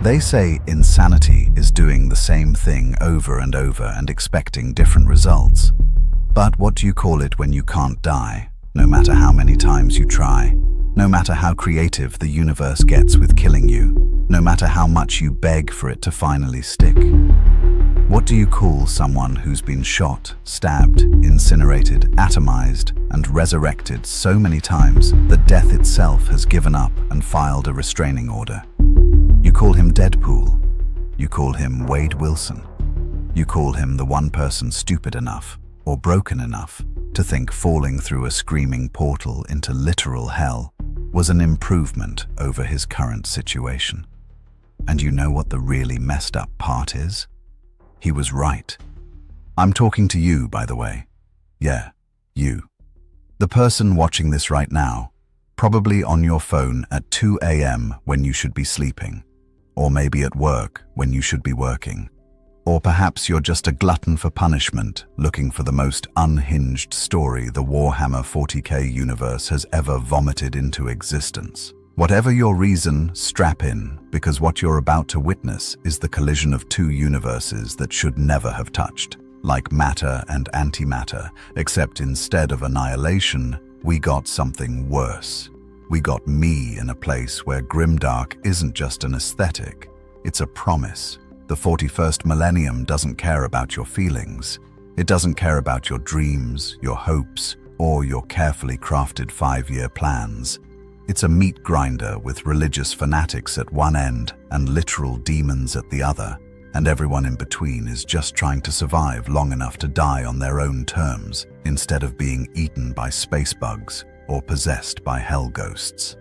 They say insanity is doing the same thing over and over and expecting different results. But what do you call it when you can't die, no matter how many times you try? No matter how creative the universe gets with killing you, no matter how much you beg for it to finally stick. What do you call someone who's been shot, stabbed, incinerated, atomized, and resurrected so many times that death itself has given up and filed a restraining order? You call him DEADPOOL. You call him Wade Wilson. You call him the one person stupid enough or broken enough to think falling through a screaming portal into literal hell was an improvement over his current situation. And you know what the really messed up part is? He was right. I'm talking to you, by the way. Yeah, you. The person watching this right now, probably on your phone at 2 a.m. when you should be sleeping, or maybe at work when you should be working. Or perhaps you're just a glutton for punishment, looking for the most unhinged story the Warhammer 40K universe has ever vomited into existence. Whatever your reason, strap in, because what you're about to witness is the collision of two universes that should never have touched. Like matter and antimatter, except instead of annihilation, we got something worse. We got me in a place where Grimdark isn't just an aesthetic, it's a promise. The 41st Millennium doesn't care about your feelings. It doesn't care about your dreams, your hopes, or your carefully crafted 5-year plans. It's a meat grinder with religious fanatics at one end and literal demons at the other, and everyone in between is just trying to survive long enough to die on their own terms instead of being eaten by space bugs or possessed by hell ghosts.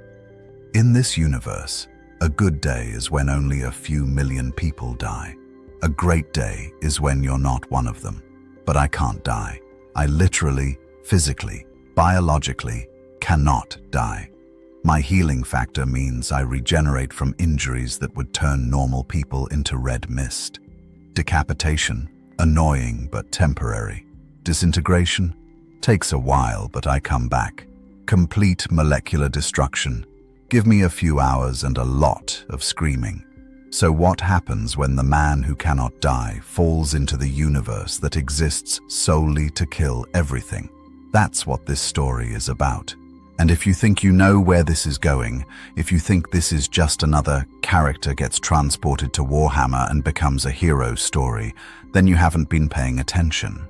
In this universe, a good day is when only a few million people die. A great day is when you're not one of them. But I can't die. I literally, physically, biologically cannot die. My healing factor means I regenerate from injuries that would turn normal people into red mist. Decapitation, annoying but temporary. Disintegration, takes a while but I come back. Complete molecular destruction. Give me a few hours and a lot of screaming. So what happens when the man who cannot die falls into the universe that exists solely to kill everything? That's what this story is about. And if you think you know where this is going, if you think this is just another character gets transported to Warhammer and becomes a hero story, then you haven't been paying attention.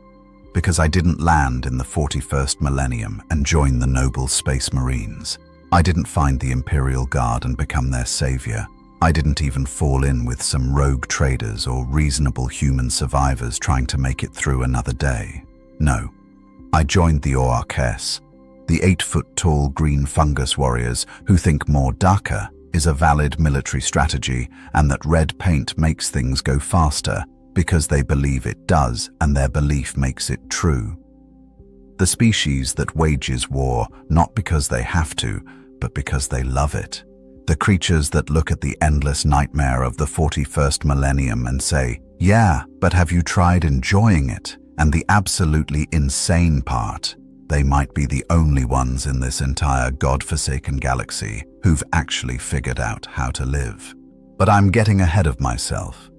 Because I didn't land in the 41st Millennium and join the noble Space Marines. I didn't find the Imperial Guard and become their savior. I didn't even fall in with some rogue traders or reasonable human survivors trying to make it through another day. No, I joined the Orks, the 8-foot-tall green fungus warriors who think more Daka is a valid military strategy and that red paint makes things go faster because they believe it does and their belief makes it true. The species that wages war not because they have to, but because they love it. The creatures that look at the endless nightmare of the 41st Millennium and say, yeah, but have you tried enjoying it? And the absolutely insane part, they might be the only ones in this entire godforsaken galaxy who've actually figured out how to live. But I'm getting ahead of myself.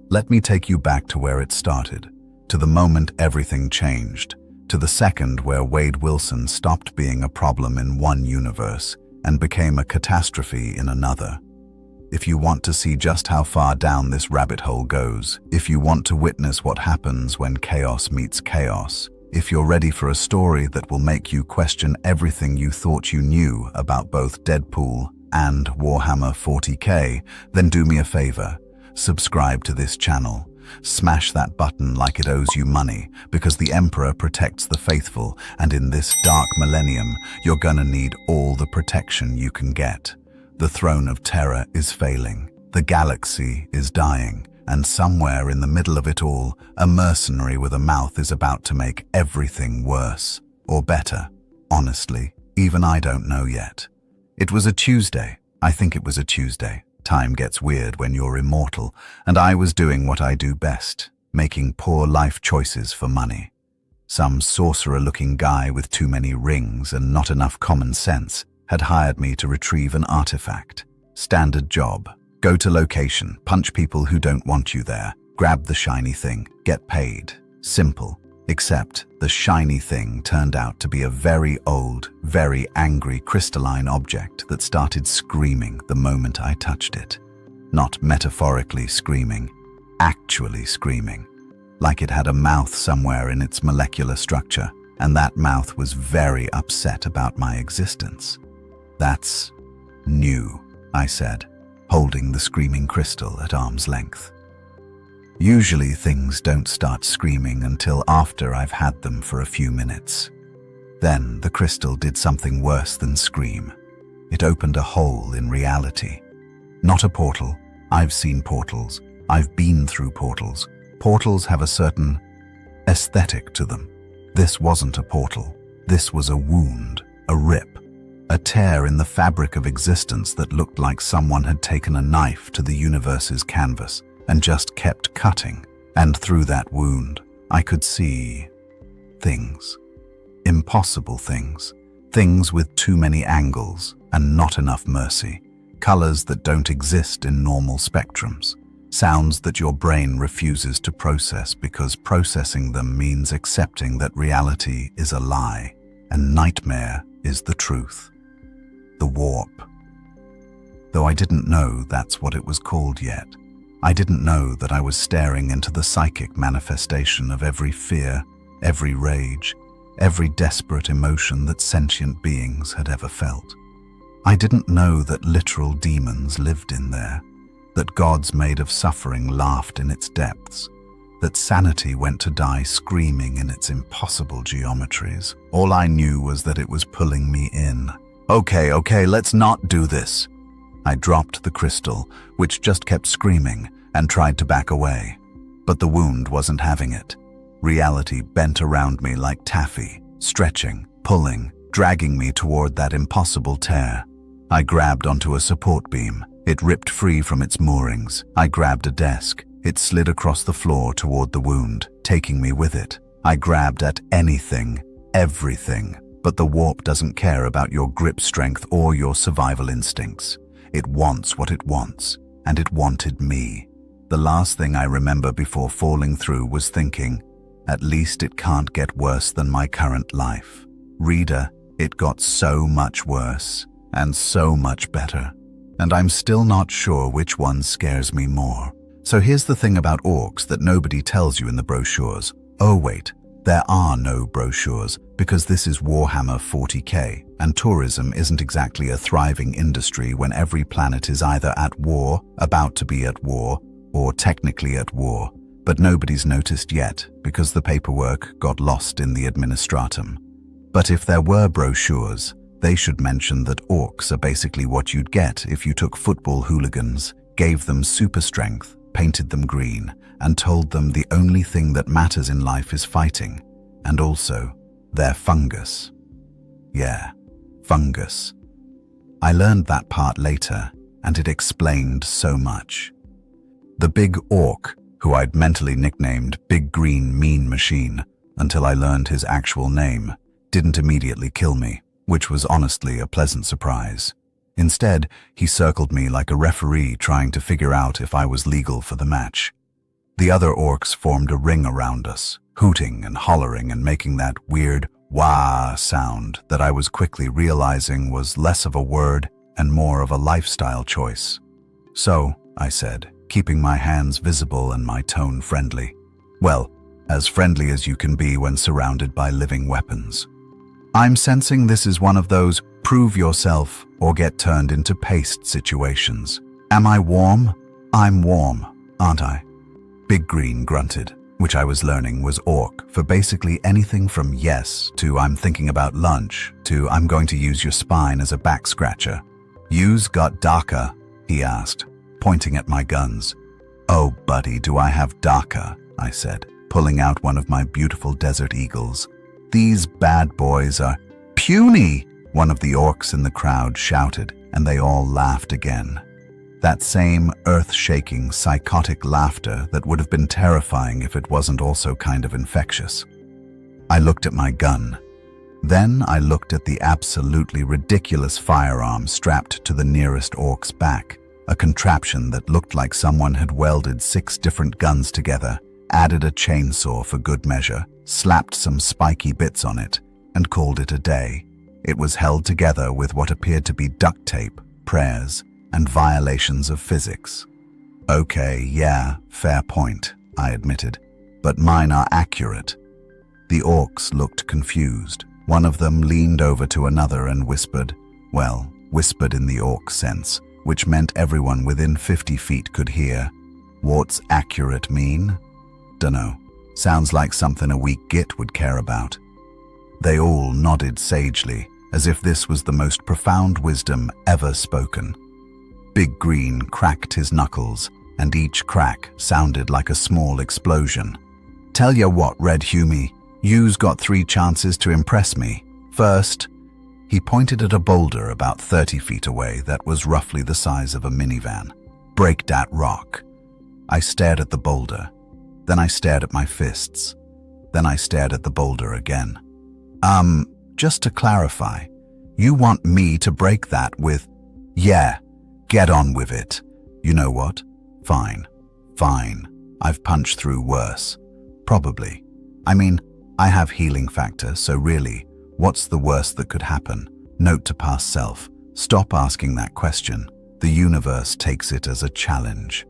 Let me take you back to where it started, to the moment everything changed. To the second where Wade Wilson stopped being a problem in one universe and became a catastrophe in another. If you want to see just how far down this rabbit hole goes, if you want to witness what happens when chaos meets chaos, if you're ready for a story that will make you question everything you thought you knew about both DEADPOOL and Warhammer 40K, then do me a favor, subscribe to this channel. Smash that button like it owes you money, because the Emperor protects the faithful, and in this dark millennium, you're gonna need all the protection you can get. The throne of terror is failing, the galaxy is dying, and somewhere in the middle of it all, a mercenary with a mouth is about to make everything worse. Or better. Honestly, even I don't know yet. It was a Tuesday. I think it was a Tuesday. Time gets weird when you're immortal, and I was doing what I do best, making poor life choices for money. Some sorcerer-looking guy with too many rings and not enough common sense had hired me to retrieve an artifact. Standard job, Go to location, punch people who don't want you there, grab the shiny thing, get paid. Simple. Except the shiny thing turned out to be a very old, very angry crystalline object that started screaming the moment I touched it. Not metaphorically screaming, actually screaming. Like it had a mouth somewhere in its molecular structure, and that mouth was very upset about my existence. That's new, I said, holding the screaming crystal at arm's length. Usually things don't start screaming until after I've had them for a few minutes. Then the crystal did something worse than scream. It opened a hole in reality. Not a portal. I've seen portals. I've been through portals. Portals have a certain aesthetic to them. This wasn't a portal. This was a wound, a rip, a tear in the fabric of existence that looked like someone had taken a knife to the universe's canvas and just kept cutting. And through that wound, I could see things. Impossible things. Things with too many angles and not enough mercy. Colors that don't exist in normal spectrums. Sounds that your brain refuses to process because processing them means accepting that reality is a lie and nightmare is the truth. The warp. Though I didn't know that's what it was called yet. I didn't know that I was staring into the psychic manifestation of every fear, every rage, every desperate emotion that sentient beings had ever felt. I didn't know that literal demons lived in there, that gods made of suffering laughed in its depths, that sanity went to die screaming in its impossible geometries. All I knew was that it was pulling me in. Okay, let's not do this. I dropped the crystal, which just kept screaming, and tried to back away. But the wound wasn't having it. Reality bent around me like taffy, stretching, pulling, dragging me toward that impossible tear. I grabbed onto a support beam. It ripped free from its moorings. I grabbed a desk. It slid across the floor toward the wound, taking me with it. I grabbed at anything, everything, but the warp doesn't care about your grip strength or your survival instincts. It wants what it wants, and it wanted me. The last thing I remember before falling through was thinking, at least it can't get worse than my current life. Reader, it got so much worse, and so much better. And I'm still not sure which one scares me more. So here's the thing about orcs that nobody tells you in the brochures. Oh wait, there are no brochures because this is Warhammer 40K, and tourism isn't exactly a thriving industry when every planet is either at war, about to be at war, or technically at war. But nobody's noticed yet because the paperwork got lost in the administratum. But if there were brochures, they should mention that orcs are basically what you'd get if you took football hooligans, gave them super strength, painted them green, and told them the only thing that matters in life is fighting, and also, they're fungus. Yeah, fungus. I learned that part later, and it explained so much. The big orc, who I'd mentally nicknamed Big Green Mean Machine until I learned his actual name, didn't immediately kill me, which was honestly a pleasant surprise. Instead, he circled me like a referee trying to figure out if I was legal for the match. The other orcs formed a ring around us, hooting and hollering and making that weird wah sound that I was quickly realizing was less of a word and more of a lifestyle choice. So, I said, keeping my hands visible and my tone friendly. Well, as friendly as you can be when surrounded by living weapons. I'm sensing this is one of those prove yourself or get turned into paste situations. Am I warm? I'm warm, aren't I? Big Green grunted, which I was learning was orc for basically anything from yes to I'm thinking about lunch to I'm going to use your spine as a back scratcher. You's got Daka? He asked, pointing at my guns. Oh, buddy, do I have Daka? I said, pulling out one of my beautiful desert eagles. These bad boys are puny, one of the orcs in the crowd shouted, and they all laughed again. That same earth-shaking, psychotic laughter that would have been terrifying if it wasn't also kind of infectious. I looked at my gun. Then I looked at the absolutely ridiculous firearm strapped to the nearest orc's back. a contraption that looked like someone had welded 6 different guns together, added a chainsaw for good measure, slapped some spiky bits on it, and called it a day. It was held together with what appeared to be duct tape, prayers, and violations of physics. Okay, yeah, fair point, I admitted, but mine are accurate. The orcs looked confused. One of them leaned over to another and whispered, well, whispered in the orc sense, which meant everyone within 50 feet could hear. What's accurate mean? Dunno. Sounds like something a weak git would care about. They all nodded sagely, as if this was the most profound wisdom ever spoken. Big Green cracked his knuckles, and each crack sounded like a small explosion. Tell ya what, Red Humie, you's got 3 chances to impress me. First, he pointed at a boulder about 30 feet away that was roughly the size of a minivan. Break that rock. I stared at the boulder. Then I stared at my fists. Then I stared at the boulder again. Just to clarify, you want me to break that with, yeah, get on with it. You know what? Fine. I've punched through worse. Probably. I mean, I have healing factor, so really, what's the worst that could happen? Note to past self, stop asking that question. The universe takes it as a challenge.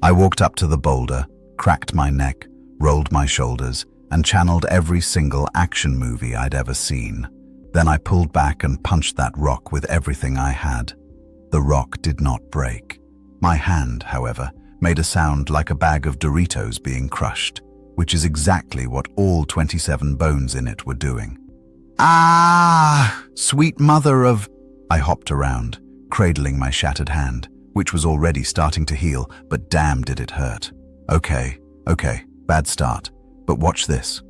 I walked up to the boulder, cracked my neck, rolled my shoulders, and channeled every single action movie I'd ever seen. Then I pulled back and punched that rock with everything I had. The rock did not break. My hand, however, made a sound like a bag of Doritos being crushed, which is exactly what all 27 bones in it were doing. Ah, sweet mother of... I hopped around, cradling my shattered hand, which was already starting to heal, but damn did it hurt. Okay, bad start, but watch this.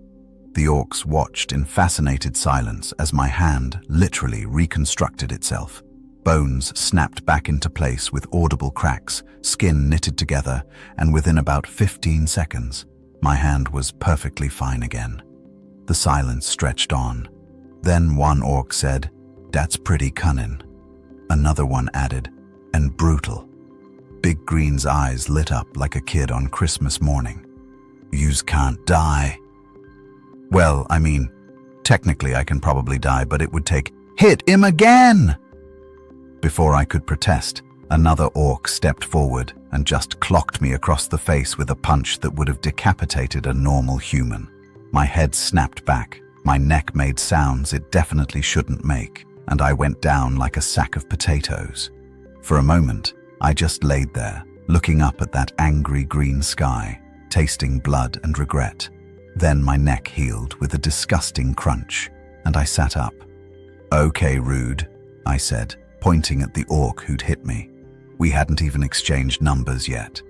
The orcs watched in fascinated silence as my hand literally reconstructed itself. Bones snapped back into place with audible cracks, skin knitted together, and within about 15 seconds, my hand was perfectly fine again. The silence stretched on. Then one orc said, "That's pretty cunning." Another one added, "And brutal." Big Green's eyes lit up like a kid on Christmas morning. "Yous can't die." Well, I mean, technically I can probably die, but it would take, "Hit him again!" Before I could protest, another orc stepped forward and just clocked me across the face with a punch that would have decapitated a normal human. My head snapped back, my neck made sounds it definitely shouldn't make, and I went down like a sack of potatoes. For a moment, I just laid there, looking up at that angry green sky, tasting blood and regret. Then my neck healed with a disgusting crunch, and I sat up. "Okay, Rude," I said, pointing at the orc who'd hit me. We hadn't even exchanged numbers yet.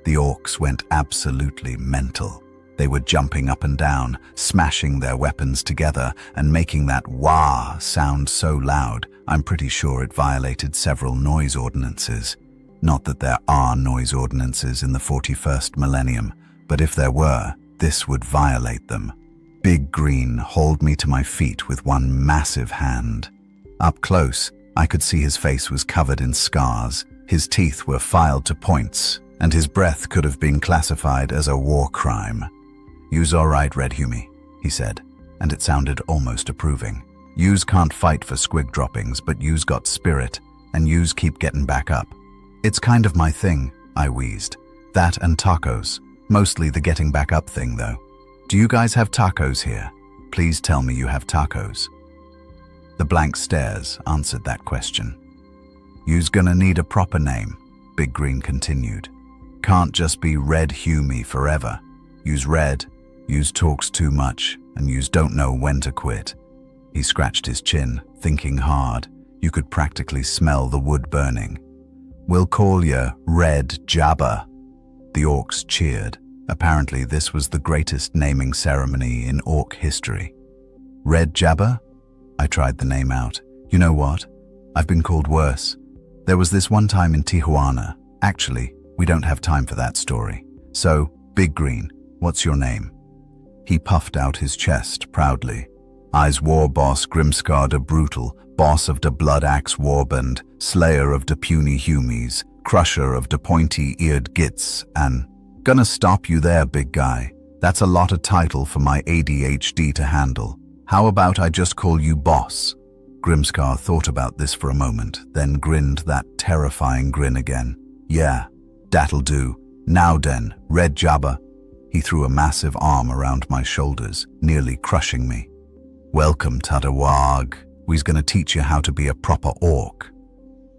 The orcs went absolutely mental. They were jumping up and down, smashing their weapons together, and making that wah sound so loud, I'm pretty sure it violated several noise ordinances. Not that there are noise ordinances in the 41st millennium, but if there were, this would violate them. Big Green hauled me to my feet with one massive hand. Up close, I could see his face was covered in scars, his teeth were filed to points, and his breath could have been classified as a war crime. "You's all right, Red Humie," he said, and it sounded almost approving. "You's can't fight for squig droppings, but you's got spirit, and you's keep getting back up." "It's kind of my thing," I wheezed. "That and tacos. Mostly the getting back up thing, though. Do you guys have tacos here? Please tell me you have tacos." The blank stares answered that question. "You's gonna need a proper name," Big Green continued. "Can't just be Red Humie forever. You's red, you's talks too much, and you's don't know when to quit." He scratched his chin, thinking hard. You could practically smell the wood burning. "We'll call you Red Jabba." The orcs cheered. Apparently this was the greatest naming ceremony in orc history. "Red Jabba?" I tried the name out. "You know what? I've been called worse. There was this one time in Tijuana. Actually, we don't have time for that story. So, Big Green, what's your name?" He puffed out his chest proudly. "I's war boss Grimscar de Brutal, boss of de Blood Axe Warband, slayer of de puny humies, crusher of the pointy-eared gits, and gonna stop you there, big guy. That's a lot of title for my ADHD to handle. How about I just call you boss? Grimscar thought about this for a moment, then grinned that terrifying grin again. Yeah, that'll do. Now then, Red Jabba. He threw a massive arm around my shoulders, nearly crushing me. Welcome, Tada WAAAGH. We's gonna teach you how to be a proper orc.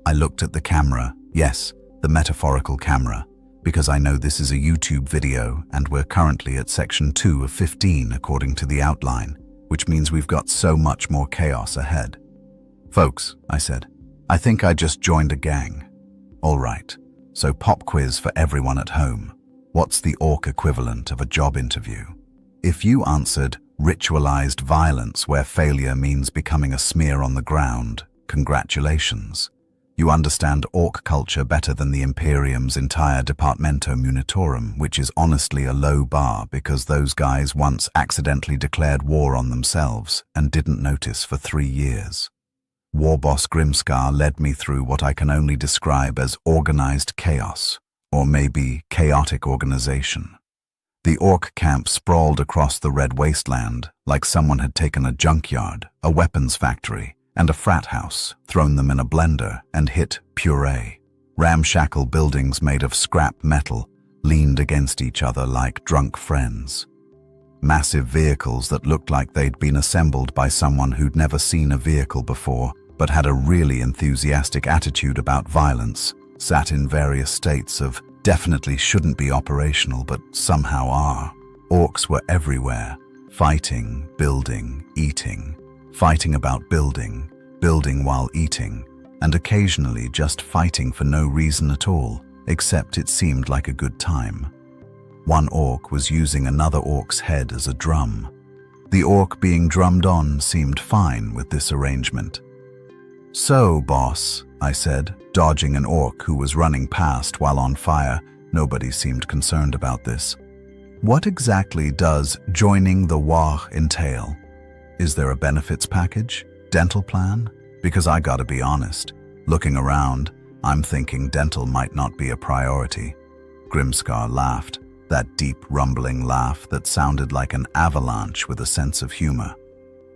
I looked at the camera, yes, the metaphorical camera, because I know this is a YouTube video and we're currently at section 2 of 15 according to the outline, which means we've got so much more chaos ahead. Folks, I said, I think I just joined a gang. All right, so pop quiz for everyone at home. What's the orc equivalent of a job interview? If you answered ritualized violence where failure means becoming a smear on the ground, congratulations. You understand orc culture better than the Imperium's entire Departamento Munitorum, which is honestly a low bar because those guys once accidentally declared war on themselves and didn't notice for 3 years. War boss Grimscar led me through what I can only describe as organized chaos, or maybe chaotic organization. The orc camp sprawled across the red wasteland like someone had taken a junkyard, a weapons factory, and a frat house, thrown them in a blender, and hit puree. Ramshackle buildings made of scrap metal leaned against each other like drunk friends. Massive vehicles that looked like they'd been assembled by someone who'd never seen a vehicle before, but had a really enthusiastic attitude about violence, sat in various states of definitely shouldn't be operational but somehow are. Orcs were everywhere, fighting, building, eating. Fighting about building, building while eating, and occasionally just fighting for no reason at all, except it seemed like a good time. One orc was using another orc's head as a drum. The orc being drummed on seemed fine with this arrangement. So, boss, I said, dodging an orc who was running past while on fire. Nobody seemed concerned about this. What exactly does joining the WAAAGH entail? Is there a benefits package? Dental plan? Because I gotta be honest, looking around, I'm thinking dental might not be a priority. Grimscar laughed, that deep rumbling laugh that sounded like an avalanche with a sense of humor.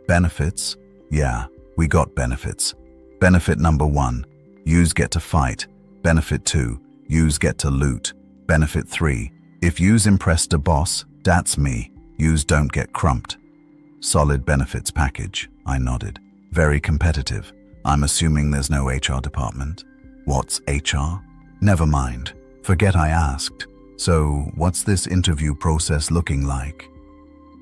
Benefits? Yeah, we got benefits. Benefit number 1, yous get to fight. Benefit 2, yous get to loot. Benefit 3, if yous impress the boss, that's me, yous don't get crumped. Solid benefits package, I nodded. Very competitive. I'm assuming there's no HR department. What's HR? Never mind. Forget I asked. So, what's this interview process looking like?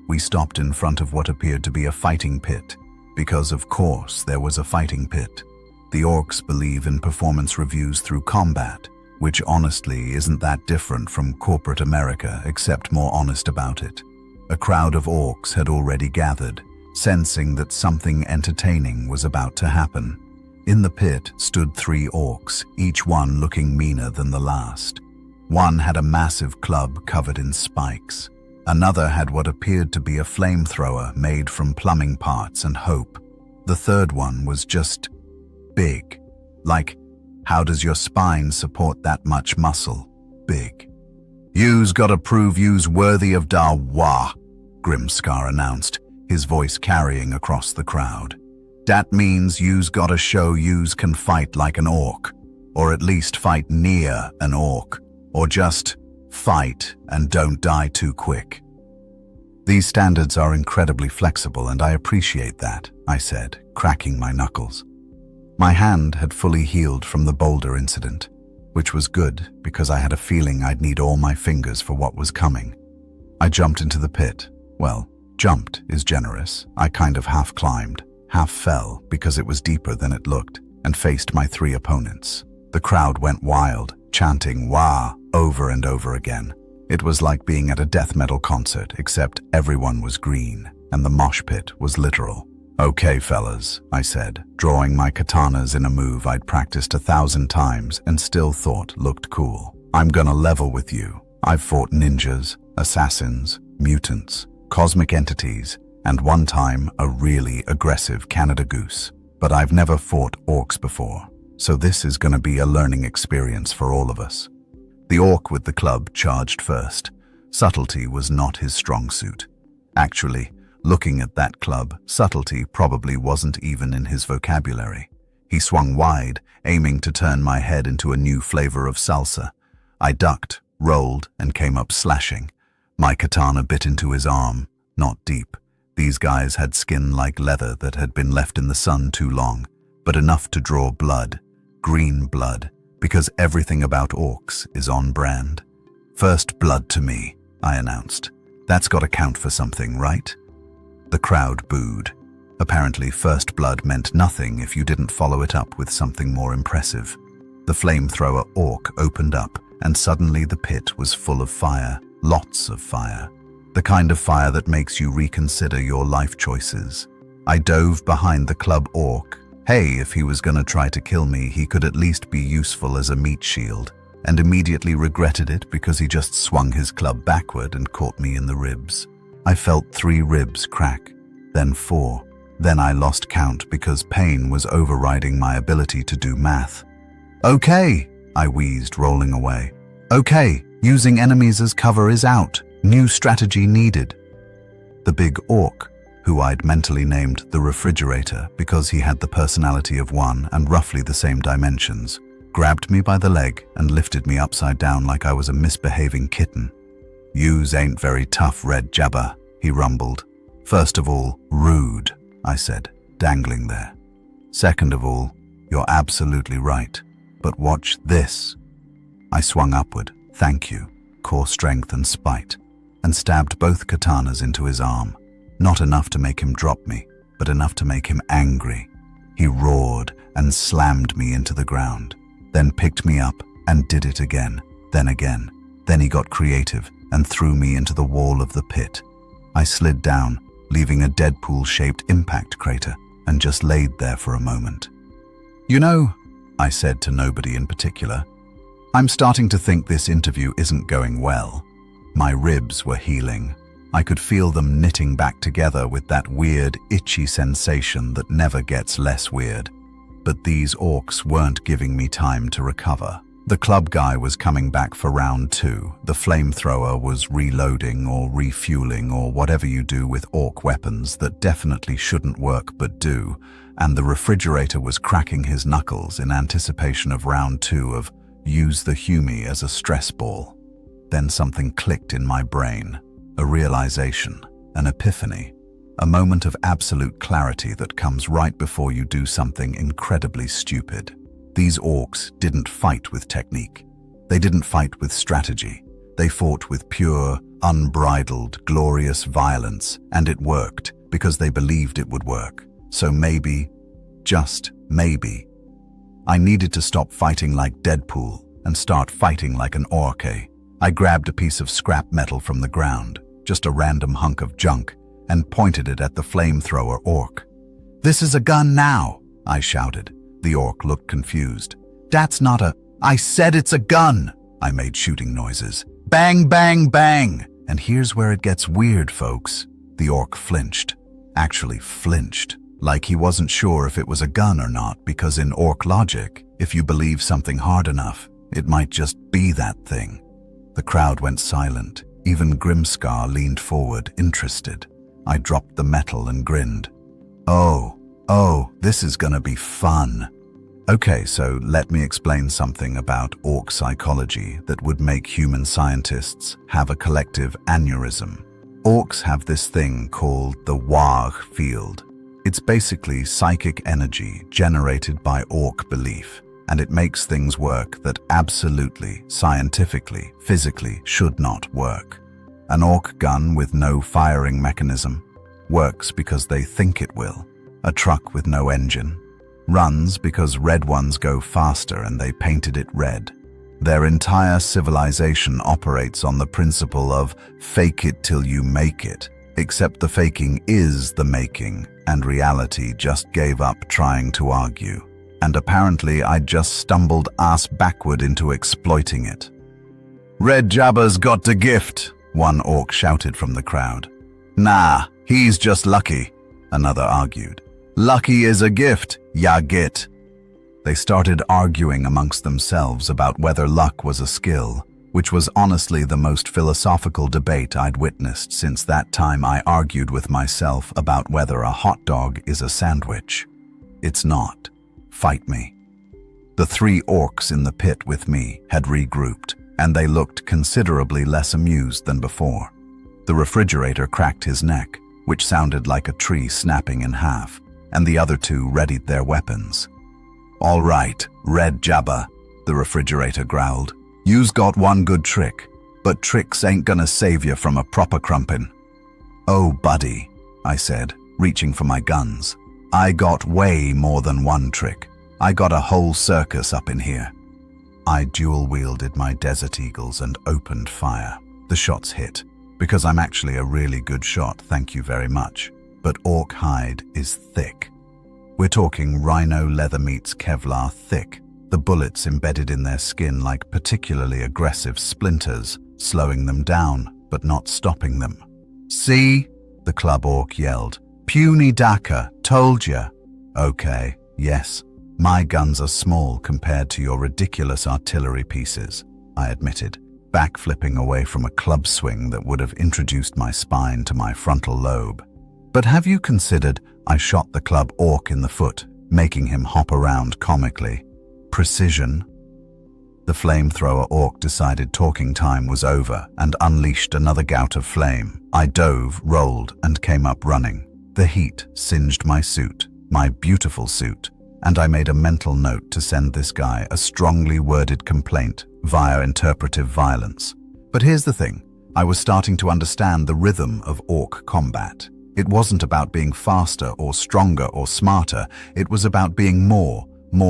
We stopped in front of what appeared to be a fighting pit, because of course there was a fighting pit. The orcs believe in performance reviews through combat, which honestly isn't that different from corporate America except more honest about it. A crowd of orcs had already gathered, sensing that something entertaining was about to happen. In the pit stood 3 orcs, each one looking meaner than the last. One had a massive club covered in spikes. Another had what appeared to be a flamethrower made from plumbing parts and hope. The third one was just big. Like, how does your spine support that much muscle? Big. Yous gotta prove yous worthy of da WAAAGH, Grimscar announced, his voice carrying across the crowd. That means yous gotta show yous can fight like an orc, or at least fight near an orc, or just fight and don't die too quick. These standards are incredibly flexible and I appreciate that, I said, cracking my knuckles. My hand had fully healed from the boulder incident, which was good because I had a feeling I'd need all my fingers for what was coming. I jumped into the pit. Well, jumped is generous. I kind of half climbed, half fell because it was deeper than it looked, and faced my 3 opponents. The crowd went wild, chanting "Wah" over and over again. It was like being at a death metal concert, except everyone was green, and the mosh pit was literal. Okay, fellas, I said, drawing my katanas in a move I'd practiced 1,000 times and still thought looked cool. I'm gonna level with you. I've fought ninjas, assassins, mutants, cosmic entities, and one time a really aggressive Canada goose. But I've never fought orcs before. So this is going to be a learning experience for all of us. The orc with the club charged first. Subtlety was not his strong suit. Actually, looking at that club, subtlety probably wasn't even in his vocabulary. He swung wide, aiming to turn my head into a new flavor of salsa. I ducked, rolled, and came up slashing. My katana bit into his arm, not deep. These guys had skin like leather that had been left in the sun too long, but enough to draw blood, green blood, because everything about orcs is on brand. First blood to me, I announced. That's got to count for something, right? The crowd booed. Apparently, first blood meant nothing if you didn't follow it up with something more impressive. The flamethrower orc opened up, and suddenly the pit was full of fire, lots of fire. The kind of fire that makes you reconsider your life choices. I dove behind the club orc. Hey, if he was gonna try to kill me, he could at least be useful as a meat shield, and immediately regretted it because he just swung his club backward and caught me in the ribs. I felt 3 ribs crack, then 4. Then I lost count because pain was overriding my ability to do math. Okay, I wheezed, rolling away. Okay, using enemies as cover is out. New strategy needed. The big orc, who I'd mentally named the refrigerator because he had the personality of one and roughly the same dimensions, grabbed me by the leg and lifted me upside down like I was a misbehaving kitten. "Yous ain't very tough, Red Jabber," he rumbled. "First of all, rude," I said, dangling there. "Second of all, you're absolutely right. But watch this." I swung upward, thank you, core strength and spite, and stabbed both katanas into his arm. Not enough to make him drop me, but enough to make him angry. He roared and slammed me into the ground, then picked me up and did it again, then again. Then he got creative and threw me into the wall of the pit. I slid down, leaving a Deadpool-shaped impact crater, and just laid there for a moment. "You know," I said to nobody in particular, "I'm starting to think this interview isn't going well." My ribs were healing. I could feel them knitting back together with that weird, itchy sensation that never gets less weird. But these orcs weren't giving me time to recover. The club guy was coming back for round 2. The flamethrower was reloading or refueling or whatever you do with orc weapons that definitely shouldn't work but do, and the refrigerator was cracking his knuckles in anticipation of round 2 of use the Humi as a stress ball. Then something clicked in my brain. A realization, an epiphany, a moment of absolute clarity that comes right before you do something incredibly stupid. These orcs didn't fight with technique. They didn't fight with strategy. They fought with pure, unbridled, glorious violence, and it worked because they believed it would work. So maybe, just maybe, I needed to stop fighting like Deadpool and start fighting like an Ork WAAAGH. I grabbed a piece of scrap metal from the ground, just a random hunk of junk, and pointed it at the flamethrower orc. "This is a gun now," I shouted. The orc looked confused. "That's not a—" "I said it's a gun!" I made shooting noises. "Bang, bang, bang!" And here's where it gets weird, folks. The orc flinched. Actually flinched. Like he wasn't sure if it was a gun or not, because in orc logic, if you believe something hard enough, it might just be that thing. The crowd went silent. Even Grimdark leaned forward, interested. I dropped the metal and grinned. Oh, this is gonna be fun. Okay, so let me explain something about orc psychology that would make human scientists have a collective aneurysm. Orcs have this thing called the WAAAGH field. It's basically psychic energy generated by orc belief, and it makes things work that absolutely, scientifically, physically should not work. An orc gun with no firing mechanism works because they think it will. A truck with no engine runs because red ones go faster and they painted it red. Their entire civilization operates on the principle of fake it till you make it, except the faking is the making, and reality just gave up trying to argue. And apparently I just stumbled ass backward into exploiting it. "Red Jabber's got the gift," one orc shouted from the crowd. "Nah, he's just lucky," another argued. "Lucky is a gift, ya git." They started arguing amongst themselves about whether luck was a skill, which was honestly the most philosophical debate I'd witnessed since that time I argued with myself about whether a hot dog is a sandwich. It's not. Fight me. The 3 orcs in the pit with me had regrouped, and they looked considerably less amused than before. The refrigerator cracked his neck, which sounded like a tree snapping in half, and the other 2 readied their weapons. "All right, Red Jabba," the refrigerator growled. "You's got one good trick, but tricks ain't gonna save you from a proper crumpin'." "Oh, buddy," I said, reaching for my guns. "I got way more than one trick. I got a whole circus up in here." I dual-wielded my Desert Eagles and opened fire. The shots hit, because I'm actually a really good shot, thank you very much. But orc hide is thick. We're talking rhino leather meets Kevlar thick, the bullets embedded in their skin like particularly aggressive splinters, slowing them down, but not stopping them. "See?" the club orc yelled. "Puny Daka, told ya." "Okay, yes. My guns are small compared to your ridiculous artillery pieces," I admitted, backflipping away from a club swing that would have introduced my spine to my frontal lobe. "But have you considered I shot the club orc in the foot, making him hop around comically? Precision?" The flamethrower orc decided talking time was over and unleashed another gout of flame. I dove, rolled, and came up running. The heat singed my suit, my beautiful suit, and I made a mental note to send this guy a strongly worded complaint via interpretive violence. But here's the thing, I was starting to understand the rhythm of orc combat. It wasn't about being faster or stronger or smarter, it was about being more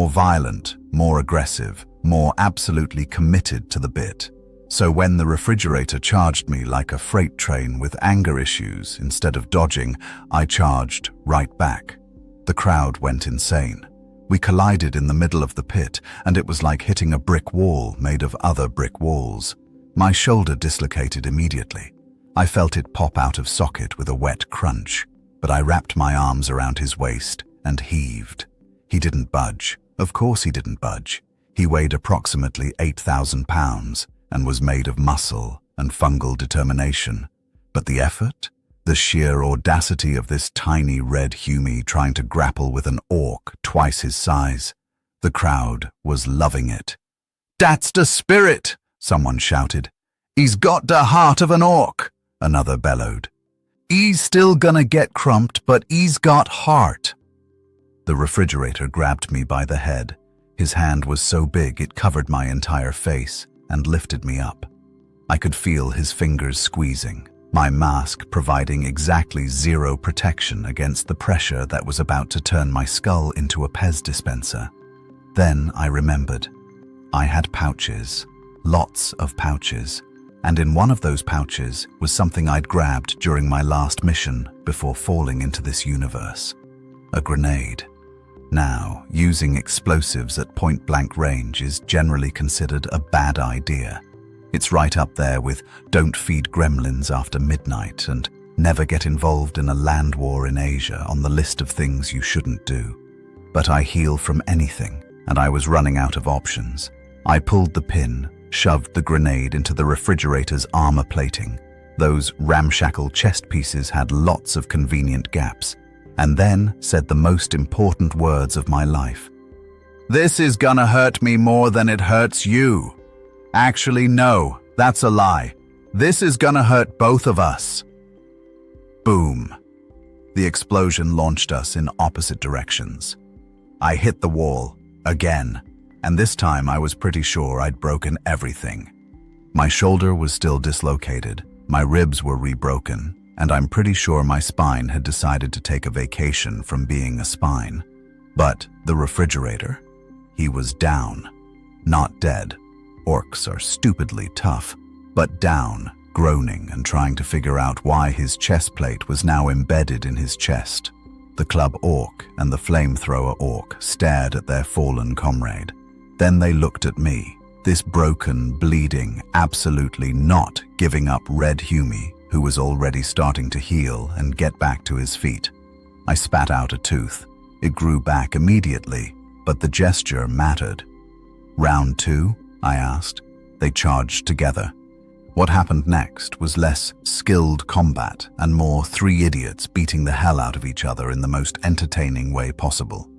violent, more aggressive, more absolutely committed to the bit. So when the refrigerator charged me like a freight train with anger issues, instead of dodging, I charged right back. The crowd went insane. We collided in the middle of the pit, and it was like hitting a brick wall made of other brick walls. My shoulder dislocated immediately. I felt it pop out of socket with a wet crunch, but I wrapped my arms around his waist and heaved. He didn't budge. Of course he didn't budge. He weighed approximately 8,000 pounds and was made of muscle and fungal determination. But the effort? The sheer audacity of this tiny red humie trying to grapple with an orc twice his size. The crowd was loving it. "That's the spirit!" someone shouted. "He's got the heart of an orc!" another bellowed. "He's still gonna get crumped, but he's got heart." The refrigerator grabbed me by the head. His hand was so big it covered my entire face and lifted me up. I could feel his fingers squeezing, my mask providing exactly zero protection against the pressure that was about to turn my skull into a Pez dispenser. Then I remembered. I had pouches, lots of pouches, and in one of those pouches was something I'd grabbed during my last mission before falling into this universe. A grenade. Now, using explosives at point-blank range is generally considered a bad idea. It's right up there with don't feed gremlins after midnight and never get involved in a land war in Asia on the list of things you shouldn't do. But I heal from anything, and I was running out of options. I pulled the pin, shoved the grenade into the refrigerator's armor plating. Those ramshackle chest pieces had lots of convenient gaps, and then said the most important words of my life. "This is gonna hurt me more than it hurts you. Actually, no, that's a lie. This is gonna hurt both of us." Boom. The explosion launched us in opposite directions. I hit the wall, again, and this time I was pretty sure I'd broken everything. My shoulder was still dislocated, my ribs were rebroken, and I'm pretty sure my spine had decided to take a vacation from being a spine. But the refrigerator? He was down. Not dead. Orcs are stupidly tough, but down, groaning and trying to figure out why his chest plate was now embedded in his chest. The club orc and the flamethrower orc stared at their fallen comrade. Then they looked at me, this broken, bleeding, absolutely not giving up red humie who was already starting to heal and get back to his feet. I spat out a tooth. It grew back immediately, but the gesture mattered. "Round 2?" I asked. They charged together. What happened next was less skilled combat and more 3 idiots beating the hell out of each other in the most entertaining way possible.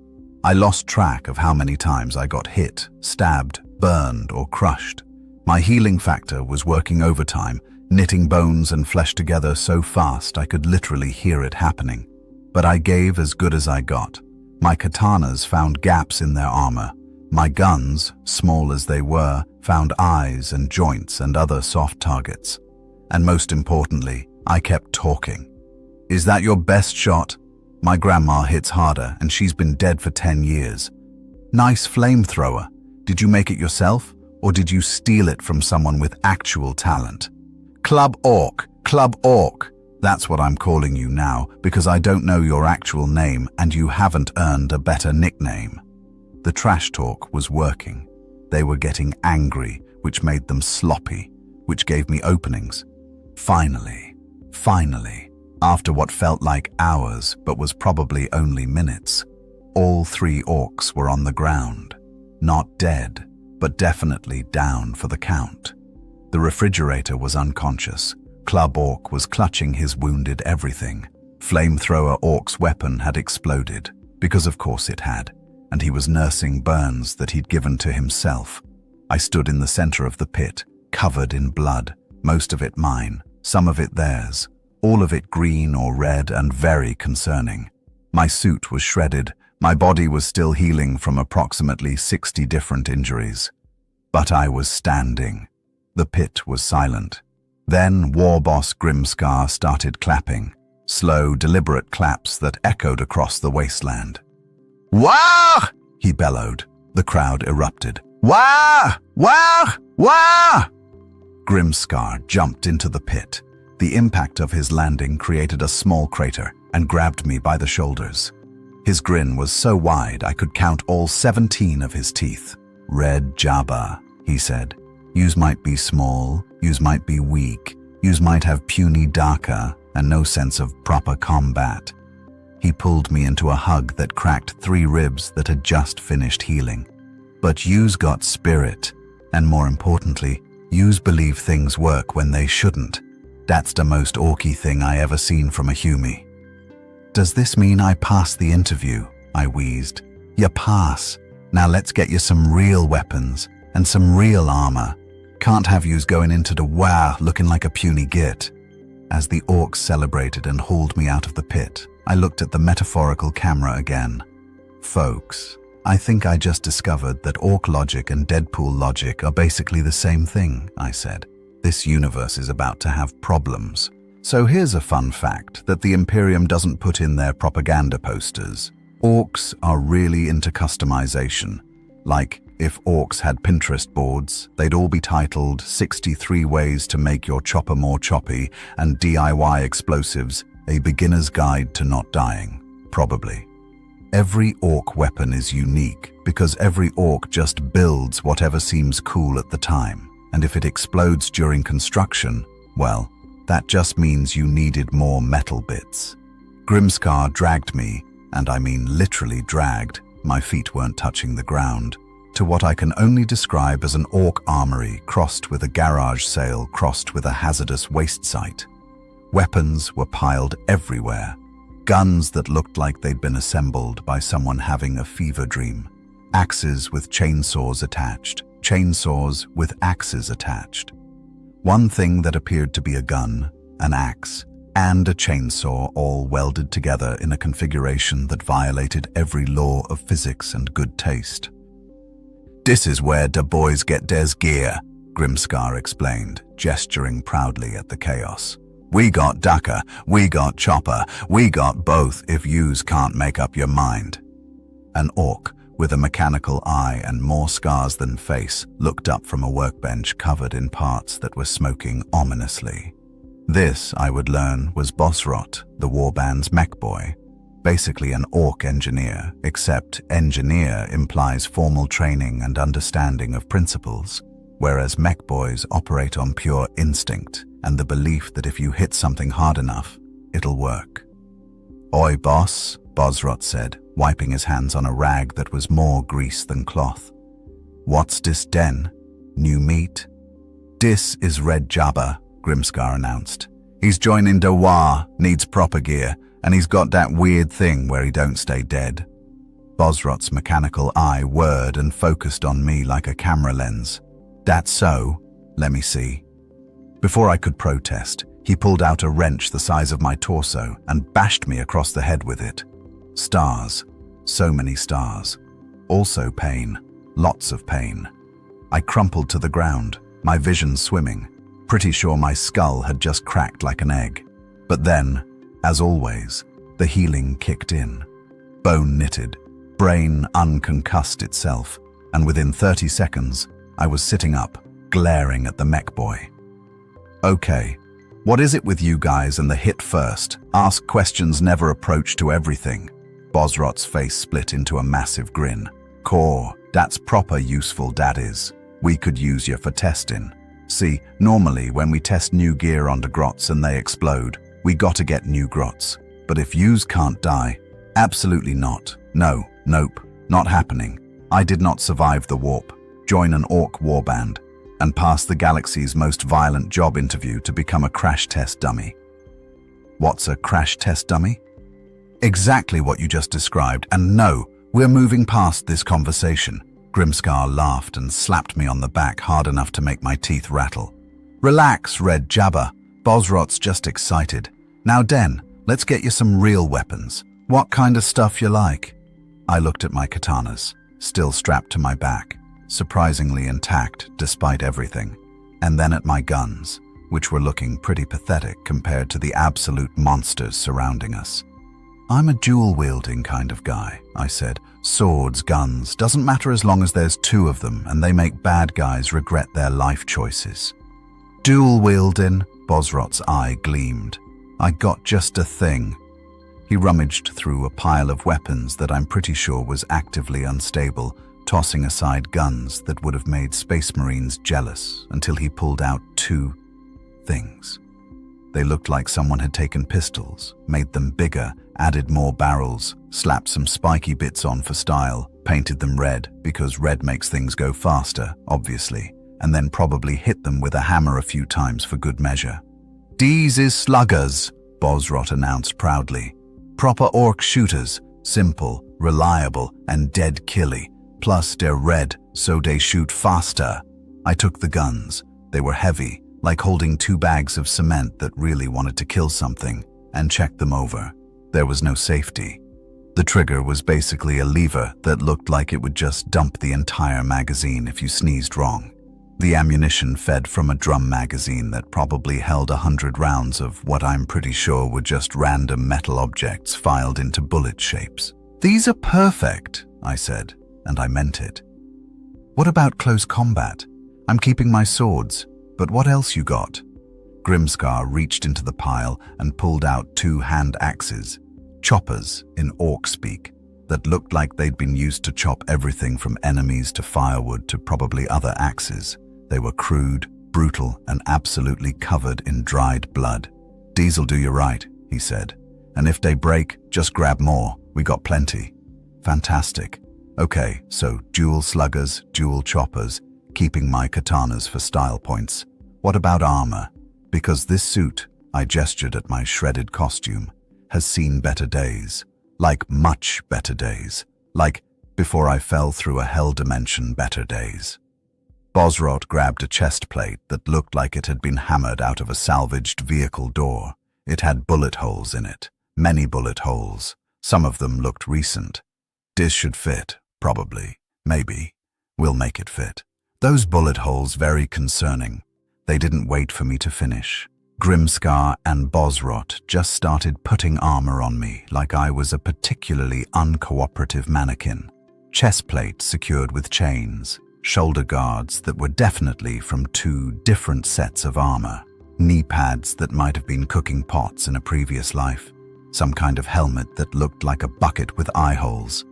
I lost track of how many times I got hit, stabbed, burned, or crushed. My healing factor was working overtime, knitting bones and flesh together so fast I could literally hear it happening. But I gave as good as I got. My katanas found gaps in their armor. My guns, small as they were, found eyes and joints and other soft targets. And most importantly, I kept talking. "Is that your best shot? My grandma hits harder and she's been dead for 10 years. Nice flamethrower. Did you make it yourself or did you steal it from someone with actual talent? Club Ork, Club Ork. That's what I'm calling you now because I don't know your actual name and you haven't earned a better nickname." The trash talk was working. They were getting angry, which made them sloppy, which gave me openings. Finally, after what felt like hours but was probably only minutes, all 3 orcs were on the ground. Not dead, but definitely down for the count. The refrigerator was unconscious. Club Ork was clutching his wounded everything. Flamethrower Ork's weapon had exploded, because of course it had, and he was nursing burns that he'd given to himself. I stood in the center of the pit, covered in blood, most of it mine, some of it theirs, all of it green or red and very concerning. My suit was shredded, my body was still healing from approximately 60 different injuries. But I was standing. The pit was silent. Then War Boss Grimdark started clapping, slow, deliberate claps that echoed across the wasteland. "WAAAGH!" he bellowed. The crowd erupted. "WAAAGH! WAAAGH! WAAAGH!" Grimdark jumped into the pit. The impact of his landing created a small crater and grabbed me by the shoulders. His grin was so wide I could count all 17 of his teeth. "Red Jabba," he said. "Yous might be small, yous might be weak, yous might have puny daka and no sense of proper combat." He pulled me into a hug that cracked 3 ribs that had just finished healing. "But yous got spirit, and more importantly, yous believe things work when they shouldn't. That's the most orky thing I ever seen from a humie." "Does this mean I pass the interview?" I wheezed. "Ya pass. Now let's get you some real weapons and some real armor. Can't have yous going into the WAAAGH looking like a puny git." As the orcs celebrated and hauled me out of the pit, I looked at the metaphorical camera again. "Folks, I think I just discovered that orc logic and Deadpool logic are basically the same thing," I said. "This universe is about to have problems. So here's a fun fact that the Imperium doesn't put in their propaganda posters. Orcs are really into customization. Like, if orcs had Pinterest boards, they'd all be titled 63 Ways to Make Your Chopper More Choppy and DIY Explosives, A Beginner's Guide to Not Dying, probably. Every orc weapon is unique because every orc just builds whatever seems cool at the time. And if it explodes during construction, well, that just means you needed more metal bits. Grimdark dragged me, and I mean literally dragged, my feet weren't touching the ground, to what I can only describe as an orc armory crossed with a garage sale crossed with a hazardous waste site. Weapons were piled everywhere. Guns that looked like they'd been assembled by someone having a fever dream. Axes with chainsaws attached. Chainsaws with axes attached. One thing that appeared to be a gun, an axe, and a chainsaw all welded together in a configuration that violated every law of physics and good taste. "This is where the boys get their gear," Grimdark explained, gesturing proudly at the chaos. "We got Daka, we got Chopper, we got both if yous can't make up your mind." An orc, with a mechanical eye and more scars than face, looked up from a workbench covered in parts that were smoking ominously. This, I would learn, was Bosrot, the warband's mech boy. Basically an orc engineer, except engineer implies formal training and understanding of principles, whereas mech boys operate on pure instinct and the belief that if you hit something hard enough, it'll work. "Oi, boss," Bosrot said, wiping his hands on a rag that was more grease than cloth. "What's dis den? New meat?" "Dis is Red Jabba," Grimscar announced. "He's joining the WAAAGH, needs proper gear, and he's got that weird thing where he don't stay dead." Bosrot's mechanical eye whirred and focused on me like a camera lens. "That's so? Let me see." Before I could protest, he pulled out a wrench the size of my torso and bashed me across the head with it. Stars. So many stars. Also pain. Lots of pain. I crumpled to the ground, my vision swimming, pretty sure my skull had just cracked like an egg. But then, as always, the healing kicked in. Bone knitted, brain unconcussed itself, and within 30 seconds, I was sitting up, glaring at the mech boy. "Okay, what is it with you guys and the hit first, ask questions never approach to everything?" Bosrot's face split into a massive grin. "Core, that's proper useful, that is. We could use you for testing. See, normally when we test new gear onto grots and they explode, we gotta get new grots. But if yous can't die, absolutely not. No, nope, not happening. I did not survive the warp, join an Ork warband, and pass the galaxy's most violent job interview to become a crash test dummy." "What's a crash test dummy?" "Exactly what you just described, and no, we're moving past this conversation." Grimscar laughed and slapped me on the back hard enough to make my teeth rattle. "Relax, Red Jabba. Bosrot's just excited. Now Den, let's get you some real weapons. What kind of stuff you like?" I looked at my katanas, still strapped to my back, surprisingly intact despite everything, and then at my guns, which were looking pretty pathetic compared to the absolute monsters surrounding us. "I'm a dual-wielding kind of guy," I said. "Swords, guns, doesn't matter as long as there's two of them and they make bad guys regret their life choices." "Dual-wielding?" Bosrot's eye gleamed. "I got just a thing." He rummaged through a pile of weapons that I'm pretty sure was actively unstable, tossing aside guns that would have made Space Marines jealous until he pulled out two things. They looked like someone had taken pistols, made them bigger, added more barrels, slapped some spiky bits on for style, painted them red because red makes things go faster, obviously, and then probably hit them with a hammer a few times for good measure. "These is sluggers," Bosrot announced proudly. "Proper Ork shooters, simple, reliable, and dead killy. Plus they're red, so they shoot faster." I took the guns. They were heavy, like holding 2 bags of cement that really wanted to kill something, and checked them over. There was no safety. The trigger was basically a lever that looked like it would just dump the entire magazine if you sneezed wrong. The ammunition fed from a drum magazine that probably held 100 rounds of what I'm pretty sure were just random metal objects filed into bullet shapes. "These are perfect," I said, and I meant it. "What about close combat? I'm keeping my swords, but what else you got?" Grimscar reached into the pile and pulled out 2 hand axes, choppers in orc speak, that looked like they'd been used to chop everything from enemies to firewood to probably other axes. They were crude, brutal, and absolutely covered in dried blood. "These'll do you right," he said. "And if they break, just grab more. We got plenty." "Fantastic. Okay, so dual sluggers, dual choppers, keeping my katanas for style points. What about armor? Because this suit," I gestured at my shredded costume, "has seen better days. Like much better days. Like before I fell through a hell dimension better days." Bosrot grabbed a chest plate that looked like it had been hammered out of a salvaged vehicle door. It had bullet holes in it. Many bullet holes. Some of them looked recent. "This should fit, probably. Maybe. We'll make it fit." Those bullet holes very concerning. They didn't wait for me to finish. Grimscar and Bosrot just started putting armor on me like I was a particularly uncooperative mannequin. Chest plates secured with chains, shoulder guards that were definitely from 2 different sets of armor, knee pads that might have been cooking pots in a previous life, some kind of helmet that looked like a bucket with eye holes.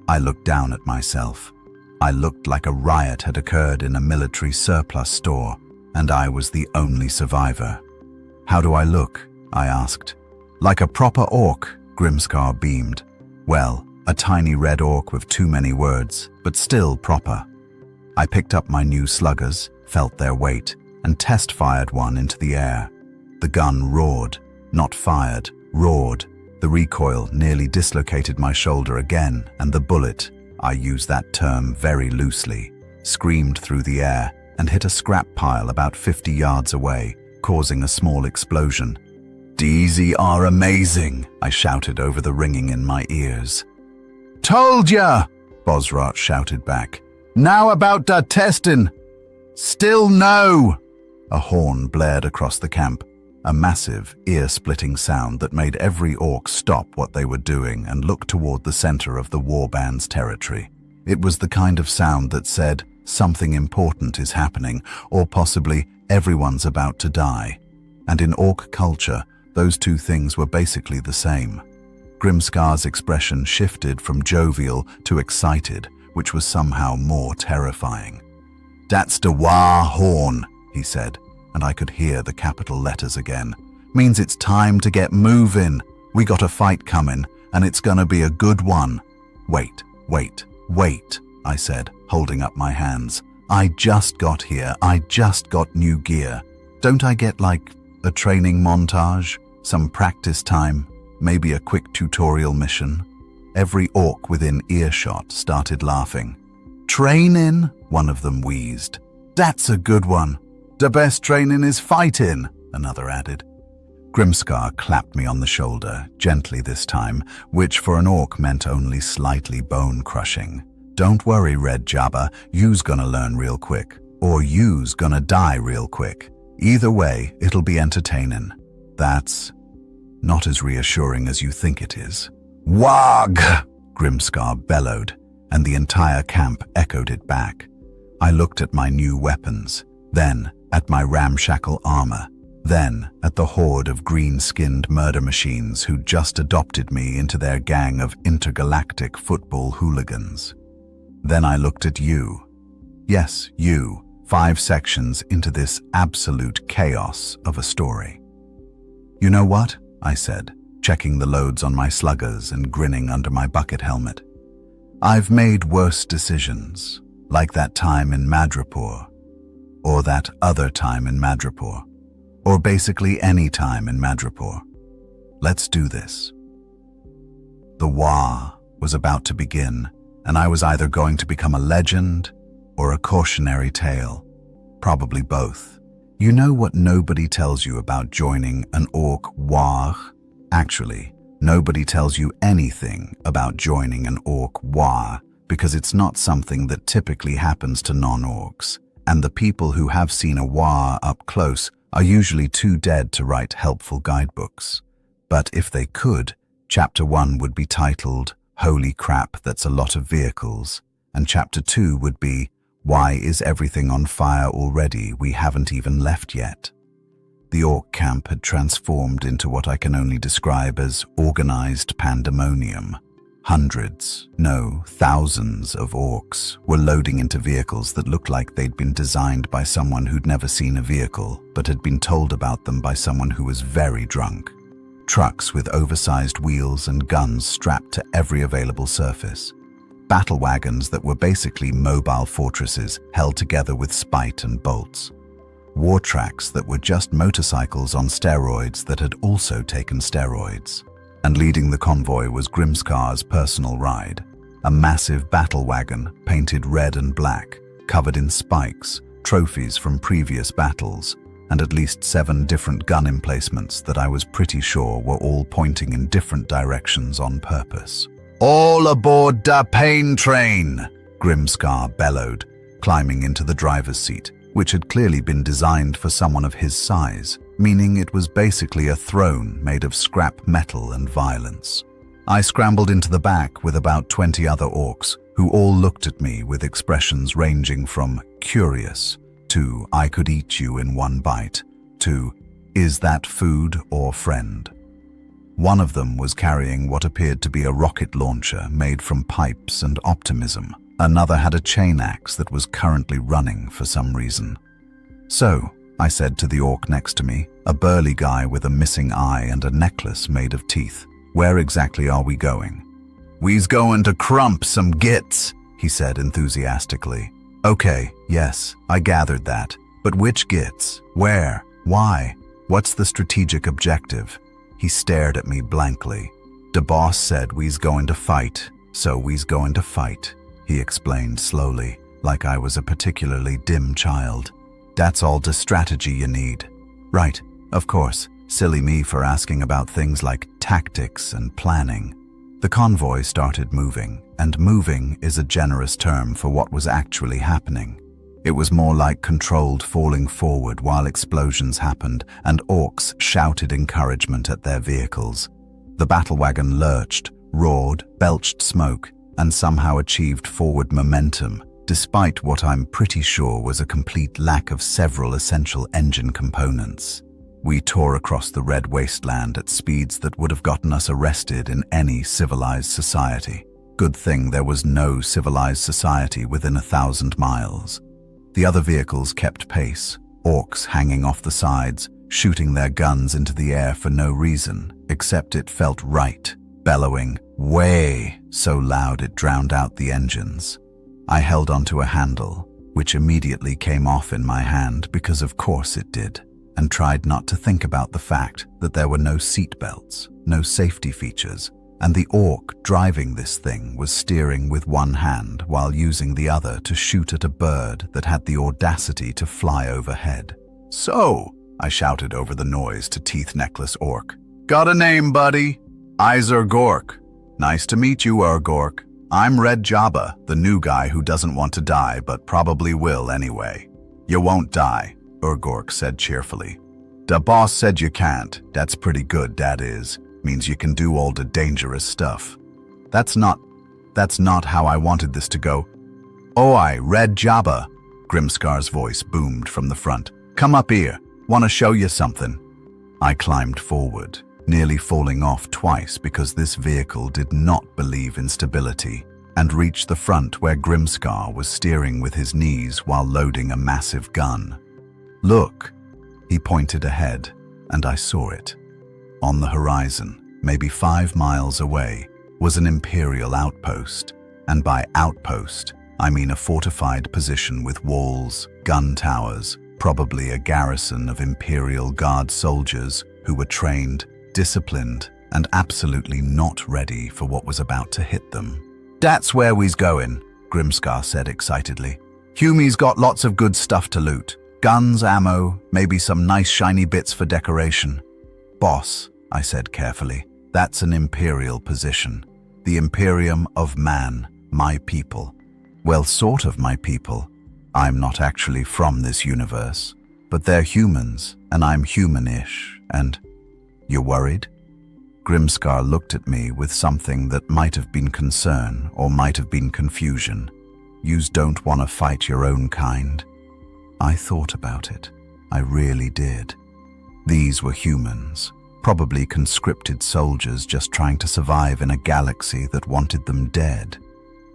I looked down at myself. I looked like a riot had occurred in a military surplus store, and I was the only survivor. "How do I look?" I asked. "Like a proper orc," Grimscar beamed. "Well, A tiny red orc with too many words, but still proper. I picked up my new sluggers, felt their weight, and test-fired one into the air. The gun roared, not fired, roared. The recoil nearly dislocated my shoulder again, and the bullet, I use that term very loosely, screamed through the air and hit a scrap pile about 50 yards away, causing a small explosion. "These are amazing," I shouted over the ringing in my ears. "Told ya!" Bosrot shouted back. "Now about that testing." "Still no!" A horn blared across the camp, a massive, ear-splitting sound that made every orc stop what they were doing and look toward the center of the warband's territory. It was the kind of sound that said, something important is happening, or possibly everyone's about to die. And in orc culture, those two things were basically the same. Grimskar's expression shifted from jovial to excited, which was somehow more terrifying. "That's the WAAAGH horn," he said, and I could hear the capital letters again. "Means it's time to get moving. We got a fight coming, and it's gonna be a good one." "Wait, I said, holding up my hands. "I just got here. I just got new gear. Don't I get, like, a training montage? Some practice time? Maybe a quick tutorial mission?" Every orc within earshot started laughing. "Training?" one of them wheezed. "That's a good one. The best training is fighting," another added. Grimskar clapped me on the shoulder, gently this time, which for an orc meant only slightly bone-crushing. "Don't worry, Red Jabba, you's gonna learn real quick. Or you's gonna die real quick. Either way, it'll be entertaining." "That's not as reassuring as you think it is." "WAAAGH!" Grimskar bellowed, and the entire camp echoed it back. I looked at my new weapons, then at my ramshackle armor, then at the horde of green-skinned murder machines who'd just adopted me into their gang of intergalactic football hooligans. Then I looked at you. Yes, you, 5 sections into this absolute chaos of a story. "You know what?" I said, checking the loads on my sluggers and grinning under my bucket helmet. "I've made worse decisions, like that time in Madripoor, or that other time in Madripoor, or basically any time in Madripoor. Let's do this." The WAAAGH was about to begin, and I was either going to become a legend or a cautionary tale. Probably both. You know what nobody tells you about joining an Ork WAAAGH? Actually, nobody tells you anything about joining an Ork WAAAGH because it's not something that typically happens to non-orcs, and the people who have seen a WAAAGH up close are usually too dead to write helpful guidebooks. But if they could, Chapter 1 would be titled, "Holy crap, that's a lot of vehicles," and Chapter 2 would be, "Why is everything on fire already? We haven't even left yet." The orc camp had transformed into what I can only describe as organized pandemonium. Hundreds, no, thousands of orcs were loading into vehicles that looked like they'd been designed by someone who'd never seen a vehicle, but had been told about them by someone who was very drunk. Trucks with oversized wheels and guns strapped to every available surface. Battlewagons that were basically mobile fortresses held together with spite and bolts. War tracks that were just motorcycles on steroids that had also taken steroids. And leading the convoy was Grimskar's personal ride, a massive battle wagon painted red and black, covered in spikes, trophies from previous battles, and at least 7 different gun emplacements that I was pretty sure were all pointing in different directions on purpose. "All aboard the pain train!" Grimskar bellowed, climbing into the driver's seat, which had clearly been designed for someone of his size, meaning it was basically a throne made of scrap metal and violence. I scrambled into the back with about 20 other orcs, who all looked at me with expressions ranging from curious to "I could eat you in one bite" to "Is that food or friend?" One of them was carrying what appeared to be a rocket launcher made from pipes and optimism. Another had a chain axe that was currently running for some reason. "So," I said to the orc next to me, a burly guy with a missing eye and a necklace made of teeth, "where exactly are we going?" "We's going to crump some gits," he said enthusiastically. "Okay, yes, I gathered that. But which gits? Where? Why? What's the strategic objective?" He stared at me blankly. "The boss said we's going to fight, so we's going to fight," he explained slowly, like I was a particularly dim child. "That's all the strategy you need." "Right, of course. Silly me for asking about things like tactics and planning." The convoy started moving, and moving is a generous term for what was actually happening. It was more like controlled falling forward while explosions happened and orcs shouted encouragement at their vehicles. The battlewagon lurched, roared, belched smoke, and somehow achieved forward momentum, despite what I'm pretty sure was a complete lack of several essential engine components. We tore across the red wasteland at speeds that would have gotten us arrested in any civilized society. Good thing there was no civilized society within 1,000 miles. The other vehicles kept pace, orcs hanging off the sides, shooting their guns into the air for no reason, except it felt right, bellowing, "Way!" so loud it drowned out the engines. I held onto a handle, which immediately came off in my hand because of course it did, and tried not to think about the fact that there were no seat belts, no safety features, and the orc driving this thing was steering with one hand while using the other to shoot at a bird that had the audacity to fly overhead. "So," I shouted over the noise to Teeth Necklace Orc, "got a name, buddy? I's Gork. Nice to meet you, Gork. I'm Red Jabba, the new guy who doesn't want to die but probably will anyway." "You won't die," Gork said cheerfully. "The boss said you can't. That's pretty good, that is. Means you can do all the dangerous stuff." That's not how I wanted this to go." "Oi, Red Jabba," Grimscar's voice boomed from the front. "Come up here. Want to show you something." I climbed forward, nearly falling off twice because this vehicle did not believe in stability, and reached the front where Grimscar was steering with his knees while loading a massive gun. "Look," he pointed ahead, and I saw it. On the horizon, maybe 5 miles away, was an Imperial outpost, and by outpost, I mean a fortified position with walls, gun towers, probably a garrison of Imperial Guard soldiers who were trained, disciplined, and absolutely not ready for what was about to hit them. "That's where we's going," Grimscar said excitedly. "Humie's got lots of good stuff to loot. Guns, ammo, maybe some nice shiny bits for decoration." "Boss," I said carefully, "that's an Imperial position. The Imperium of Man, my people. Well, sort of my people. I'm not actually from this universe, but they're humans, and I'm human-ish, and..." "You worried?" Grimscar looked at me with something that might have been concern or might have been confusion. "Yous don't want to fight your own kind?" I thought about it. I really did. These were humans, probably conscripted soldiers just trying to survive in a galaxy that wanted them dead,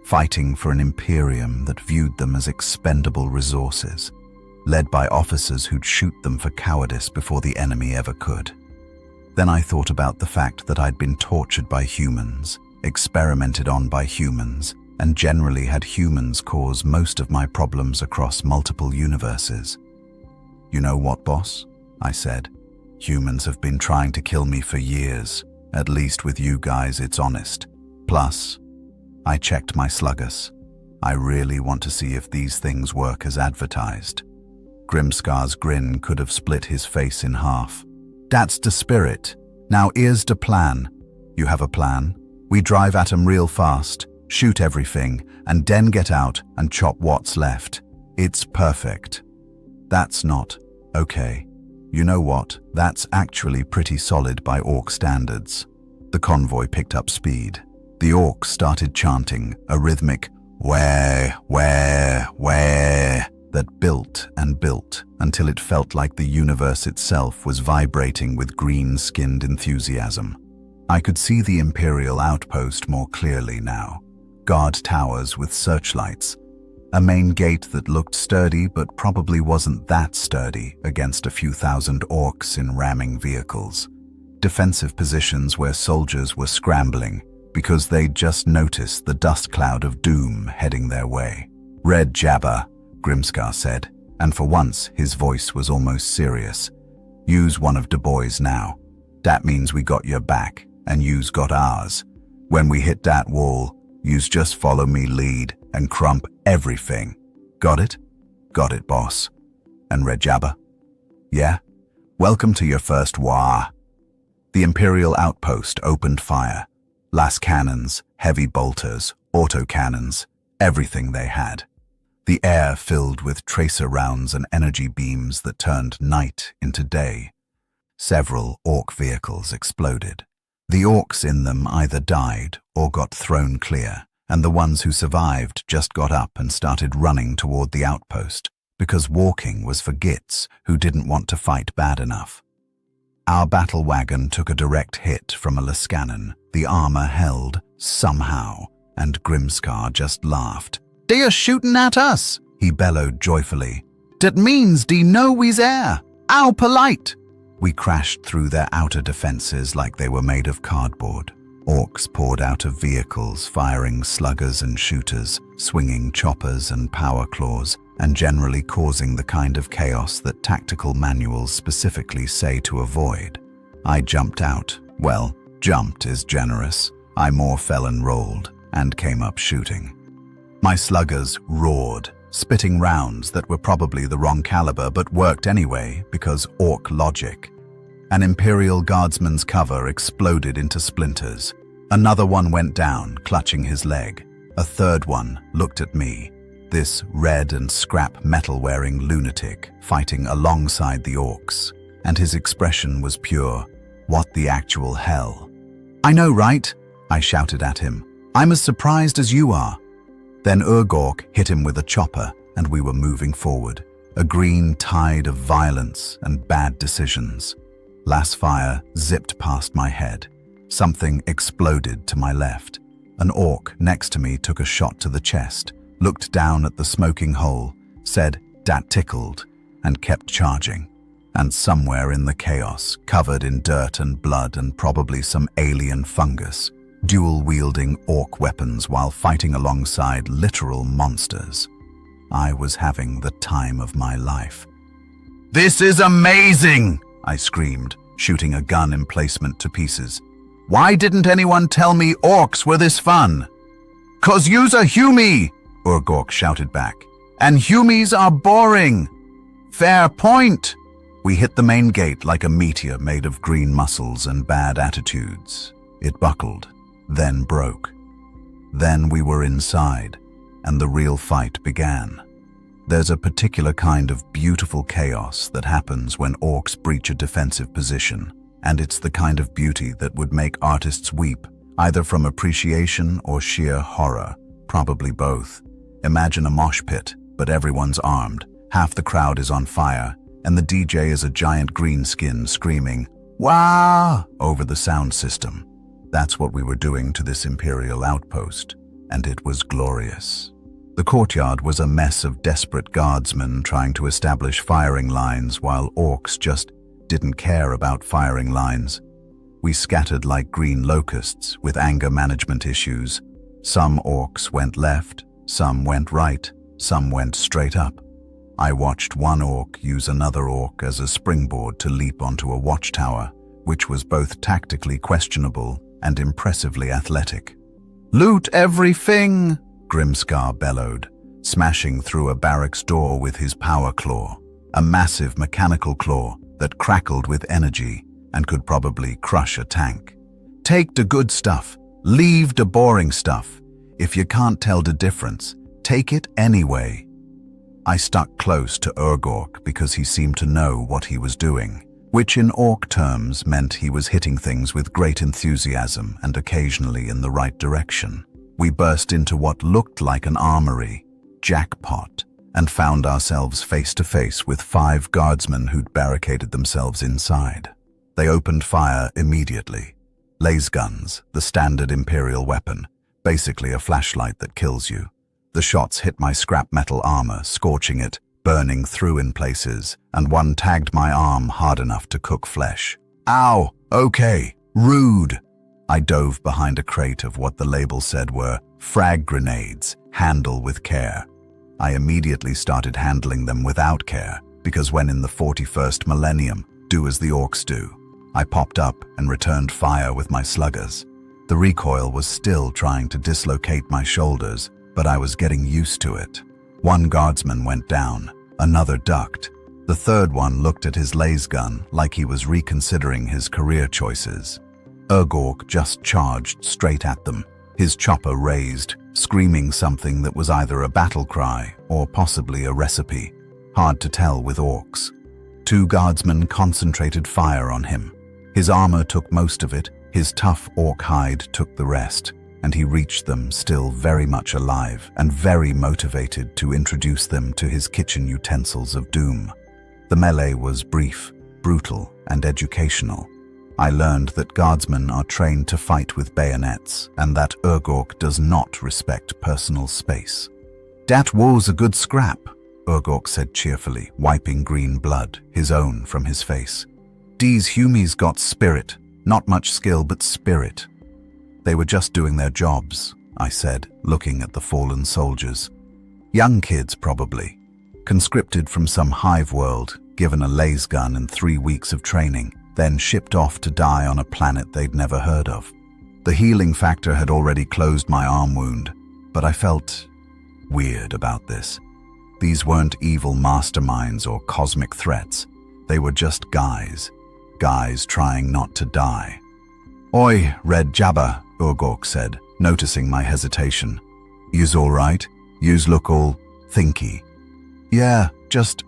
fighting for an imperium that viewed them as expendable resources, led by officers who'd shoot them for cowardice before the enemy ever could. Then I thought about the fact that I'd been tortured by humans, experimented on by humans, and generally had humans cause most of my problems across multiple universes. "You know what, boss?" I said. "Humans have been trying to kill me for years. At least with you guys, it's honest. Plus," I checked my sluggus, "I really want to see if these things work as advertised." Grimscar's grin could have split his face in half. "That's the spirit. Now here's the plan." "You have a plan?" "We drive at 'em real fast, shoot everything, and then get out and chop what's left. It's perfect." "That's not okay. You know what? That's actually pretty solid by Ork standards." The convoy picked up speed. The Orks started chanting a rhythmic "wah, wah, wah" that built and built until it felt like the universe itself was vibrating with green-skinned enthusiasm. I could see the Imperial outpost more clearly now. Guard towers with searchlights. A main gate that looked sturdy but probably wasn't that sturdy against a few thousand orcs in ramming vehicles. Defensive positions where soldiers were scrambling, because they'd just noticed the dust cloud of doom heading their way. "Red Jabber," Grimscar said, and for once his voice was almost serious. "Use one of de boys now. Dat means we got your back, and you's got ours. When we hit dat wall, you's just follow me lead and crump everything. Got it?" "Got it, boss." "And Red Jabber?" "Yeah? Welcome to your first WAAAGH." The Imperial outpost opened fire. Las cannons, heavy bolters, autocannons, everything they had. The air filled with tracer rounds and energy beams that turned night into day. Several Ork vehicles exploded. The Orks in them either died or got thrown clear, and the ones who survived just got up and started running toward the outpost, because walking was for gits who didn't want to fight bad enough. Our battle wagon took a direct hit from a Lascannon. The armor held, somehow, and Grimscar just laughed. "They are shooting at us," he bellowed joyfully. "That means they know we's there. How polite!" We crashed through their outer defenses like they were made of cardboard. Orks poured out of vehicles, firing sluggers and shooters, swinging choppers and power claws, and generally causing the kind of chaos that tactical manuals specifically say to avoid. I jumped out. Well, jumped is generous. I more fell and rolled, and came up shooting. My sluggers roared, spitting rounds that were probably the wrong caliber but worked anyway because Ork logic. An Imperial guardsman's cover exploded into splinters. Another one went down, clutching his leg. A third one looked at me, this red and scrap metal-wearing lunatic fighting alongside the Orks, and his expression was pure, "What the actual hell?" "I know, right?" I shouted at him. "I'm as surprised as you are." Then Urgork hit him with a chopper, and we were moving forward, a green tide of violence and bad decisions. Las fire zipped past my head. Something exploded to my left. An Ork next to me took a shot to the chest, looked down at the smoking hole, said, "Dat tickled," and kept charging. And somewhere in the chaos, covered in dirt and blood and probably some alien fungus, dual-wielding Ork weapons while fighting alongside literal monsters, I was having the time of my life. "This is amazing!" I screamed, shooting a gun emplacement to pieces. "Why didn't anyone tell me Orks were this fun?" "'Cause you's a humie!" Urgork shouted back. "And humies are boring!" "Fair point!" We hit the main gate like a meteor made of green muscles and bad attitudes. It buckled, then broke. Then we were inside, and the real fight began. There's a particular kind of beautiful chaos that happens when Orks breach a defensive position, and it's the kind of beauty that would make artists weep, either from appreciation or sheer horror, probably both. Imagine a mosh pit, but everyone's armed, half the crowd is on fire, and the DJ is a giant green skin screaming, "Wah!" over the sound system. That's what we were doing to this Imperial outpost, and it was glorious. The courtyard was a mess of desperate guardsmen trying to establish firing lines while Orks just didn't care about firing lines. We scattered like green locusts with anger management issues. Some Orks went left, some went right, some went straight up. I watched one Ork use another Ork as a springboard to leap onto a watchtower, which was both tactically questionable and impressively athletic. "Loot everything!" Grimscar bellowed, smashing through a barracks door with his power claw, a massive mechanical claw that crackled with energy and could probably crush a tank. "Take the good stuff, leave the boring stuff. If you can't tell the difference, take it anyway." I stuck close to Urgork because he seemed to know what he was doing, which in Ork terms meant he was hitting things with great enthusiasm and occasionally in the right direction. We burst into what looked like an armory, jackpot, and found ourselves face to face with 5 guardsmen who'd barricaded themselves inside. They opened fire immediately. Laser guns, the standard Imperial weapon, basically a flashlight that kills you. The shots hit my scrap metal armor, scorching it, burning through in places, and one tagged my arm hard enough to cook flesh. "Ow! Okay, rude!" I dove behind a crate of what the label said were frag grenades, handle with care. I immediately started handling them without care, because when in the 41st Millennium, do as the Orks do. I popped up and returned fire with my sluggers. The recoil was still trying to dislocate my shoulders, but I was getting used to it. One guardsman went down, another ducked. The third one looked at his laser gun like he was reconsidering his career choices. WAAAGH just charged straight at them, his chopper raised, screaming something that was either a battle cry or possibly a recipe. Hard to tell with Orks. Two guardsmen concentrated fire on him. His armor took most of it, his tough orc hide took the rest, and he reached them still very much alive and very motivated to introduce them to his kitchen utensils of doom. The melee was brief, brutal, and educational. I learned that guardsmen are trained to fight with bayonets and that WAAAGH does not respect personal space. "Dat was a good scrap," WAAAGH said cheerfully, wiping green blood, his own, from his face. "Dese humies got spirit, not much skill but spirit." "They were just doing their jobs," I said, looking at the fallen soldiers. "Young kids, probably. Conscripted from some hive world, given a laser gun and 3 weeks of training, then shipped off to die on a planet they'd never heard of." The healing factor had already closed my arm wound, but I felt weird about this. These weren't evil masterminds or cosmic threats. They were just guys trying not to die. "Oi, Red Jabba," WAAAGH said, noticing my hesitation. "Yous all right? Yous look all thinky." "Yeah, just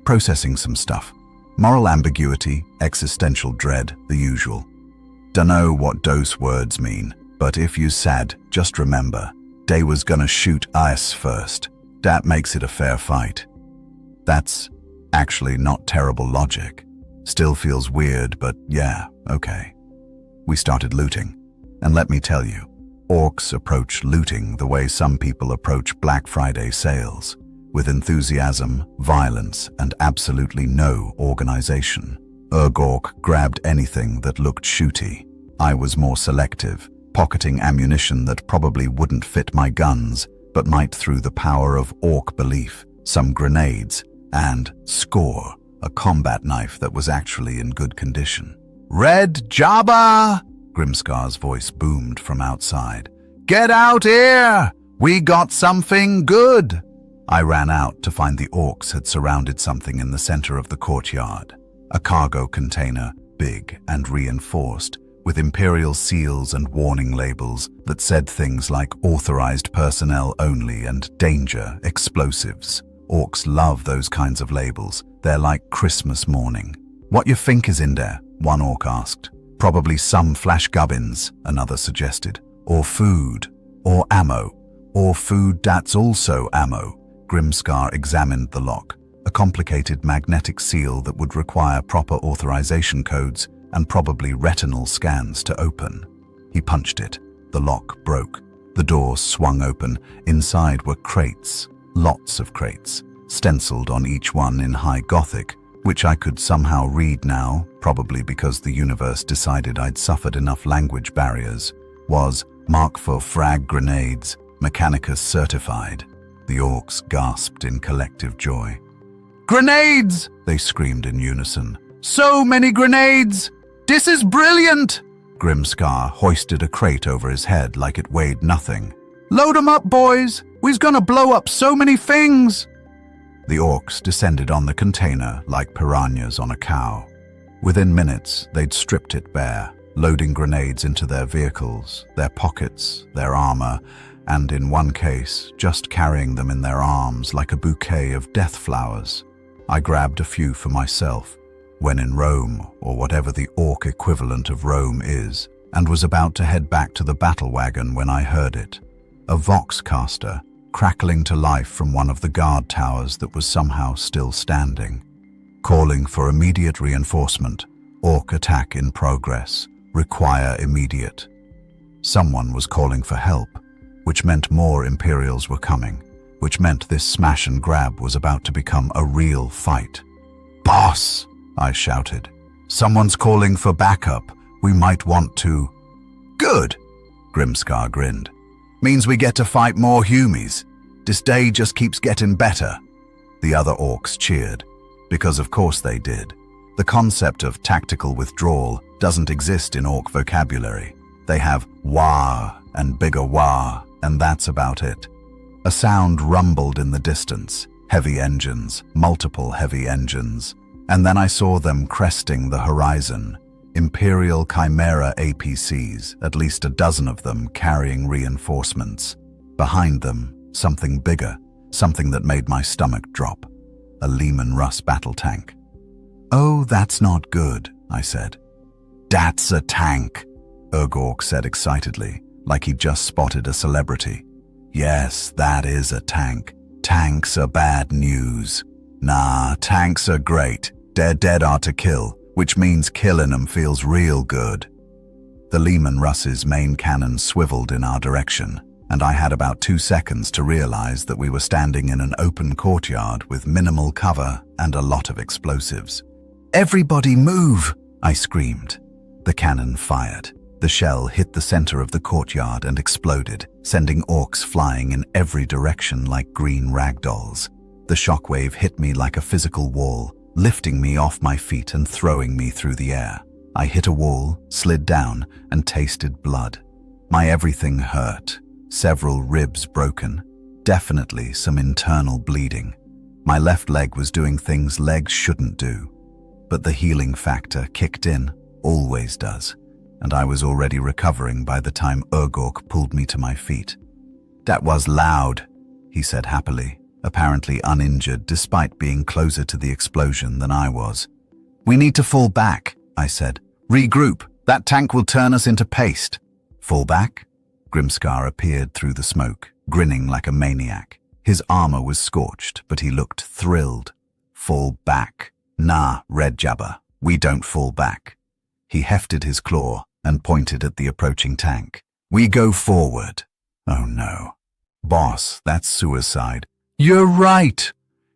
processing some stuff. Moral ambiguity, existential dread, the usual. Dunno what those words mean, but if you sad, just remember, they was gonna shoot us first. That makes it a fair fight." That's actually not terrible logic. Still feels weird, but yeah, okay. We started looting. And let me tell you, Orks approach looting the way some people approach Black Friday sales, with enthusiasm, violence, and absolutely no organization. WAAAGH grabbed anything that looked shooty. I was more selective, pocketing ammunition that probably wouldn't fit my guns, but might through the power of Ork belief, some grenades, and score, a combat knife that was actually in good condition. "Red Jabba!" Grimscar's voice boomed from outside. "Get out here! We got something good!" I ran out to find the Orks had surrounded something in the center of the courtyard. A cargo container, big and reinforced, with imperial seals and warning labels that said things like authorized personnel only and danger, explosives. Orks love those kinds of labels. They're like Christmas morning. "What you think is in there?" one Ork asked. "Probably some flash gubbins," another suggested. "Or food. Or ammo. Or food that's also ammo." Grimscar examined the lock, a complicated magnetic seal that would require proper authorization codes and probably retinal scans to open. He punched it. The lock broke. The door swung open. Inside were crates, lots of crates, stenciled on each one in High Gothic, which I could somehow read now, probably because the universe decided I'd suffered enough language barriers, was "Mark for frag grenades, Mechanicus certified." The Orks gasped in collective joy. "Grenades!" they screamed in unison. "So many grenades! This is brilliant!" Grimscar hoisted a crate over his head like it weighed nothing. "Load 'em up, boys! We's gonna blow up so many things!" The Orks descended on the container like piranhas on a cow. Within minutes, they'd stripped it bare, loading grenades into their vehicles, their pockets, their armor, and in one case, just carrying them in their arms like a bouquet of death flowers. I grabbed a few for myself, when in Rome, or whatever the Ork equivalent of Rome is, and was about to head back to the Battlewagon when I heard it. A Voxcaster, crackling to life from one of the guard towers that was somehow still standing. Calling for immediate reinforcement. Ork attack in progress. Require immediate. Someone was calling for help, which meant more Imperials were coming, which meant this smash and grab was about to become a real fight. "Boss!" I shouted. "Someone's calling for backup. We might want to..." Good, Grimscar grinned. Means we get to fight more humies. This day just keeps getting better. The other orcs cheered, because of course they did. The concept of tactical withdrawal doesn't exist in orc vocabulary. They have WAAAGH and bigger WAAAGH, and that's about it. A sound rumbled in the distance. Heavy engines, multiple heavy engines. And then I saw them cresting the horizon. Imperial Chimera APCs, at least a dozen of them carrying reinforcements. Behind them, something bigger, something that made my stomach drop. A Leman Russ battle tank. "Oh, that's not good," I said. "That's a tank," Ork said excitedly, like he'd just spotted a celebrity. "Yes, that is a tank. Tanks are bad news. Nah, tanks are great. They're dead are to kill, which means killing them feels real good." The Leman Russ's main cannon swiveled in our direction, and I had about 2 seconds to realize that we were standing in an open courtyard with minimal cover and a lot of explosives. "Everybody move!" I screamed. The cannon fired. The shell hit the center of the courtyard and exploded, sending orcs flying in every direction like green ragdolls. The shockwave hit me like a physical wall, lifting me off my feet and throwing me through the air. I hit a wall, slid down, and tasted blood. My everything hurt. Several ribs broken. Definitely some internal bleeding. My left leg was doing things legs shouldn't do. But the healing factor kicked in, always does, and I was already recovering by the time Ork pulled me to my feet. "That was loud," he said happily, apparently uninjured despite being closer to the explosion than I was. "We need to fall back," I said. "Regroup. That tank will turn us into paste." "Fall back?" Grimscar appeared through the smoke, grinning like a maniac. His armor was scorched, but he looked thrilled. "Fall back? Nah, Red Jabber, we don't fall back." He hefted his claw and pointed at the approaching tank. "We go forward." "Oh no. Boss, that's suicide." "You're right."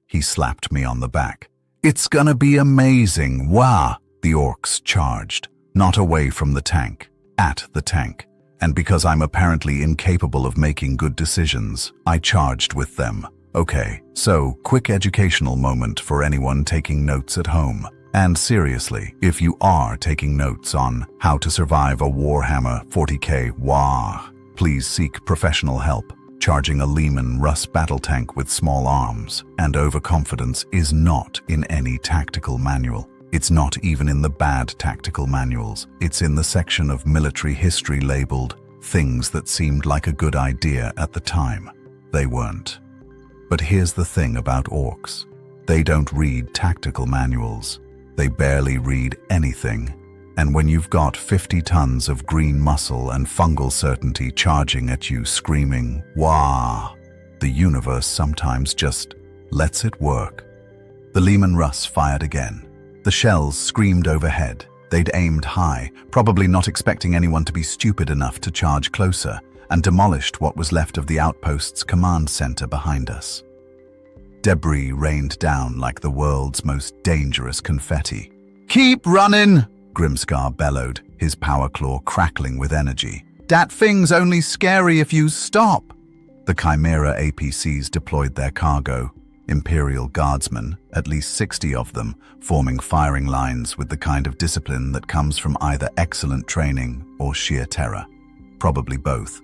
He slapped me on the back. "It's gonna be amazing. Wah!" The orcs charged, not away from the tank, at the tank. And because I'm apparently incapable of making good decisions, I charged with them. Okay, so quick educational moment for anyone taking notes at home. And seriously, if you are taking notes on how to survive a Warhammer 40K WAAAGH, please seek professional help. Charging a Leman Russ battle tank with small arms and overconfidence is not in any tactical manual. It's not even in the bad tactical manuals. It's in the section of military history labeled things that seemed like a good idea at the time. They weren't. But here's the thing about orcs. They don't read tactical manuals. They barely read anything. And when you've got 50 tons of green muscle and fungal certainty charging at you screaming, "Wah!" the universe sometimes just lets it work. The Leman Russ fired again. The shells screamed overhead. They'd aimed high, probably not expecting anyone to be stupid enough to charge closer, and demolished what was left of the outpost's command center behind us. Debris rained down like the world's most dangerous confetti. "Keep running!" Grimscar bellowed, his power claw crackling with energy. "Dat thing's only scary if you stop." The Chimera APCs deployed their cargo, Imperial Guardsmen, at least 60 of them, forming firing lines with the kind of discipline that comes from either excellent training or sheer terror. Probably both.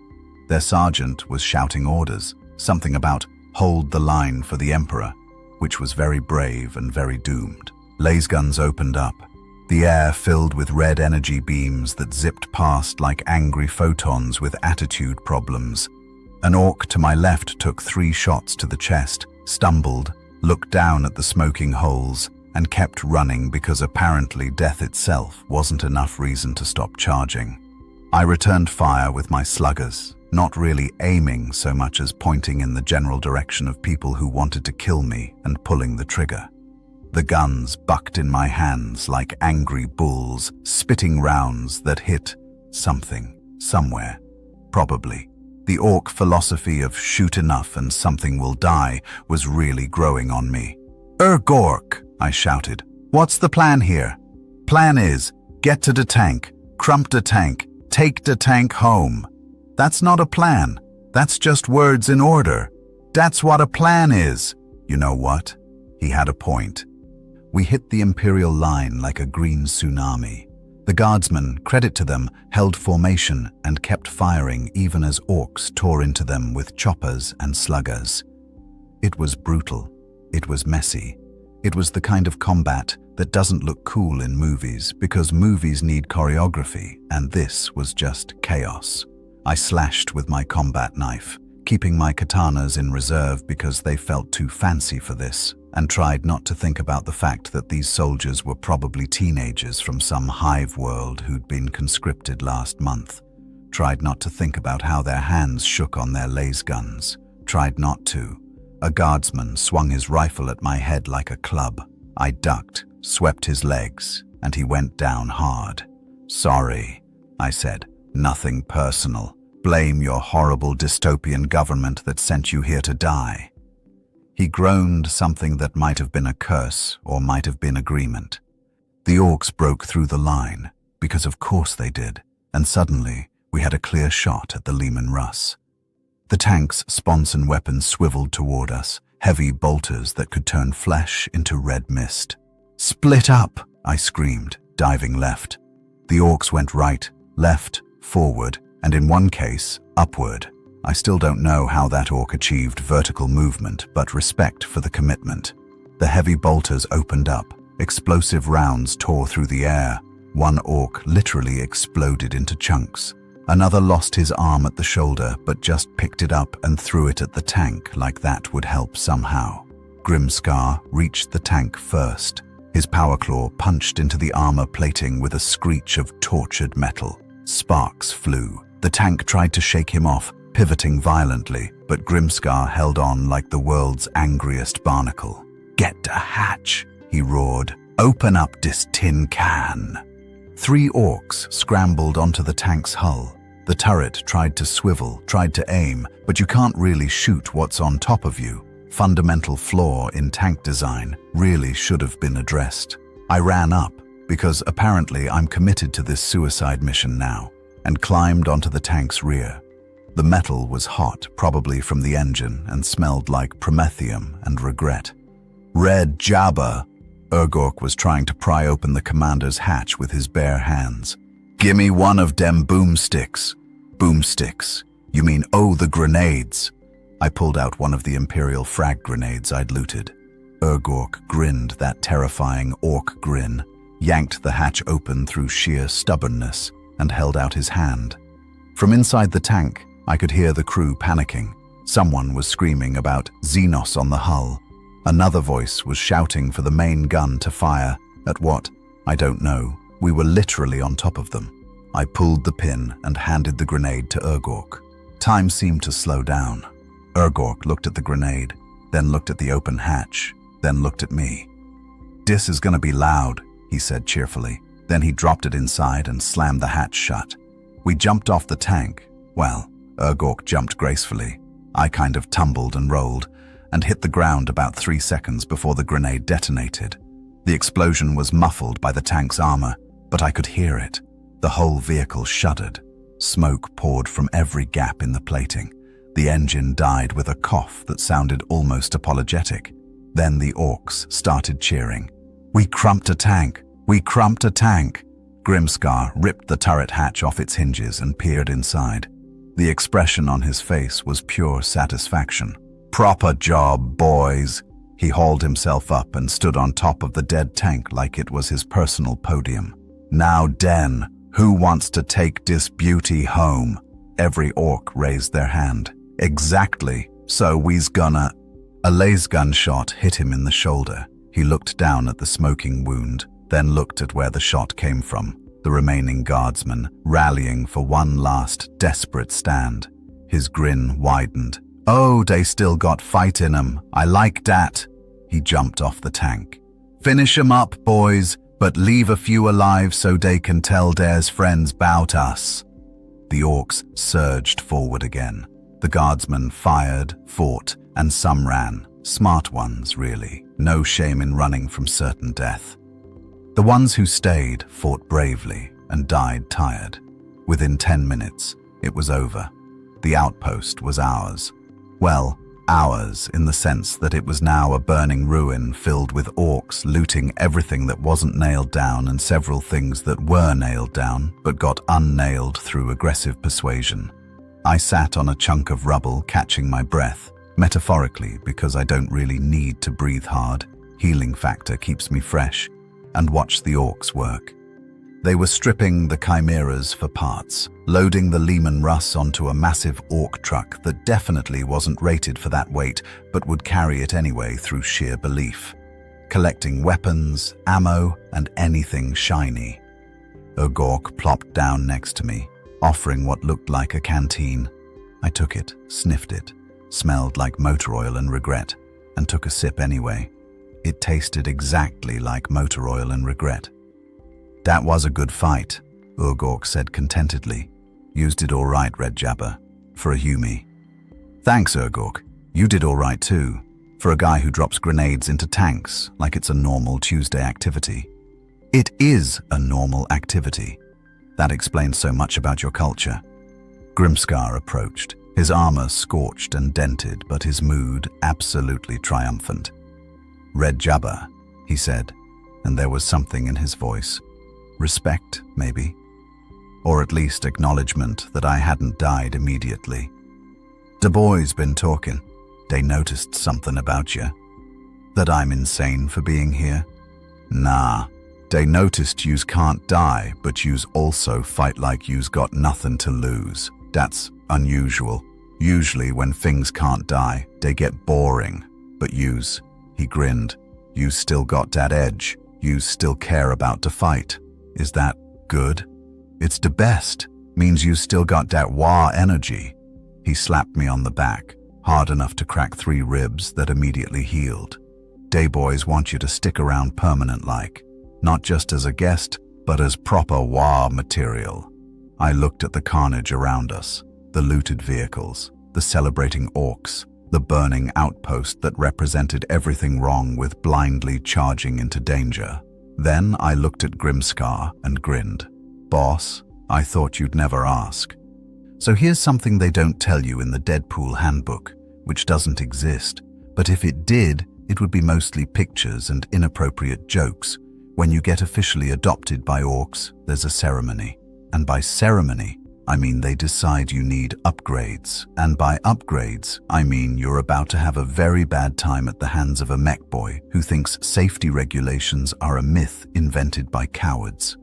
Their sergeant was shouting orders, something about "hold the line for the Emperor," which was very brave and very doomed. Laser guns opened up, the air filled with red energy beams that zipped past like angry photons with attitude problems. An orc to my left took 3 shots to the chest, stumbled, looked down at the smoking holes, and kept running because apparently death itself wasn't enough reason to stop charging. I returned fire with my sluggers, not really aiming so much as pointing in the general direction of people who wanted to kill me and pulling the trigger. The guns bucked in my hands like angry bulls, spitting rounds that hit something, somewhere, probably. The orc philosophy of shoot enough and something will die was really growing on me. "Ork," I shouted. "What's the plan here?" "Plan is, get to the tank, crump the tank, Take the tank home. That's not a plan. That's just words in order. That's what a plan is. You know what? He had a point. We hit the Imperial line like a green tsunami. The guardsmen, credit to them, held formation and kept firing even as Orks tore into them with choppers and sluggers. It was brutal. It was messy. It was the kind of combat that doesn't look cool in movies because movies need choreography, and this was just chaos. I slashed with my combat knife, keeping my katanas in reserve because they felt too fancy for this, and tried not to think about the fact that these soldiers were probably teenagers from some hive world who'd been conscripted last month. Tried not to think about how their hands shook on their laser guns. Tried not to. A guardsman swung his rifle at my head like a club. I ducked, swept his legs, and he went down hard. "Sorry," I said. "Nothing personal. Blame your horrible dystopian government that sent you here to die." He groaned something that might have been a curse or might have been agreement. The Orks broke through the line, because of course they did, and suddenly we had a clear shot at the Leman Russ. The tank's sponson weapons swiveled toward us, heavy bolters that could turn flesh into red mist. "Split up!" I screamed, diving left. The Orks went right, left, forward, and in one case, upward. I still don't know how that Ork achieved vertical movement, but respect for the commitment. The heavy bolters opened up. Explosive rounds tore through the air. One Ork literally exploded into chunks. Another lost his arm at the shoulder, but just picked it up and threw it at the tank like that would help somehow. Grimdark reached the tank first. His power claw punched into the armor plating with a screech of tortured metal. Sparks flew. The tank tried to shake him off, pivoting violently, but Grimdark held on like the world's angriest barnacle. "Get the hatch," he roared. "Open up this tin can." 3 Orks scrambled onto the tank's hull. The turret tried to swivel, tried to aim, but you can't really shoot what's on top of you. Fundamental flaw in tank design really should have been addressed. I ran up, because apparently I'm committed to this suicide mission now, and climbed onto the tank's rear. The metal was hot, probably from the engine, and smelled like promethium and regret. "Red Jabba!" Ork was trying to pry open the commander's hatch with his bare hands. "Gimme one of dem boomsticks." "Boomsticks? You mean, oh, the grenades." I pulled out one of the Imperial frag grenades I'd looted. Ork grinned that terrifying Ork grin, yanked the hatch open through sheer stubbornness, and held out his hand. From inside the tank, I could hear the crew panicking. Someone was screaming about Xenos on the hull. Another voice was shouting for the main gun to fire. At what? I don't know. We were literally on top of them. I pulled the pin and handed the grenade to Ork. Time seemed to slow down. Ork looked at the grenade, then looked at the open hatch, then looked at me. "This is gonna be loud," he said cheerfully. Then he dropped it inside and slammed the hatch shut. We jumped off the tank. Well, Ork jumped gracefully. I kind of tumbled and rolled, and hit the ground about 3 seconds before the grenade detonated. The explosion was muffled by the tank's armor, but I could hear it. The whole vehicle shuddered. Smoke poured from every gap in the plating. The engine died with a cough that sounded almost apologetic. Then the Orks started cheering. "We crumped a tank! We crumped a tank!" Grimdark ripped the turret hatch off its hinges and peered inside. The expression on his face was pure satisfaction. "Proper job, boys." He hauled himself up and stood on top of the dead tank like it was his personal podium. "Now den, who wants to take this beauty home?" Every Ork raised their hand. "Exactly, so we's gonna..." A laser gun shot hit him in the shoulder. He looked down at the smoking wound, then looked at where the shot came from, the remaining guardsmen rallying for one last desperate stand. His grin widened. "Oh, they still got fight in 'em. I like dat." He jumped off the tank. "Finish 'em up, boys, but leave a few alive so they can tell theirs friends 'bout us." The Orks surged forward again. The guardsmen fired, fought, and some ran. Smart ones, really. No shame in running from certain death. The ones who stayed fought bravely and died tired. Within 10 minutes, it was over. The outpost was ours. Well, ours in the sense that it was now a burning ruin filled with orcs looting everything that wasn't nailed down and several things that were nailed down but got unnailed through aggressive persuasion. I sat on a chunk of rubble catching my breath, metaphorically because I don't really need to breathe hard. Healing factor keeps me fresh, and watched the orcs work. They were stripping the chimeras for parts, loading the Lehman Russ onto a massive orc truck that definitely wasn't rated for that weight but would carry it anyway through sheer belief, collecting weapons, ammo, and anything shiny. Ork plopped down next to me, offering what looked like a canteen. I took it, sniffed it, smelled like motor oil and regret, and took a sip anyway. It tasted exactly like motor oil and regret. "That was a good fight," Ork said contentedly. "Used it all right, Red Jabber, for a Humie." "Thanks, Ork. You did all right too, for a guy who drops grenades into tanks like it's a normal Tuesday activity." "It is a normal activity. That explains so much about your culture." Grimdark approached, his armor scorched and dented, but his mood absolutely triumphant. "Red Jabber," he said, and there was something in his voice. Respect, maybe. Or at least acknowledgement that I hadn't died immediately. "The boys been talking. They noticed something about you. That I'm insane for being here?" "Nah. They noticed yous can't die, but yous also fight like yous got nothing to lose. That's unusual. Usually when things can't die, they get boring. But yous," he grinned, "yous still got that edge. Yous still care about the fight. Is that good? It's the best. Means you still got that WAAAGH energy." He slapped me on the back, hard enough to crack 3 ribs that immediately healed. "Day boys want you to stick around permanent-like. Not just as a guest, but as proper WAAAGH material." I looked at the carnage around us, the looted vehicles, the celebrating orcs, the burning outpost that represented everything wrong with blindly charging into danger. Then I looked at Grimdark and grinned. "Boss, I thought you'd never ask. So here's something they don't tell you in the DEADPOOL handbook, which doesn't exist, but if it did, it would be mostly pictures and inappropriate jokes. When you get officially adopted by orcs, there's a ceremony. And by ceremony, I mean they decide you need upgrades. And by upgrades, I mean you're about to have a very bad time at the hands of a mech boy who thinks safety regulations are a myth invented by cowards.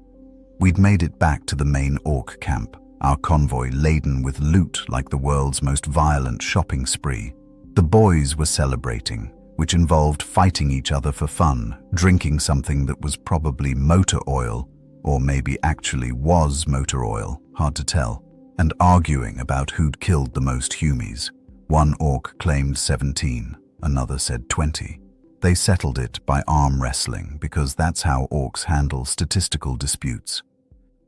We'd made it back to the main orc camp, our convoy laden with loot like the world's most violent shopping spree. The boys were celebrating, which involved fighting each other for fun, drinking something that was probably motor oil, or maybe actually was motor oil, hard to tell, and arguing about who'd killed the most Humies. One orc claimed 17, another said 20. They settled it by arm wrestling because that's how orcs handle statistical disputes.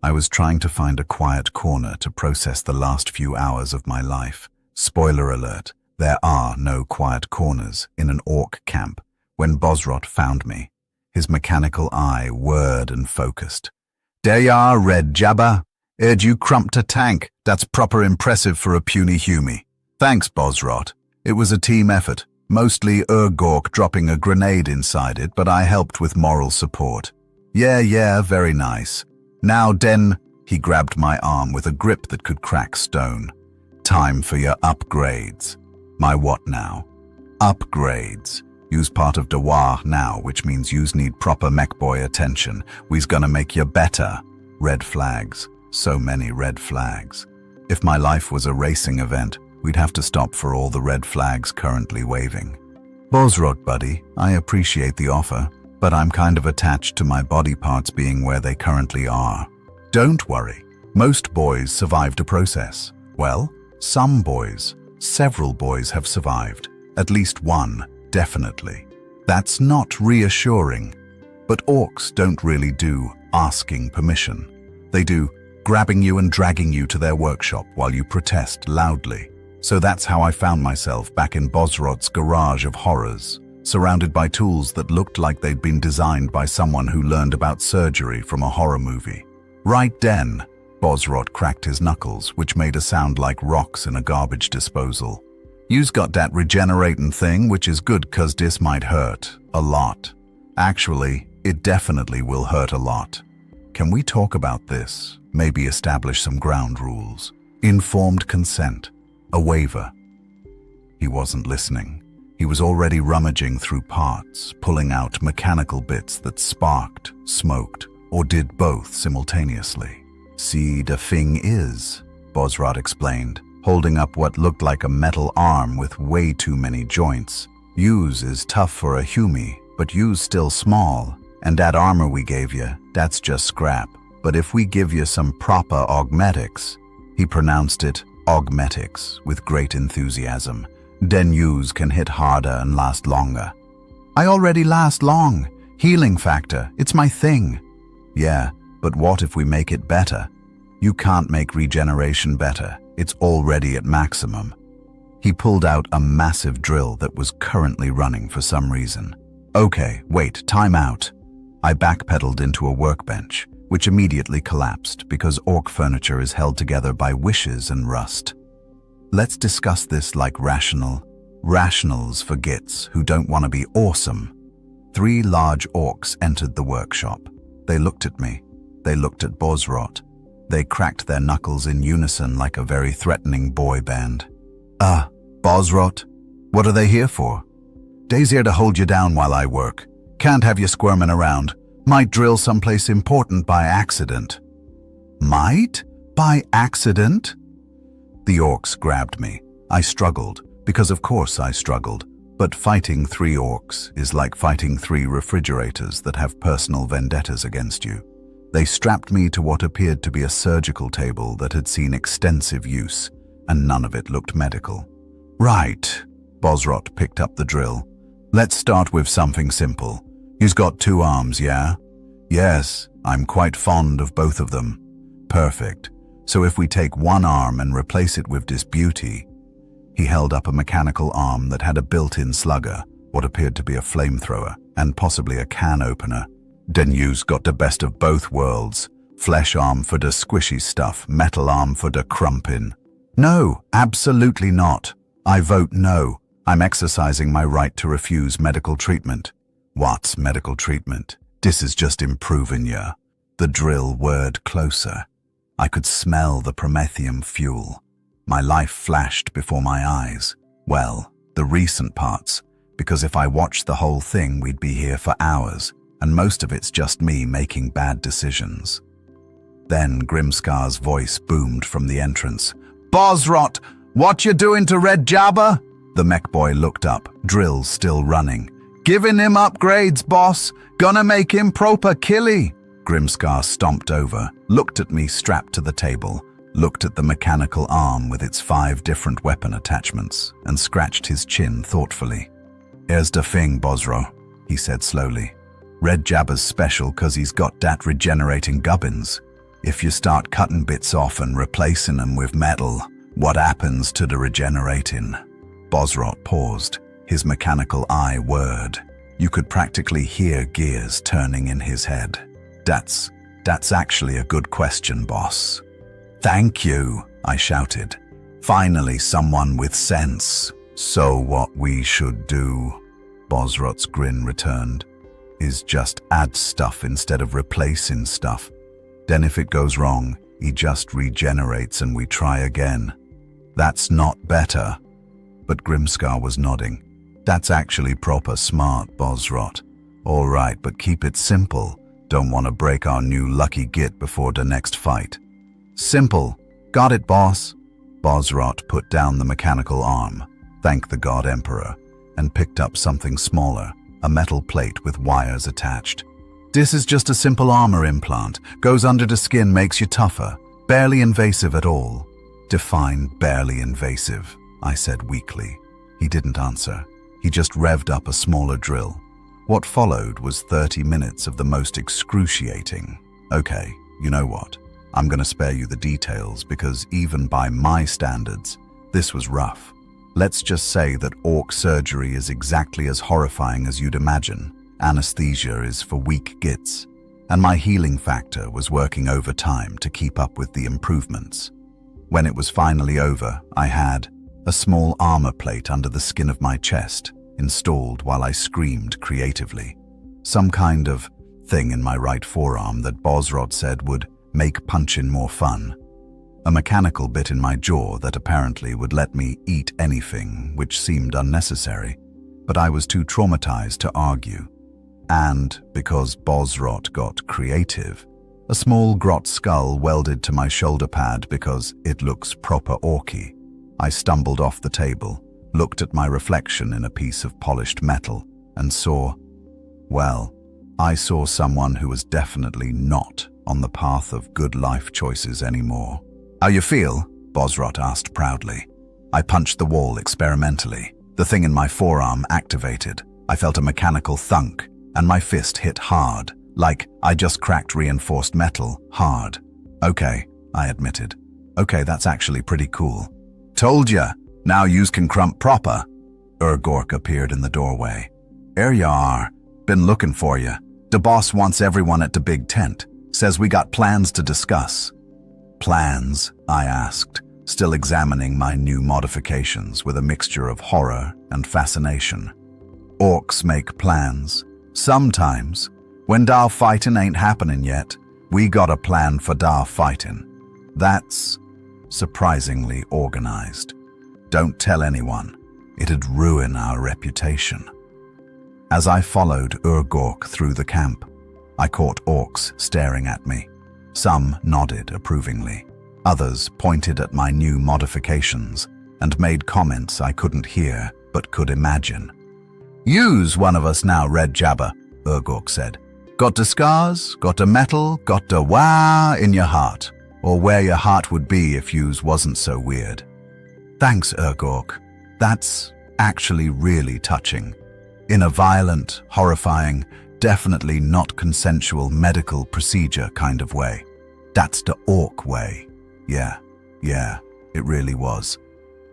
I was trying to find a quiet corner to process the last few hours of my life. Spoiler alert, there are no quiet corners in an orc camp when Bosrot found me, his mechanical eye whirred and focused. "There you are, Red Jabber. Heard you crumped a tank. That's proper impressive for a puny Humie." "Thanks, Bosrot. It was a team effort, mostly Ork dropping a grenade inside it, but I helped with moral support." Yeah, very nice. Now Den," he grabbed my arm with a grip that could crack stone. "Time for your upgrades." "My what now?" "Upgrades. You's part of the WAAAGH now, which means yous need proper mech boy attention. We's gonna make you better." Red flags. So many red flags. If my life was a racing event, we'd have to stop for all the red flags currently waving. "Bosrot, buddy, I appreciate the offer, but I'm kind of attached to my body parts being where they currently are." "Don't worry. Most boys survived a process. Well, some boys. Several boys have survived. At least one, definitely. That's not reassuring. But orcs don't really do asking permission. They do grabbing you and dragging you to their workshop while you protest loudly. So that's how I found myself back in Bosrod's garage of horrors, surrounded by tools that looked like they'd been designed by someone who learned about surgery from a horror movie. Right then, Bosrot cracked his knuckles, which made a sound like rocks in a garbage disposal. You's got that regenerating thing, which is good 'cause this might hurt. A lot. Actually, it definitely will hurt a lot. Can we talk about this? Maybe establish some ground rules. Informed consent. A waiver. He wasn't listening. He was already rummaging through parts, pulling out mechanical bits that sparked, smoked, or did both simultaneously. See, the thing is, Bosrot explained, holding up what looked like a metal arm with way too many joints. Yous is tough for a humie, but you's still small, and that armor we gave you, that's just scrap. But if we give you some proper augmetics, he pronounced it augmetics with great enthusiasm, then yous can hit harder and last longer. I already last long. Healing factor, it's my thing. Yeah, but what if we make it better? You can't make regeneration better. It's already at maximum. He pulled out a massive drill that was currently running for some reason. Okay, wait, time out. I backpedaled into a workbench, which immediately collapsed because orc furniture is held together by wishes and rust. Let's discuss this like rationals for gits who don't want to be awesome. 3 large orcs entered the workshop. They looked at me. They looked at Bosrot. They cracked their knuckles in unison like a very threatening boy band. Bosrot, what are they here for? They's here to hold you down while I work. Can't have you squirming around. Might drill someplace important by accident. Might? By accident? The orcs grabbed me. I struggled, because of course I struggled. But fighting 3 orcs is like fighting 3 refrigerators that have personal vendettas against you. They strapped me to what appeared to be a surgical table that had seen extensive use, and none of it looked medical. Right, Bosrot picked up the drill. Let's start with something simple. You've got 2 arms, yeah? Yes, I'm quite fond of both of them. Perfect. So if we take 1 arm and replace it with this beauty. He held up a mechanical arm that had a built-in slugger, what appeared to be a flamethrower, and possibly a can opener. Then you's got the best of both worlds. Flesh arm for the squishy stuff, metal arm for the crumpin'. No, absolutely not. I vote no. I'm exercising my right to refuse medical treatment. What's medical treatment? This is just improving ya. The drill whirred closer. I could smell the promethium fuel. My life flashed before my eyes. Well, the recent parts, because if I watched the whole thing, we'd be here for hours, and most of it's just me making bad decisions. Then Grimscar's voice boomed from the entrance. Bosrot, what you doing to Red Jabba? The mech boy looked up, drills still running. Giving him upgrades, boss. Gonna make him proper killy. Grimscar stomped over, looked at me strapped to the table, looked at the mechanical arm with its 5 different weapon attachments, and scratched his chin thoughtfully. Here's the thing, Bosro, he said slowly. Red Jabba's special 'cause he's got dat regenerating gubbins. If you start cutting bits off and replacing them with metal, what happens to the regenerating? Bosrot paused, his mechanical eye whirred. You could practically hear gears turning in his head. That's actually a good question, boss. Thank you, I shouted. Finally, someone with sense. So what we should do, Bosrot's grin returned, is just add stuff instead of replacing stuff. Then if it goes wrong, he just regenerates and we try again. That's not better. But Grimscar was nodding. That's actually proper smart, Bosrot. All right, but keep it simple. Don't want to break our new lucky git before the next fight. Simple. Got it, boss. Bosrot put down the mechanical arm, thanked the God Emperor, and picked up something smaller, a metal plate with wires attached. This is just a simple armor implant. Goes under the skin, makes you tougher. Barely invasive at all. Define barely invasive, I said weakly. He didn't answer. He just revved up a smaller drill. What followed was 30 minutes of the most excruciating. Okay, you know what? I'm going to spare you the details because even by my standards, this was rough. Let's just say that orc surgery is exactly as horrifying as you'd imagine. Anesthesia is for weak gits. and my healing factor was working overtime to keep up with the improvements. When it was finally over, I had a small armor plate under the skin of my chest, installed while I screamed creatively. Some kind of thing in my right forearm that Bosrod said would make punching more fun. A mechanical bit in my jaw that apparently would let me eat anything, which seemed unnecessary, but I was too traumatized to argue. And, because Bosrod got creative, a small grot skull welded to my shoulder pad because it looks proper orky. I stumbled off the table, looked at my reflection in a piece of polished metal, and saw, well, I saw someone who was definitely not on the path of good life choices anymore. "How you feel?" Bosrod asked proudly. I punched the wall experimentally. The thing in my forearm activated. I felt a mechanical thunk, and my fist hit hard, like I just cracked reinforced metal hard. "Okay," I admitted. "Okay, that's actually pretty cool." "Told ya, now yous can crump proper." Ork appeared in the doorway. "Here ya are. Been looking for ya. The boss wants everyone at the big tent. Says we got plans to discuss." "Plans?" I asked, still examining my new modifications with a mixture of horror and fascination. "Orks make plans. Sometimes. When da fightin' ain't happening yet, we got a plan for da fightin'. That's surprisingly organized. Don't tell anyone. It'd ruin our reputation." As I followed Ork through the camp, I caught orcs staring at me. Some nodded approvingly. Others pointed at my new modifications and made comments I couldn't hear but could imagine. "You's one of us now, Red Jabber," Ork said. "Got the scars, got the metal, got the wah in your heart, or where your heart would be if yous wasn't so weird." "Thanks, Ork. That's actually really touching. In a violent, horrifying, definitely not consensual medical procedure kind of way. That's the Ork way. Yeah, it really was."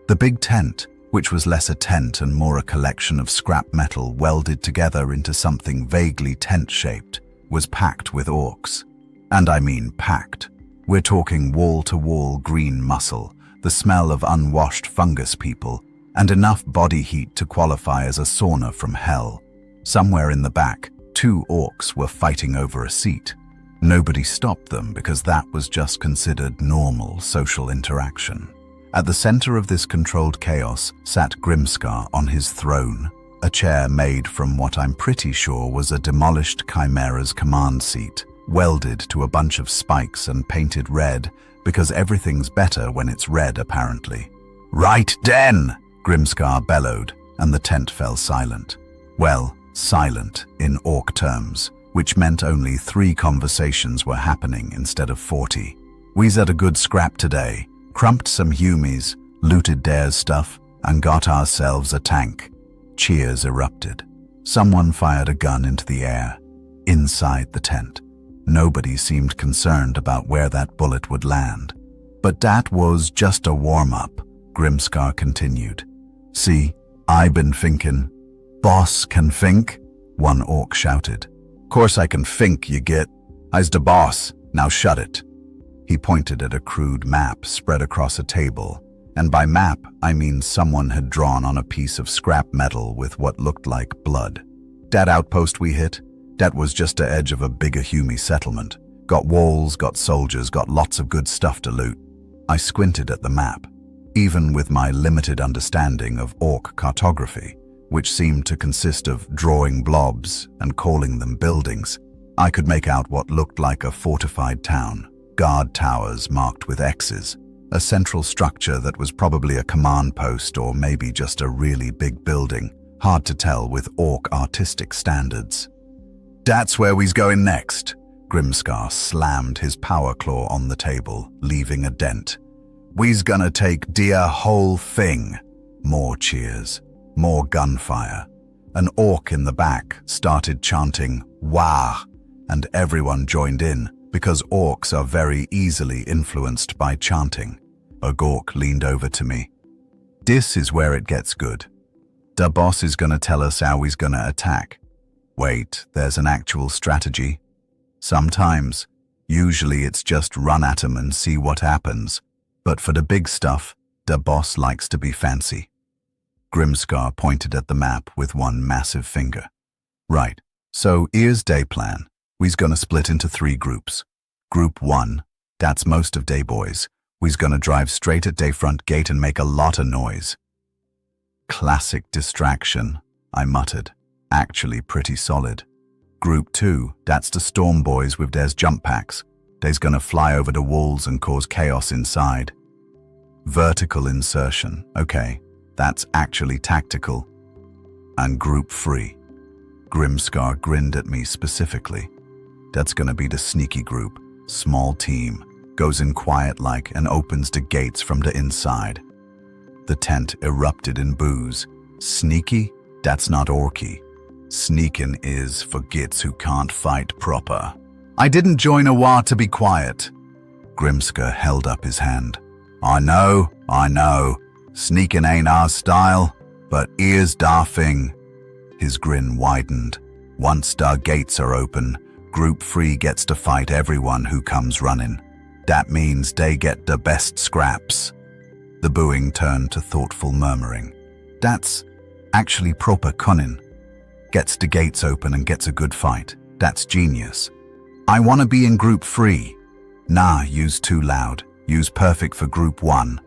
The big tent, which was less a tent and more a collection of scrap metal welded together into something vaguely tent-shaped, was packed with orcs. And I mean packed. We're talking wall-to-wall green muscle, the smell of unwashed fungus people, and enough body heat to qualify as a sauna from hell. Somewhere in the back, 2 orcs were fighting over a seat. Nobody stopped them because that was just considered normal social interaction. At the center of this controlled chaos sat Grimdark on his throne, a chair made from what I'm pretty sure was a demolished chimera's command seat, welded to a bunch of spikes and painted red, because everything's better when it's red apparently. "Right then!" Grimdark bellowed, and the tent fell silent. Well, silent in orc terms, which meant only 3 conversations were happening instead of 40. "We's had a good scrap today, crumped some humies, looted Dare's stuff, and got ourselves a tank." Cheers erupted. Someone fired a gun into the air, inside the tent. Nobody seemed concerned about where that bullet would land. "But that was just a warm-up," Grimdark continued. "See, I been thinking." "Boss can think?" one orc shouted. "Course I can think, you get. I's the boss, now shut it." He pointed at a crude map spread across a table, and by map I mean someone had drawn on a piece of scrap metal with what looked like blood. "Dat outpost we hit, that was just the edge of a bigger Hume settlement. Got walls, got soldiers, got lots of good stuff to loot." I squinted at the map. Even with my limited understanding of orc cartography, which seemed to consist of drawing blobs and calling them buildings, I could make out what looked like a fortified town, guard towers marked with X's, a central structure that was probably a command post or maybe just a really big building, hard to tell with orc artistic standards. "That's where we's going next." Grimdark slammed his power claw on the table, leaving a dent. "We's gonna take dear whole thing." More cheers. More gunfire. An orc in the back started chanting, "WAAAGH," and everyone joined in, because orcs are very easily influenced by chanting. A orc leaned over to me. "This is where it gets good. The boss is gonna tell us how he's gonna attack." "Wait, there's an actual strategy?" Sometimes. Usually it's just run at 'em and see what happens. But for the big stuff, the boss likes to be fancy. Grimscar pointed at the map with one massive finger. Right, so here's day plan. We's gonna split into 3 groups. Group 1, that's most of day boys. We's gonna drive straight at day front gate and make a lot of noise. Classic distraction, I muttered. Actually pretty solid. Group 2, that's the storm boys with theirs jump packs. They's gonna fly over the walls and cause chaos inside. Vertical insertion, okay, that's actually tactical. And Group 3. Grimscar grinned at me specifically. That's gonna be the sneaky group, small team, goes in quiet like and opens the gates from the inside. The tent erupted in boos. Sneaky? That's not orky. Sneakin' is for gits who can't fight proper. I didn't join a war to be quiet. Grimscar held up his hand. I know. Sneakin' ain't our style, but here's dar thing. His grin widened. Once dar gates are open, Group 3 gets to fight everyone who comes running. That means they get the best scraps. The booing turned to thoughtful murmuring. That's actually proper cunning. Gets the gates open and gets a good fight. That's genius. I wanna be in Group 3. Nah, you's too loud. You's perfect for Group 1.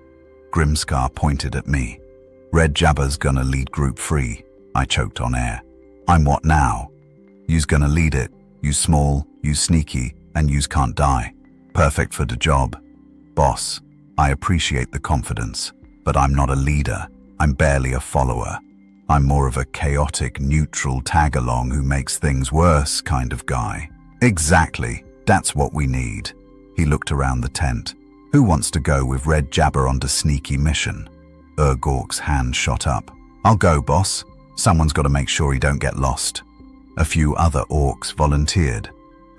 Grimscar pointed at me. Red Jabber's gonna lead Group 3. I choked on air. I'm what now? You's gonna lead it. You small, you sneaky, and you's can't die. Perfect for the job. Boss, I appreciate the confidence, but I'm not a leader. I'm barely a follower. I'm more of a chaotic, neutral tag-along who makes things worse kind of guy. Exactly. That's what we need. He looked around the tent. Who wants to go with Red Jabber on the sneaky mission? Ork's hand shot up. I'll go, boss. Someone's got to make sure he don't get lost. A few other orcs volunteered.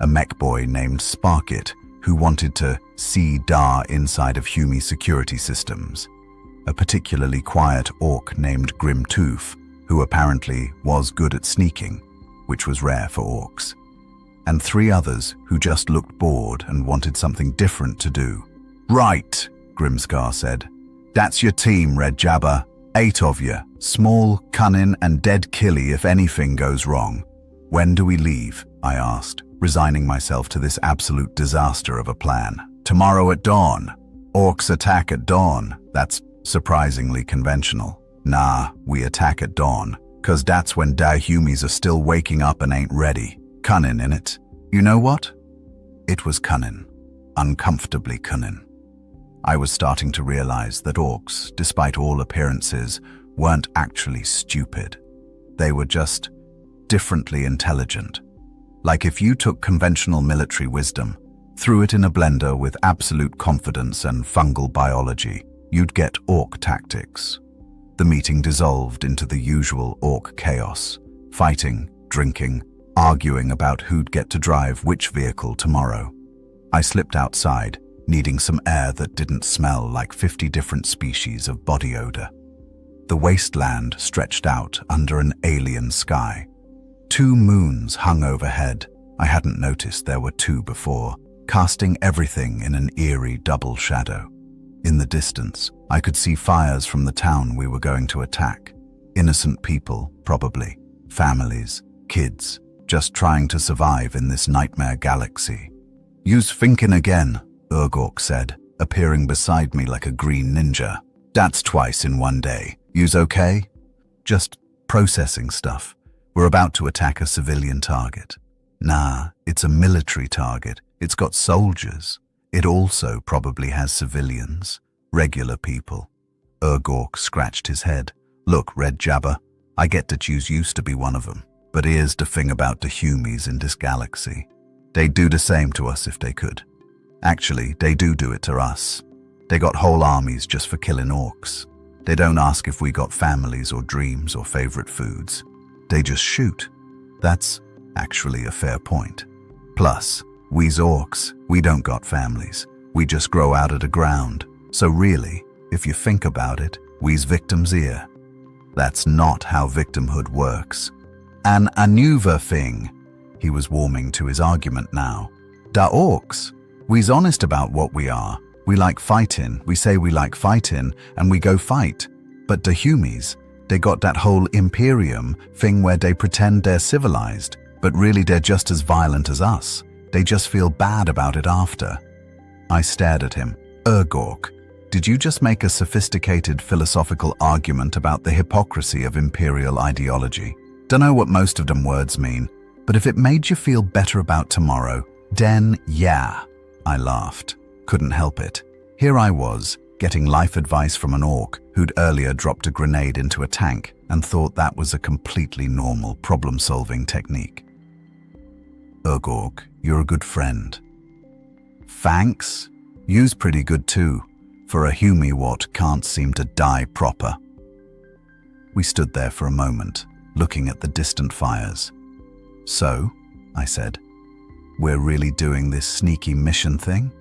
A mech boy named Sparkit, who wanted to see Dar inside of Hume security systems. A particularly quiet orc named Grimtooth, who apparently was good at sneaking, which was rare for orcs. And 3 others who just looked bored and wanted something different to do. Right, Grimscar said. That's your team, Red Jabber. 8 of you, small, cunning, and dead killy if anything goes wrong. When do we leave? I asked, resigning myself to this absolute disaster of a plan. Tomorrow at dawn. Orks attack at dawn. That's surprisingly conventional. Nah, we attack at dawn, 'cause that's when da humies are still waking up and ain't ready. Cunning, innit? You know what? It was cunning. Uncomfortably cunning. I was starting to realize that orcs, despite all appearances, weren't actually stupid. They were just differently intelligent. Like if you took conventional military wisdom, threw it in a blender with absolute confidence and fungal biology, you'd get orc tactics. The meeting dissolved into the usual orc chaos, fighting, drinking, arguing about who'd get to drive which vehicle tomorrow. I slipped outside, needing some air that didn't smell like 50 different species of body odor. The wasteland stretched out under an alien sky. 2 moons hung overhead. I hadn't noticed there were 2 before, casting everything in an eerie double shadow. In the distance, I could see fires from the town we were going to attack. Innocent people, probably. Families, kids, just trying to survive in this nightmare galaxy. You's thinking again, Ork said, appearing beside me like a green ninja. That's twice in one day. You's okay? Just processing stuff. We're about to attack a civilian target. Nah, it's a military target. It's got soldiers. It also probably has civilians, regular people. Ork scratched his head. Look, Red Jabber, I get that you's used to be one of them, but here's the thing about the humies in this galaxy. They'd do the same to us if they could. Actually, they do it to us. They got whole armies just for killing orcs. They don't ask if we got families or dreams or favorite foods. They just shoot. That's actually a fair point. Plus, we's orcs, we don't got families. We just grow out of the ground. So really, if you think about it, we's victims here. That's not how victimhood works. An another thing. He was warming to his argument now. "Da Orks, we's honest about what we are. We like fighting, we say we like fighting, and we go fight. But the humies, they got that whole Imperium thing where they pretend they're civilized, but really they're just as violent as us. They just feel bad about it after." I stared at him. "Ork, did you just make a sophisticated philosophical argument about the hypocrisy of imperial ideology? Dunno what most of them words mean, but if it made you feel better about tomorrow, then yeah." I laughed. Couldn't help it. Here I was, getting life advice from an orc who'd earlier dropped a grenade into a tank and thought that was a completely normal problem-solving technique. "Ork, you're a good friend." "Thanks. You's pretty good too, for a humie what can't seem to die proper." We stood there for a moment, looking at the distant fires. "So," I said, "we're really doing this sneaky mission thing?"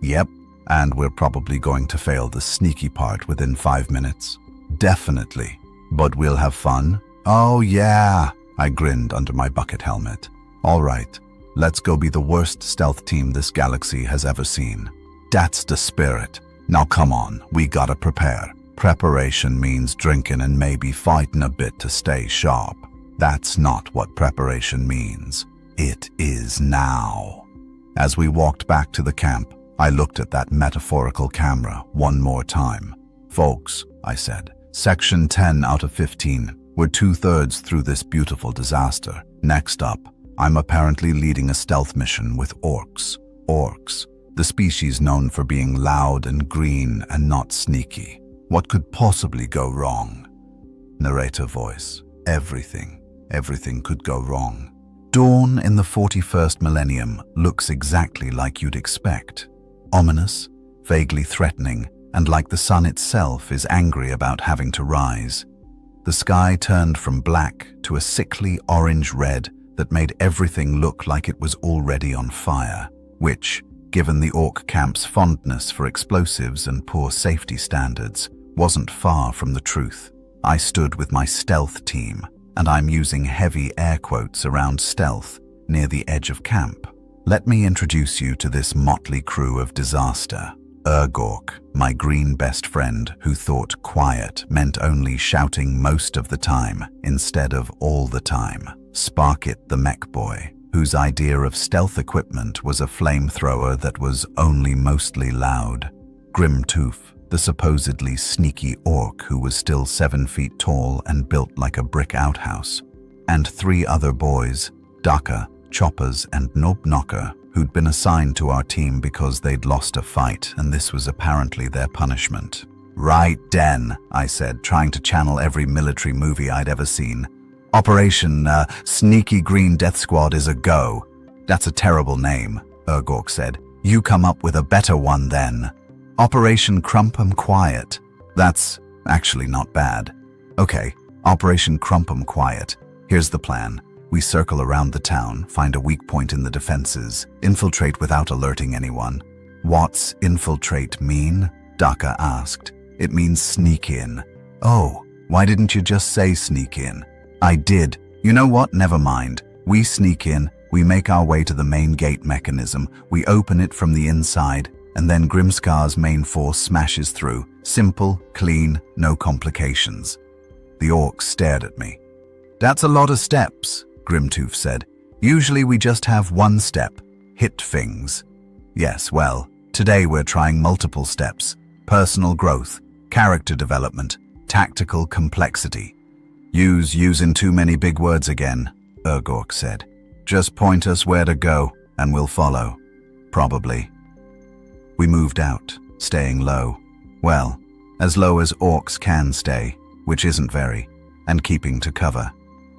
"Yep, and we're probably going to fail the sneaky part within 5 minutes." "Definitely, but we'll have fun." "Oh yeah," I grinned under my bucket helmet. "All right, let's go be the worst stealth team this galaxy has ever seen." "That's the spirit. Now come on, we gotta prepare." "Preparation means drinking and maybe fighting a bit to stay sharp." "That's not what preparation means. It is now." As we walked back to the camp, I looked at that metaphorical camera one more time. "Folks," I said, "Section 10 out of 15. We're 2/3 through this beautiful disaster. Next up, I'm apparently leading a stealth mission with Orks. Orks, the species known for being loud and green and not sneaky. What could possibly go wrong?" Narrator voice. Everything could go wrong. Dawn in the 41st millennium looks exactly like you'd expect. Ominous, vaguely threatening, and like the sun itself is angry about having to rise. The sky turned from black to a sickly orange-red that made everything look like it was already on fire, which, given the Ork camp's fondness for explosives and poor safety standards, wasn't far from the truth. I stood with my stealth team, and I'm using heavy air quotes around stealth, near the edge of camp. Let me introduce you to this motley crew of disaster. Ork, my green best friend who thought quiet meant only shouting most of the time instead of all the time. Sparkit the mech boy, whose idea of stealth equipment was a flamethrower that was only mostly loud. Grimtooth, the supposedly sneaky orc who was still 7 feet tall and built like a brick outhouse. And 3 other boys, Daka, Choppers, and Knocker, who'd been assigned to our team because they'd lost a fight, and this was apparently their punishment. "Right then," I said, trying to channel every military movie I'd ever seen. "Operation Sneaky Green Death Squad is a go." "That's a terrible name," Ork said. "You come up with a better one then." "Operation Crump 'em Quiet." "That's actually not bad." "Okay, Operation Crump 'em Quiet. Here's the plan. We circle around the town, find a weak point in the defenses, infiltrate without alerting anyone." "What's infiltrate mean?" Daka asked. "It means sneak in." "Oh, why didn't you just say sneak in?" "I did. You know what? Never mind. We sneak in, we make our way to the main gate mechanism, we open it from the inside, and then Grimskar's main force smashes through. Simple, clean, no complications." The orcs stared at me. "That's a lot of steps," Grimtooth said. "Usually we just have one step. Hit things." "Yes, well, today we're trying multiple steps. Personal growth, character development, tactical complexity." Using too many big words again," Ork said. "Just point us where to go, and we'll follow." "Probably." We moved out, staying low. Well, as low as orcs can stay, which isn't very, and keeping to cover.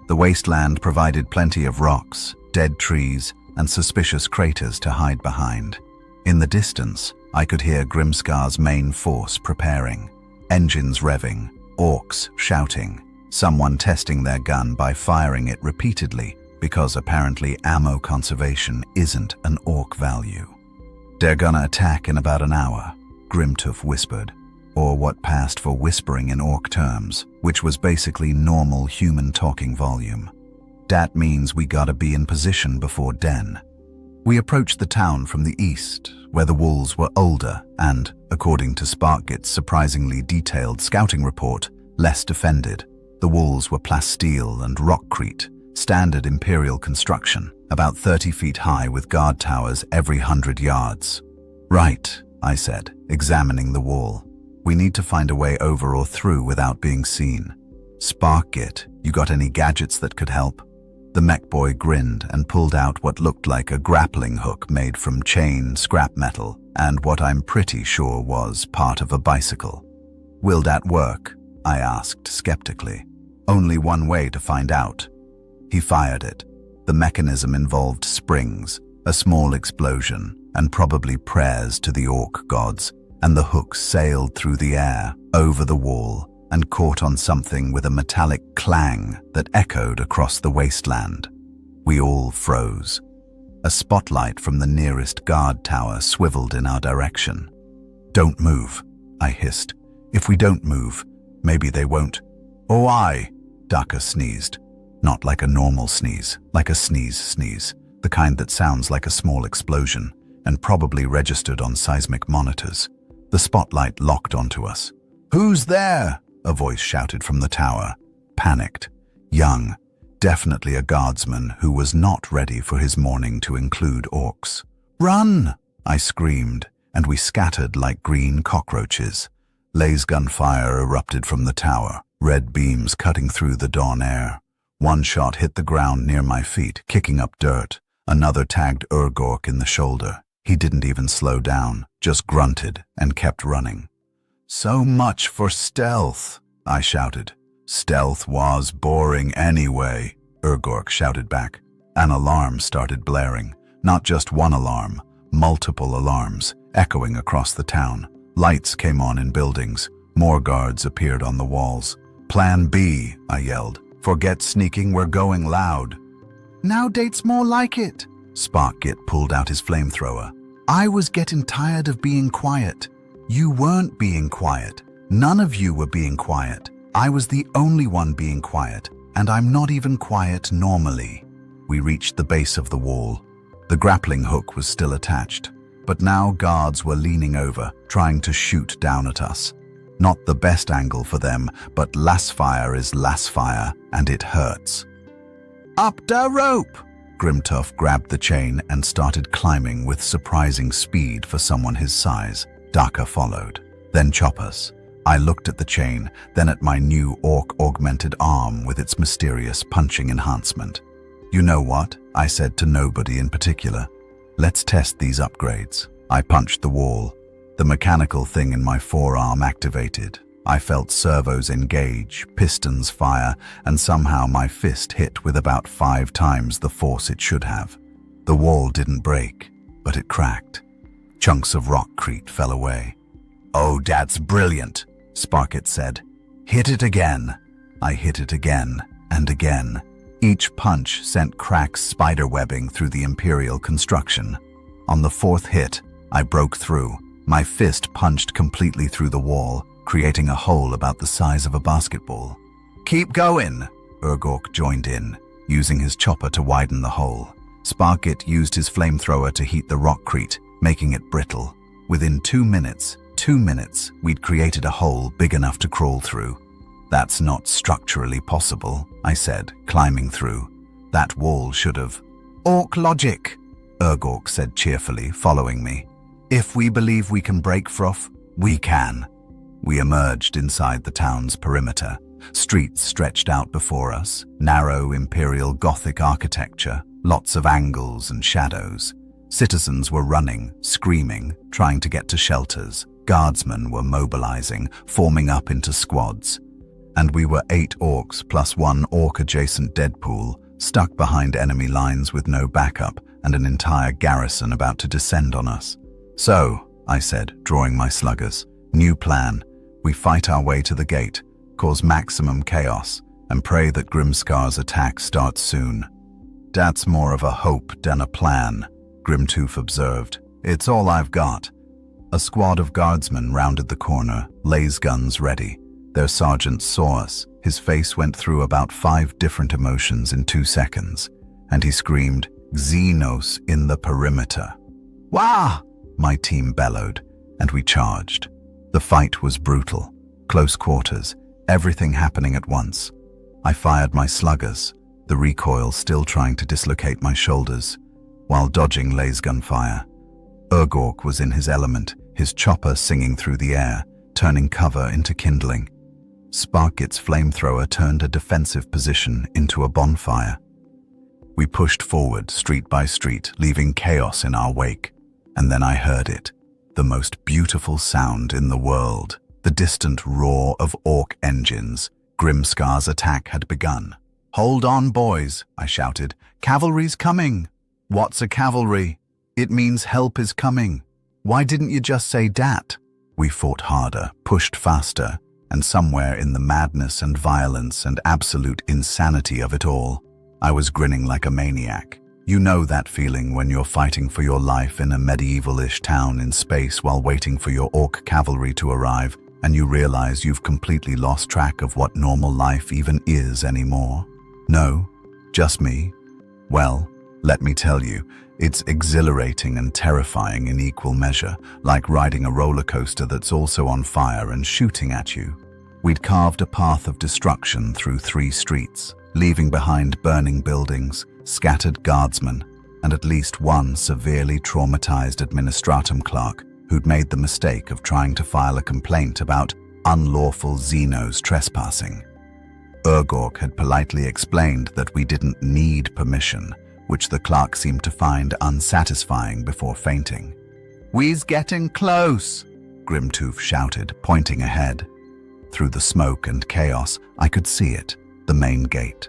The wasteland provided plenty of rocks, dead trees, and suspicious craters to hide behind. In the distance, I could hear Grimskar's main force preparing. Engines revving, orcs shouting, someone testing their gun by firing it repeatedly, because apparently ammo conservation isn't an orc value. "They're gonna attack in about an hour," Grimtooth whispered, or what passed for whispering in orc terms, which was basically normal human talking volume. Dat means we gotta be in position before den. We approached the town from the east, where the walls were older and, according to Sparkgit's surprisingly detailed scouting report, less defended. The walls were plasteel and rockcrete, standard Imperial construction, about 30 feet high with guard towers every 100 yards. Right, I said, examining the wall. We need to find a way over or through without being seen. Sparkgit, you got any gadgets that could help? The mech boy grinned and pulled out what looked like a grappling hook made from chain scrap metal and what I'm pretty sure was part of a bicycle. Will that work? I asked skeptically. Only one way to find out. He fired it. The mechanism involved springs, a small explosion, and probably prayers to the Ork gods, and the hook sailed through the air, over the wall, and caught on something with a metallic clang that echoed across the wasteland. We all froze. A spotlight from the nearest guard tower swiveled in our direction. "Don't move," I hissed. "If we don't move, maybe they won't." "Oh, aye," Daka sneezed. Not like a normal sneeze, like a sneeze, the kind that sounds like a small explosion, and probably registered on seismic monitors. The spotlight locked onto us. "Who's there?" a voice shouted from the tower. Panicked. Young. Definitely a guardsman who was not ready for his morning to include orcs. "Run!" I screamed, and we scattered like green cockroaches. Laser fire erupted from the tower, red beams cutting through the dawn air. One shot hit the ground near my feet, kicking up dirt. Another tagged Ork in the shoulder. He didn't even slow down, just grunted and kept running. "So much for stealth," I shouted. "Stealth was boring anyway," Ork shouted back. An alarm started blaring. Not just one alarm, multiple alarms, echoing across the town. Lights came on in buildings. More guards appeared on the walls. "Plan B," I yelled. "Forget sneaking, we're going loud." "Nowadays more like it." Sparkgit pulled out his flamethrower. "I was getting tired of being quiet." "You weren't being quiet. None of you were being quiet. I was the only one being quiet, and I'm not even quiet normally." We reached the base of the wall. The grappling hook was still attached, but now guards were leaning over, trying to shoot down at us. Not the best angle for them, but lass fire is lass fire, and it hurts. "Up the rope!" Grimtuff grabbed the chain and started climbing with surprising speed for someone his size. Daka followed, then Choppers. I looked at the chain, then at my new Ork augmented arm with its mysterious punching enhancement. "You know what?" I said to nobody in particular. "Let's test these upgrades." I punched the wall. The mechanical thing in my forearm activated. I felt servos engage, pistons fire, and somehow my fist hit with about 5 times the force it should have. The wall didn't break, but it cracked. Chunks of rockcrete fell away. "Oh, that's brilliant," Sparkgit said. "Hit it again." I hit it again and again. Each punch sent cracks spiderwebbing through the Imperial construction. On the 4th hit, I broke through. My fist punched completely through the wall, creating a hole about the size of a basketball. "Keep going," Ork joined in, using his chopper to widen the hole. Sparkgit used his flamethrower to heat the rockcrete, making it brittle. Within 2 minutes, we'd created a hole big enough to crawl through. "That's not structurally possible," I said, climbing through. "That wall should have—" "Ork logic," Ork said cheerfully, following me. "If we believe we can break froth, we can." We emerged inside the town's perimeter. Streets stretched out before us, narrow Imperial Gothic architecture, lots of angles and shadows. Citizens were running, screaming, trying to get to shelters. Guardsmen were mobilizing, forming up into squads. And we were 8 orcs plus 1 orc-adjacent DEADPOOL, stuck behind enemy lines with no backup and an entire garrison about to descend on us. "So," I said, drawing my sluggers, "new plan. We fight our way to the gate, cause maximum chaos, and pray that Grimskar's attack starts soon." "That's more of a hope than a plan," Grimtooth observed. "It's all I've got." A squad of guardsmen rounded the corner, laser guns ready. Their sergeant saw us, His face went through about 5 different emotions in 2 seconds, and he screamed, "Xenos in the perimeter." "Wah!" my team bellowed, and we charged. The fight was brutal, close quarters, everything happening at once. I fired my sluggers, the recoil still trying to dislocate my shoulders, while dodging lasgun fire. Ork was in his element, his chopper singing through the air, turning cover into kindling. Sparkit's flamethrower turned a defensive position into a bonfire. We pushed forward, street by street, leaving chaos in our wake. And then I heard it, the most beautiful sound in the world, the distant roar of Ork engines. Grimskar's attack had begun. "Hold on, boys," I shouted. "Cavalry's coming." "What's a cavalry?" "It means help is coming." "Why didn't you just say dat?" We fought harder, pushed faster, and somewhere in the madness and violence and absolute insanity of it all, I was grinning like a maniac. You know that feeling when you're fighting for your life in a medieval-ish town in space while waiting for your Ork cavalry to arrive, and you realize you've completely lost track of what normal life even is anymore? No? Just me? Well, let me tell you, it's exhilarating and terrifying in equal measure, like riding a roller coaster that's also on fire and shooting at you. We'd carved a path of destruction through 3 streets, leaving behind burning buildings, scattered guardsmen, and at least one severely traumatized administratum clerk who'd made the mistake of trying to file a complaint about unlawful Xenos trespassing. Ork had politely explained that we didn't need permission, which the clerk seemed to find unsatisfying before fainting. "We's getting close," Grimtooth shouted, pointing ahead. Through the smoke and chaos, I could see it, the main gate.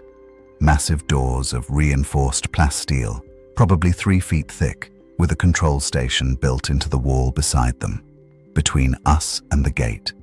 Massive doors of reinforced plasteel, probably 3 feet thick, with a control station built into the wall beside them. Between us and the gate,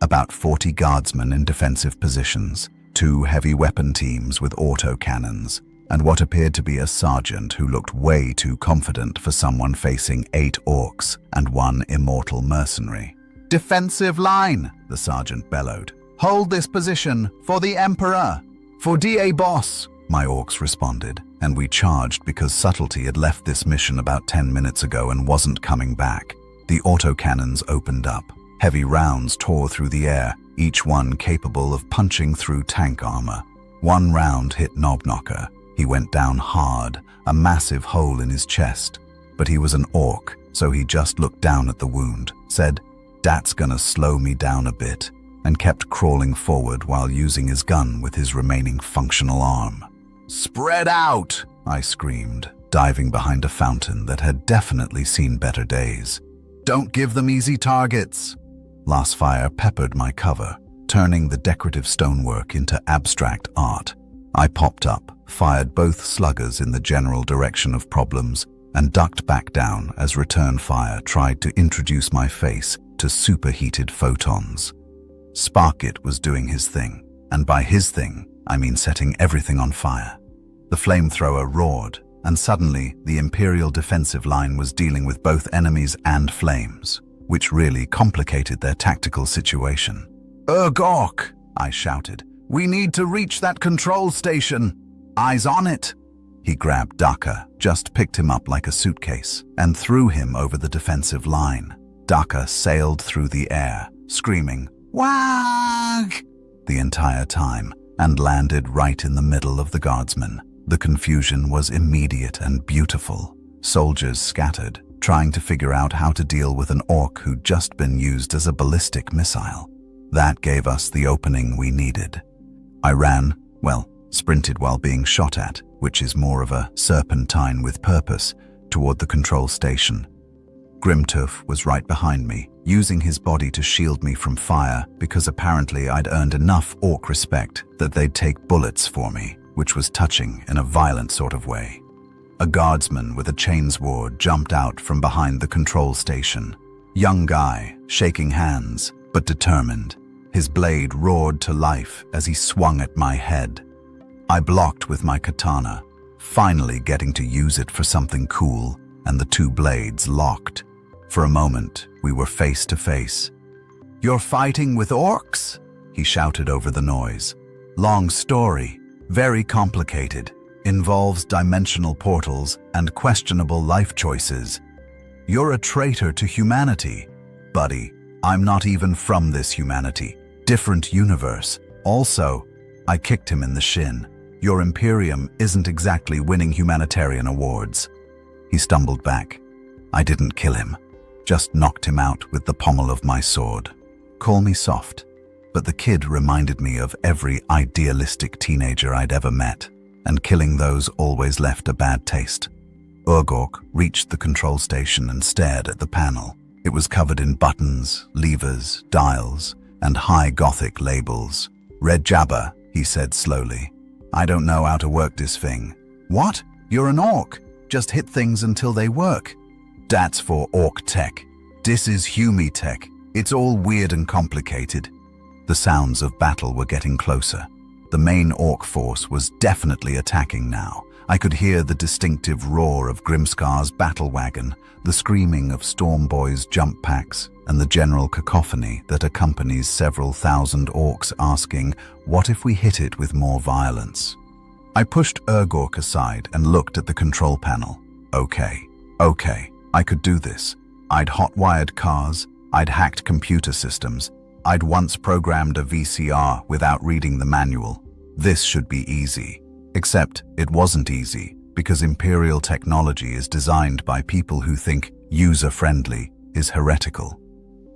about 40 guardsmen in defensive positions, 2 heavy weapon teams with autocannons, and what appeared to be a sergeant who looked way too confident for someone facing 8 Orks and 1 immortal mercenary. "Defensive line," the sergeant bellowed. "Hold this position for the Emperor." "For DA boss," my Orks responded, and we charged because Subtlety had left this mission about 10 minutes ago and wasn't coming back. The autocannons opened up. Heavy rounds tore through the air, each one capable of punching through tank armor. One round hit Knobknocker. He went down hard, a massive hole in his chest. But he was an Ork, so he just looked down at the wound, said, "That's gonna slow me down a bit," and kept crawling forward while using his gun with his remaining functional arm. "Spread out!" I screamed, diving behind a fountain that had definitely seen better days. "Don't give them easy targets!" Last fire peppered my cover, turning the decorative stonework into abstract art. I popped up, fired both sluggers in the general direction of problems, and ducked back down as return fire tried to introduce my face to superheated photons. Sparkit was doing his thing, and by his thing, I mean setting everything on fire. The flamethrower roared, and suddenly the Imperial defensive line was dealing with both enemies and flames, which really complicated their tactical situation. "Ork," I shouted, "we need to reach that control station." "Eyes on it." He grabbed Daka, just picked him up like a suitcase, and threw him over the defensive line. Daka sailed through the air, screaming, "WAAAGH!" the entire time, and landed right in the middle of the guardsmen. The confusion was immediate and beautiful. Soldiers scattered, trying to figure out how to deal with an Ork who'd just been used as a ballistic missile. That gave us the opening we needed. I ran, sprinted while being shot at, which is more of a serpentine with purpose, toward the control station. Grimtooth was right behind me, using his body to shield me from fire because apparently I'd earned enough Ork respect that they'd take bullets for me, which was touching in a violent sort of way. A guardsman with a chainsword jumped out from behind the control station. Young guy, shaking hands, but determined. His blade roared to life as he swung at my head. I blocked with my katana, finally getting to use it for something cool, and the 2 blades locked. For a moment, we were face to face. "You're fighting with Orks?" he shouted over the noise. Long story, very complicated, involves dimensional portals and questionable life choices. You're a traitor to humanity. Buddy, I'm not even from this humanity. Different universe. Also, I kicked him in the shin. Your Imperium isn't exactly winning humanitarian awards. He stumbled back. I didn't kill him, just knocked him out with the pommel of my sword. Call me soft, but the kid reminded me of every idealistic teenager I'd ever met, and killing those always left a bad taste. WAAAGH reached the control station and stared at the panel. It was covered in buttons, levers, dials, and high Gothic labels. "Red Jabba," he said slowly. "I don't know how to work this thing." "What? You're an Ork. Just hit things until they work." "That's for Ork tech. This is Humi tech. It's all weird and complicated." The sounds of battle were getting closer. The main Ork force was definitely attacking now. I could hear the distinctive roar of Grimskar's Battlewagon, the screaming of Stormboy's jump packs, and the general cacophony that accompanies several thousand Orks asking, "What if we hit it with more violence?" I pushed WAAAGH aside and looked at the control panel. Okay, I could do this. I'd hot-wired cars, I'd hacked computer systems, I'd once programmed a VCR without reading the manual. This should be easy. Except it wasn't easy, because Imperial technology is designed by people who think user-friendly is heretical.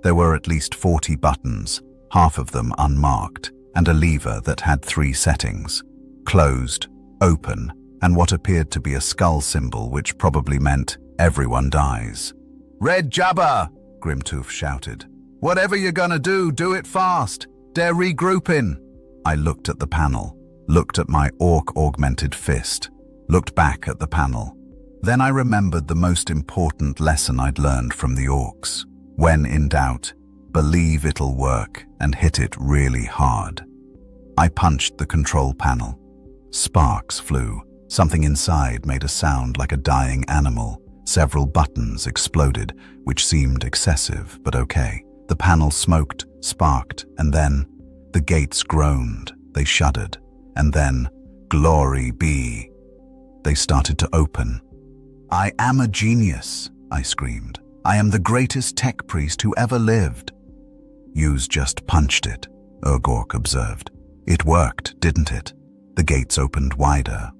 There were at least 40 buttons, half of them unmarked, and a lever that had 3 settings: closed, open, and what appeared to be a skull symbol, which probably meant everyone dies. "Red Jabba!" Grimtooth shouted. "Whatever you're gonna do it fast. They're regrouping." I looked at the panel, looked at my Ork-augmented fist, looked back at the panel. Then I remembered the most important lesson I'd learned from the Orks. When in doubt, believe it'll work and hit it really hard. I punched the control panel. Sparks flew. Something inside made a sound like a dying animal. Several buttons exploded, which seemed excessive, but okay. The panel smoked, sparked, and then the gates groaned. They shuddered. And then, glory be, they started to open. "I am a genius," I screamed. "I am the greatest tech priest who ever lived." "Yous just punched it," WAAAGH observed. "It worked, didn't it?" The gates opened wider,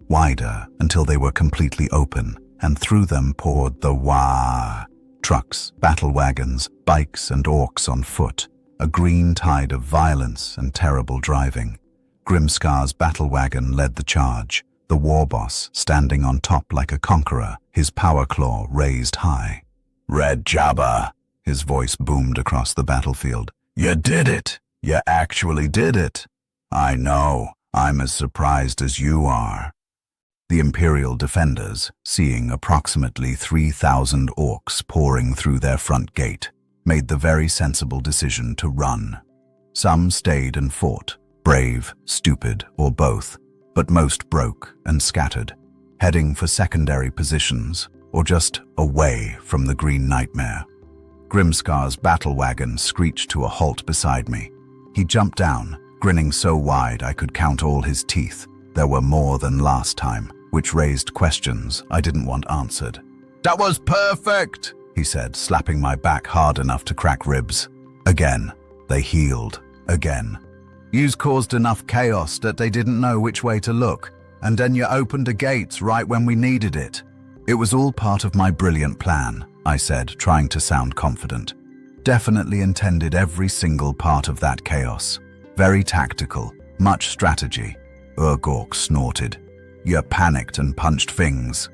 until they were completely open, and through them poured the WAAAGH. Trucks, battlewagons, bikes, and Orks on foot. A green tide of violence and terrible driving. Grimskar's Battlewagon led the charge, the war boss standing on top like a conqueror, his power claw raised high. "Red Jabba," his voice boomed across the battlefield. "You did it! You actually did it! I know, I'm as surprised as you are." The Imperial defenders, seeing approximately 3,000 Orks pouring through their front gate, made the very sensible decision to run. Some stayed and fought, brave, stupid, or both, but most broke and scattered, heading for secondary positions or just away from the green nightmare. Grimskar's Battlewagon screeched to a halt beside me. He jumped down, grinning so wide I could count all his teeth. There were more than last time, which raised questions I didn't want answered. "That was perfect," he said, slapping my back hard enough to crack ribs. Again, they healed. Again. "Yous caused enough chaos that they didn't know which way to look, and then you opened the gates right when we needed it." "It was all part of my brilliant plan," I said, trying to sound confident. "Definitely intended every single part of that chaos. Very tactical, much strategy." WAAAGH snorted. "You panicked and punched things."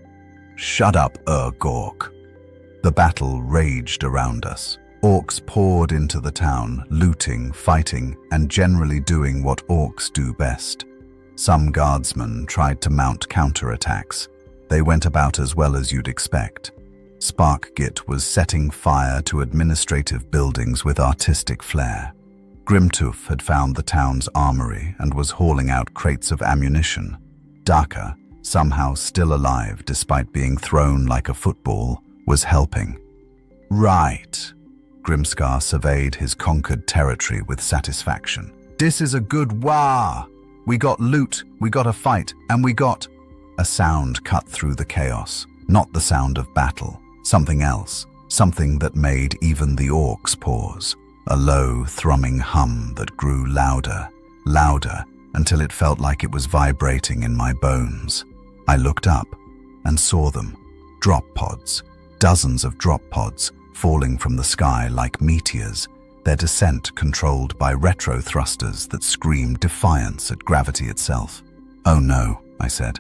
"Shut up, WAAAGH." The battle raged around us. Orks poured into the town, looting, fighting, and generally doing what Orks do best. Some guardsmen tried to mount counterattacks. They went about as well as you'd expect. Sparkgit was setting fire to administrative buildings with artistic flair. Grimtooth had found the town's armory and was hauling out crates of ammunition. Daka, somehow still alive despite being thrown like a football, was helping. "Right." Grimskar surveyed his conquered territory with satisfaction. "This is a good WAAAGH. We got loot, we got a fight, and we got... A sound cut through the chaos. Not the sound of battle. Something else. Something that made even the orcs pause. A low, thrumming hum that grew louder, louder, until it felt like it was vibrating in my bones. I looked up and saw them. Drop pods. Dozens of drop pods falling from the sky like meteors, their descent controlled by retro thrusters that screamed defiance at gravity itself. "Oh no," I said.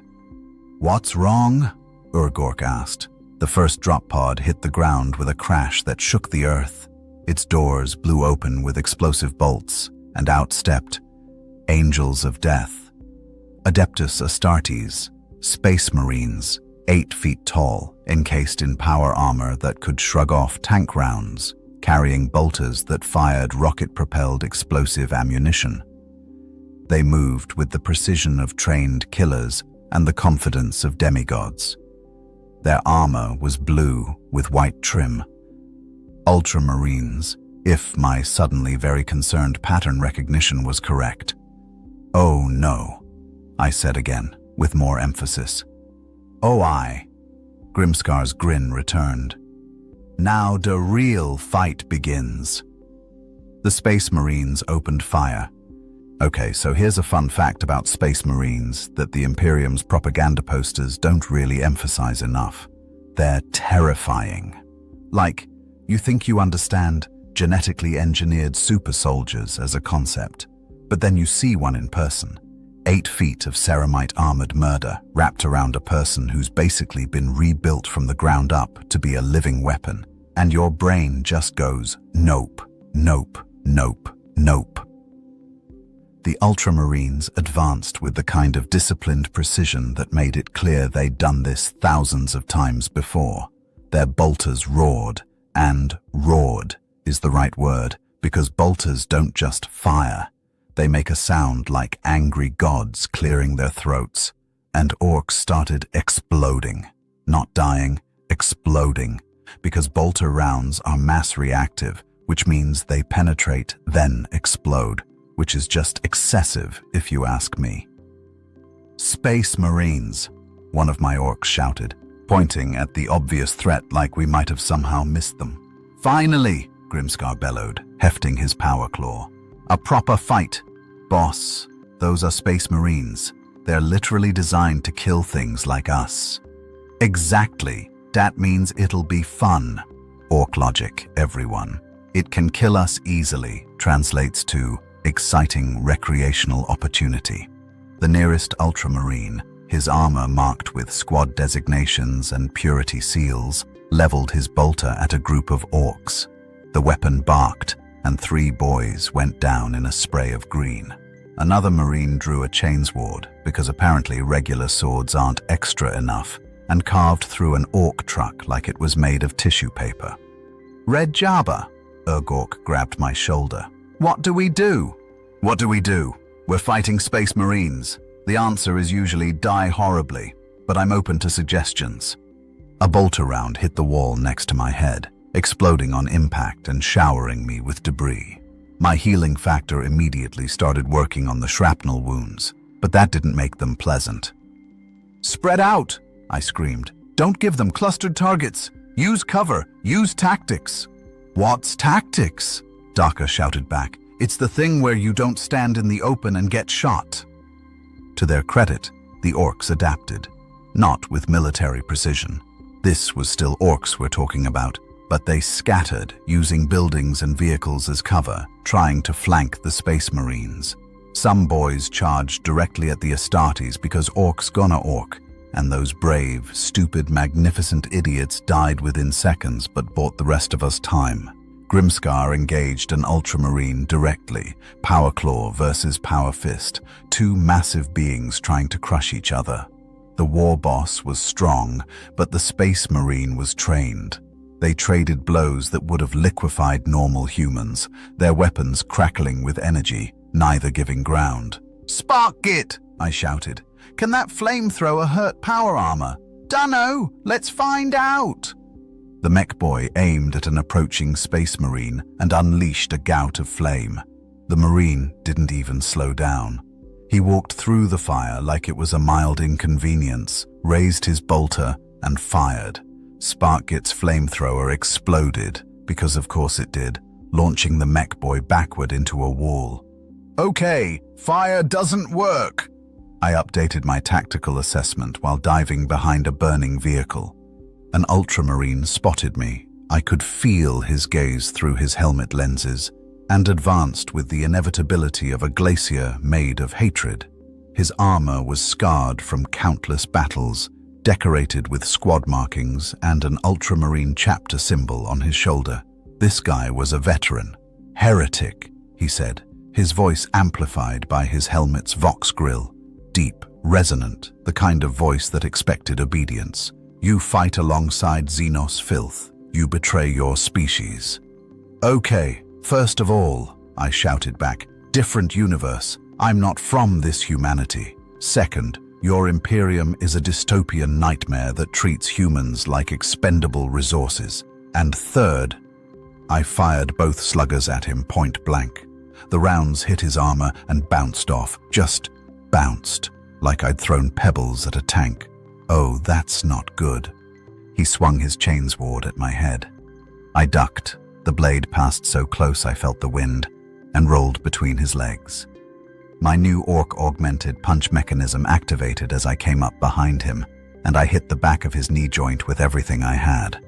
"What's wrong?" Ork asked. The first drop pod hit the ground with a crash that shook the earth. Its doors blew open with explosive bolts, and out stepped Angels of Death. Adeptus Astartes, Space Marines, 8 feet tall, encased in power armor that could shrug off tank rounds, carrying bolters that fired rocket-propelled explosive ammunition. They moved with the precision of trained killers and the confidence of demigods. Their armor was blue with white trim. Ultramarines, if my suddenly very concerned pattern recognition was correct. "Oh no," I said again, with more emphasis. "Oh aye." Grimscar's grin returned. "Now the real fight begins." The Space Marines opened fire. Okay, so here's a fun fact about Space Marines that the Imperium's propaganda posters don't really emphasize enough. They're terrifying. Like, you think you understand genetically engineered super soldiers as a concept, but then you see one in person. 8 feet of ceramite armored murder wrapped around a person who's basically been rebuilt from the ground up to be a living weapon, and your brain just goes, nope, nope, nope, nope. The Ultramarines advanced with the kind of disciplined precision that made it clear they'd done this thousands of times before. Their bolters roared, and roared is the right word, because bolters don't just fire. They make a sound like angry gods clearing their throats, and orcs started exploding. Not dying, exploding, because bolter rounds are mass reactive, which means they penetrate, then explode, which is just excessive if you ask me. "Space Marines," one of my orcs shouted, pointing at the obvious threat like we might have somehow missed them. "Finally," Grimscar bellowed, hefting his power claw. "A proper fight. Boss, those are Space Marines. They're literally designed to kill things like us." "Exactly. That means it'll be fun." Orc logic, everyone. "It can kill us easily" translates to exciting recreational opportunity. The nearest Ultramarine, his armor marked with squad designations and purity seals, leveled his bolter at a group of orcs. The weapon barked, and 3 boys went down in a spray of green. Another Marine drew a chainsword, because apparently regular swords aren't extra enough, and carved through an orc truck like it was made of tissue paper. "Red Jabba," Ork grabbed my shoulder. "What do we do?" "What do we do? We're fighting Space Marines. The answer is usually die horribly, but I'm open to suggestions." A bolter round hit the wall next to my head, exploding on impact and showering me with debris. My healing factor immediately started working on the shrapnel wounds, but that didn't make them pleasant. "Spread out," I screamed. "Don't give them clustered targets. Use cover. Use tactics." "What's tactics?" Daka shouted back. "It's the thing where you don't stand in the open and get shot." To their credit, the orcs adapted, not with military precision. This was still orcs we're talking about, but they scattered, using buildings and vehicles as cover, trying to flank the Space Marines. Some boys charged directly at the Astartes because orcs gonna orc, and those brave, stupid, magnificent idiots died within seconds but bought the rest of us time. Grimscar engaged an Ultramarine directly, Power Claw versus Power Fist, 2 massive beings trying to crush each other. The war boss was strong, but the Space Marine was trained. They traded blows that would have liquefied normal humans, their weapons crackling with energy, neither giving ground. "Spark it!" I shouted. "Can that flamethrower hurt power armor?" "Dunno, let's find out!" The mech boy aimed at an approaching Space Marine and unleashed a gout of flame. The Marine didn't even slow down. He walked through the fire like it was a mild inconvenience, raised his bolter, and fired. Sparkgit's flamethrower exploded, because of course it did, launching the mech boy backward into a wall. "Okay, fire doesn't work." I updated my tactical assessment while diving behind a burning vehicle. An ultramarine spotted me. I could feel his gaze through his helmet lenses, and advanced with the inevitability of a glacier made of hatred. His armor was scarred from countless battles, decorated with squad markings and an ultramarine chapter symbol on his shoulder. This guy was a veteran. "Heretic," he said, his voice amplified by his helmet's vox grill. Deep, resonant, the kind of voice that expected obedience. "You fight alongside Xenos filth. You betray your species." "Okay, first of all," I shouted back, "different universe. I'm not from this humanity. Second, your Imperium is a dystopian nightmare that treats humans like expendable resources. And third," I fired both sluggers at him point blank. The rounds hit his armor and bounced off, just bounced, like I'd thrown pebbles at a tank. "Oh, that's not good." He swung his chainsword at my head. I ducked. The blade passed so close I felt the wind, and rolled between his legs. My new Ork-augmented punch mechanism activated as I came up behind him, and I hit the back of his knee joint with everything I had.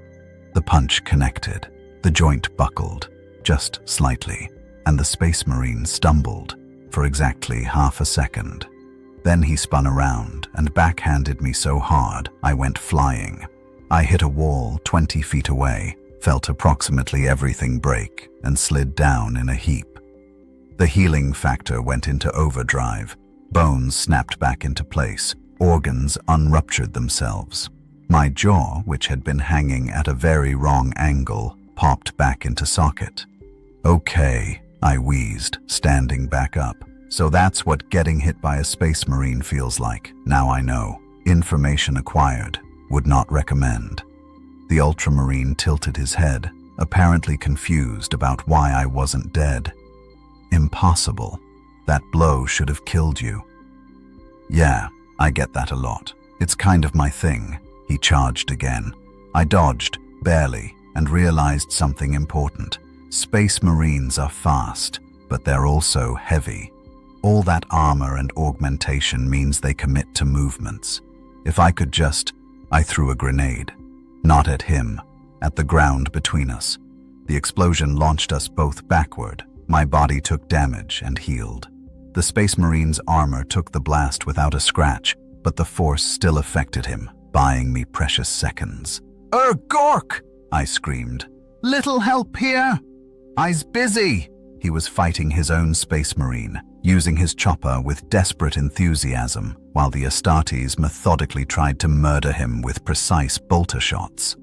The punch connected. The joint buckled, just slightly, and the Space Marine stumbled for exactly half a second. Then he spun around and backhanded me so hard I went flying. I hit a wall 20 feet away, felt approximately everything break, and slid down in a heap. The healing factor went into overdrive. Bones snapped back into place. Organs unruptured themselves. My jaw, which had been hanging at a very wrong angle, popped back into socket. "Okay," I wheezed, standing back up. "So that's what getting hit by a Space Marine feels like. Now I know. Information acquired. Would not recommend." The Ultramarine tilted his head, apparently confused about why I wasn't dead. "Impossible. That blow should have killed you." "Yeah, I get that a lot. It's kind of my thing." He charged again. I dodged, barely, and realized something important. Space Marines are fast, but they're also heavy. All that armor and augmentation means they commit to movements. If I could just... I threw a grenade. Not at him, at the ground between us. The explosion launched us both backward. My body took damage and healed. The Space Marine's armor took the blast without a scratch, but the force still affected him, buying me precious seconds. "Gork!" I screamed. "Little help here?" "I's busy." He was fighting his own Space Marine, using his chopper with desperate enthusiasm, while the Astartes methodically tried to murder him with precise bolter shots.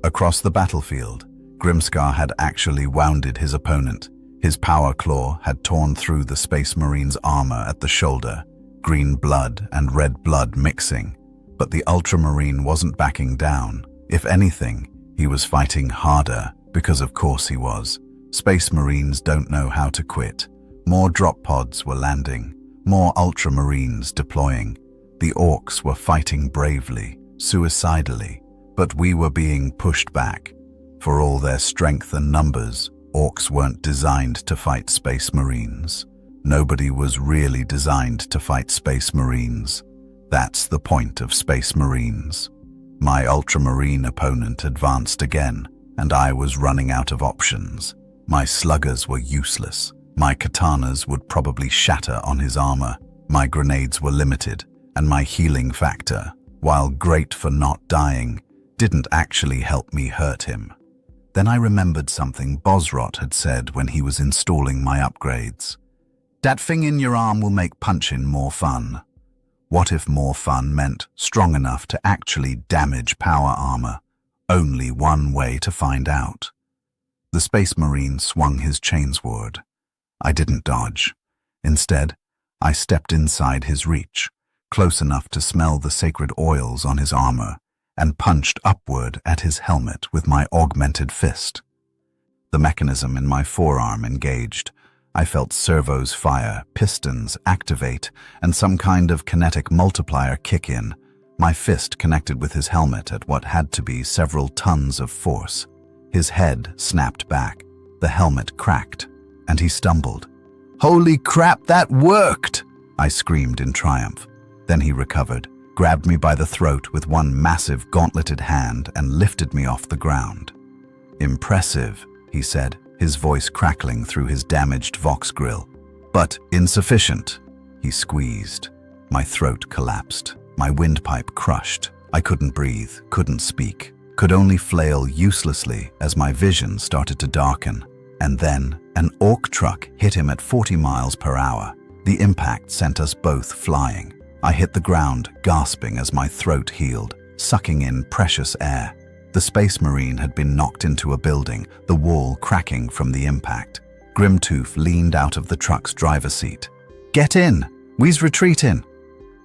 Across the battlefield, Grimdark had actually wounded his opponent. His power claw had torn through the Space Marine's armor at the shoulder, green blood and red blood mixing. But the Ultramarine wasn't backing down. If anything, he was fighting harder, because of course he was. Space Marines don't know how to quit. More drop pods were landing, more Ultramarines deploying. The Orks were fighting bravely, suicidally, but we were being pushed back. For all their strength and numbers, Orks weren't designed to fight Space Marines. Nobody was really designed to fight Space Marines. That's the point of Space Marines. My Ultramarine opponent advanced again, and I was running out of options. My sluggers were useless. My katanas would probably shatter on his armor. My grenades were limited, and my healing factor, while great for not dying, didn't actually help me hurt him. Then I remembered something Bosrot had said when he was installing my upgrades. "Dat thing in your arm will make punching more fun." What if more fun meant strong enough to actually damage power armor? Only one way to find out. The Space Marine swung his chainsword. I didn't dodge. Instead, I stepped inside his reach, close enough to smell the sacred oils on his armor, and punched upward at his helmet with my augmented fist. The mechanism in my forearm engaged. I felt servos fire, pistons activate, and some kind of kinetic multiplier kick in. My fist connected with his helmet at what had to be several tons of force. His head snapped back, the helmet cracked, and he stumbled. "Holy crap, that worked!" I screamed in triumph. Then he recovered, grabbed me by the throat with one massive gauntleted hand and lifted me off the ground. "Impressive," he said, his voice crackling through his damaged Vox grill. "But insufficient." He squeezed. My throat collapsed, my windpipe crushed. I couldn't breathe, couldn't speak, could only flail uselessly as my vision started to darken. And then an Ork truck hit him at 40 miles per hour. The impact sent us both flying. I hit the ground, gasping as my throat healed, sucking in precious air. The Space Marine had been knocked into a building, the wall cracking from the impact. Grimtooth leaned out of the truck's driver's seat. "Get in! We's retreatin'."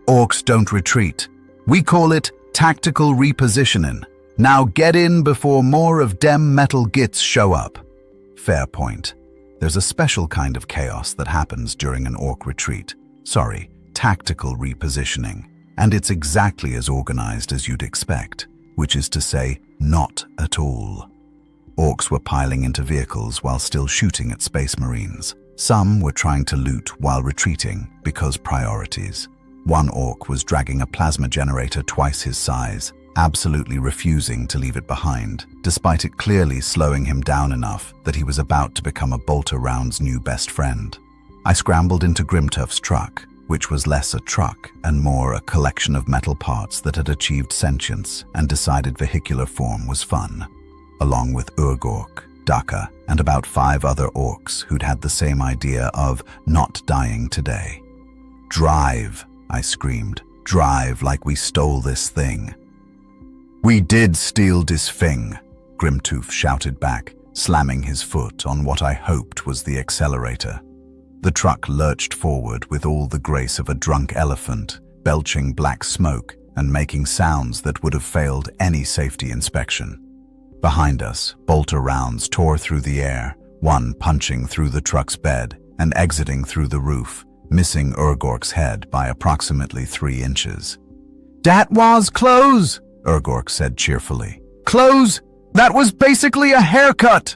"Orks don't retreat. We call it tactical repositioning. Now get in before more of dem metal gits show up." Fair point. There's a special kind of chaos that happens during an Ork retreat. Sorry, tactical repositioning. And it's exactly as organized as you'd expect, which is to say, not at all. Orks were piling into vehicles while still shooting at Space Marines. Some were trying to loot while retreating because priorities. One Ork was dragging a plasma generator twice his size, absolutely refusing to leave it behind, despite it clearly slowing him down enough that he was about to become a bolter round's new best friend. I scrambled into Grimtough's truck, which was less a truck and more a collection of metal parts that had achieved sentience and decided vehicular form was fun, along with Ork, Daka, and about 5 other Orks who'd had the same idea of not dying today. "Drive," I screamed. "Drive like we stole this thing." "We did steal this thing," Grimtooth shouted back, slamming his foot on what I hoped was the accelerator. The truck lurched forward with all the grace of a drunk elephant, belching black smoke and making sounds that would have failed any safety inspection. Behind us, bolter rounds tore through the air, one punching through the truck's bed and exiting through the roof, missing Urgork's head by approximately 3 inches. "Dat was close," Urgork said cheerfully. "Close? That was basically a haircut."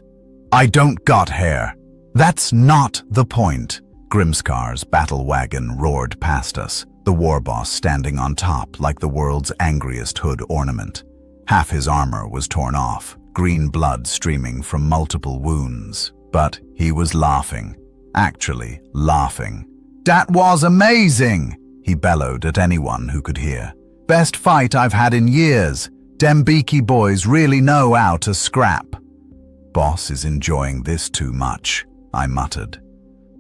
"I don't got hair." "That's not the point." Grimskar's Battlewagon roared past us, the war boss standing on top like the world's angriest hood ornament. Half his armor was torn off, green blood streaming from multiple wounds. But he was laughing. Actually laughing. "Dat was amazing," he bellowed at anyone who could hear. "Best fight I've had in years. Dem beaky boys really know how to scrap." "Boss is enjoying this too much," I muttered.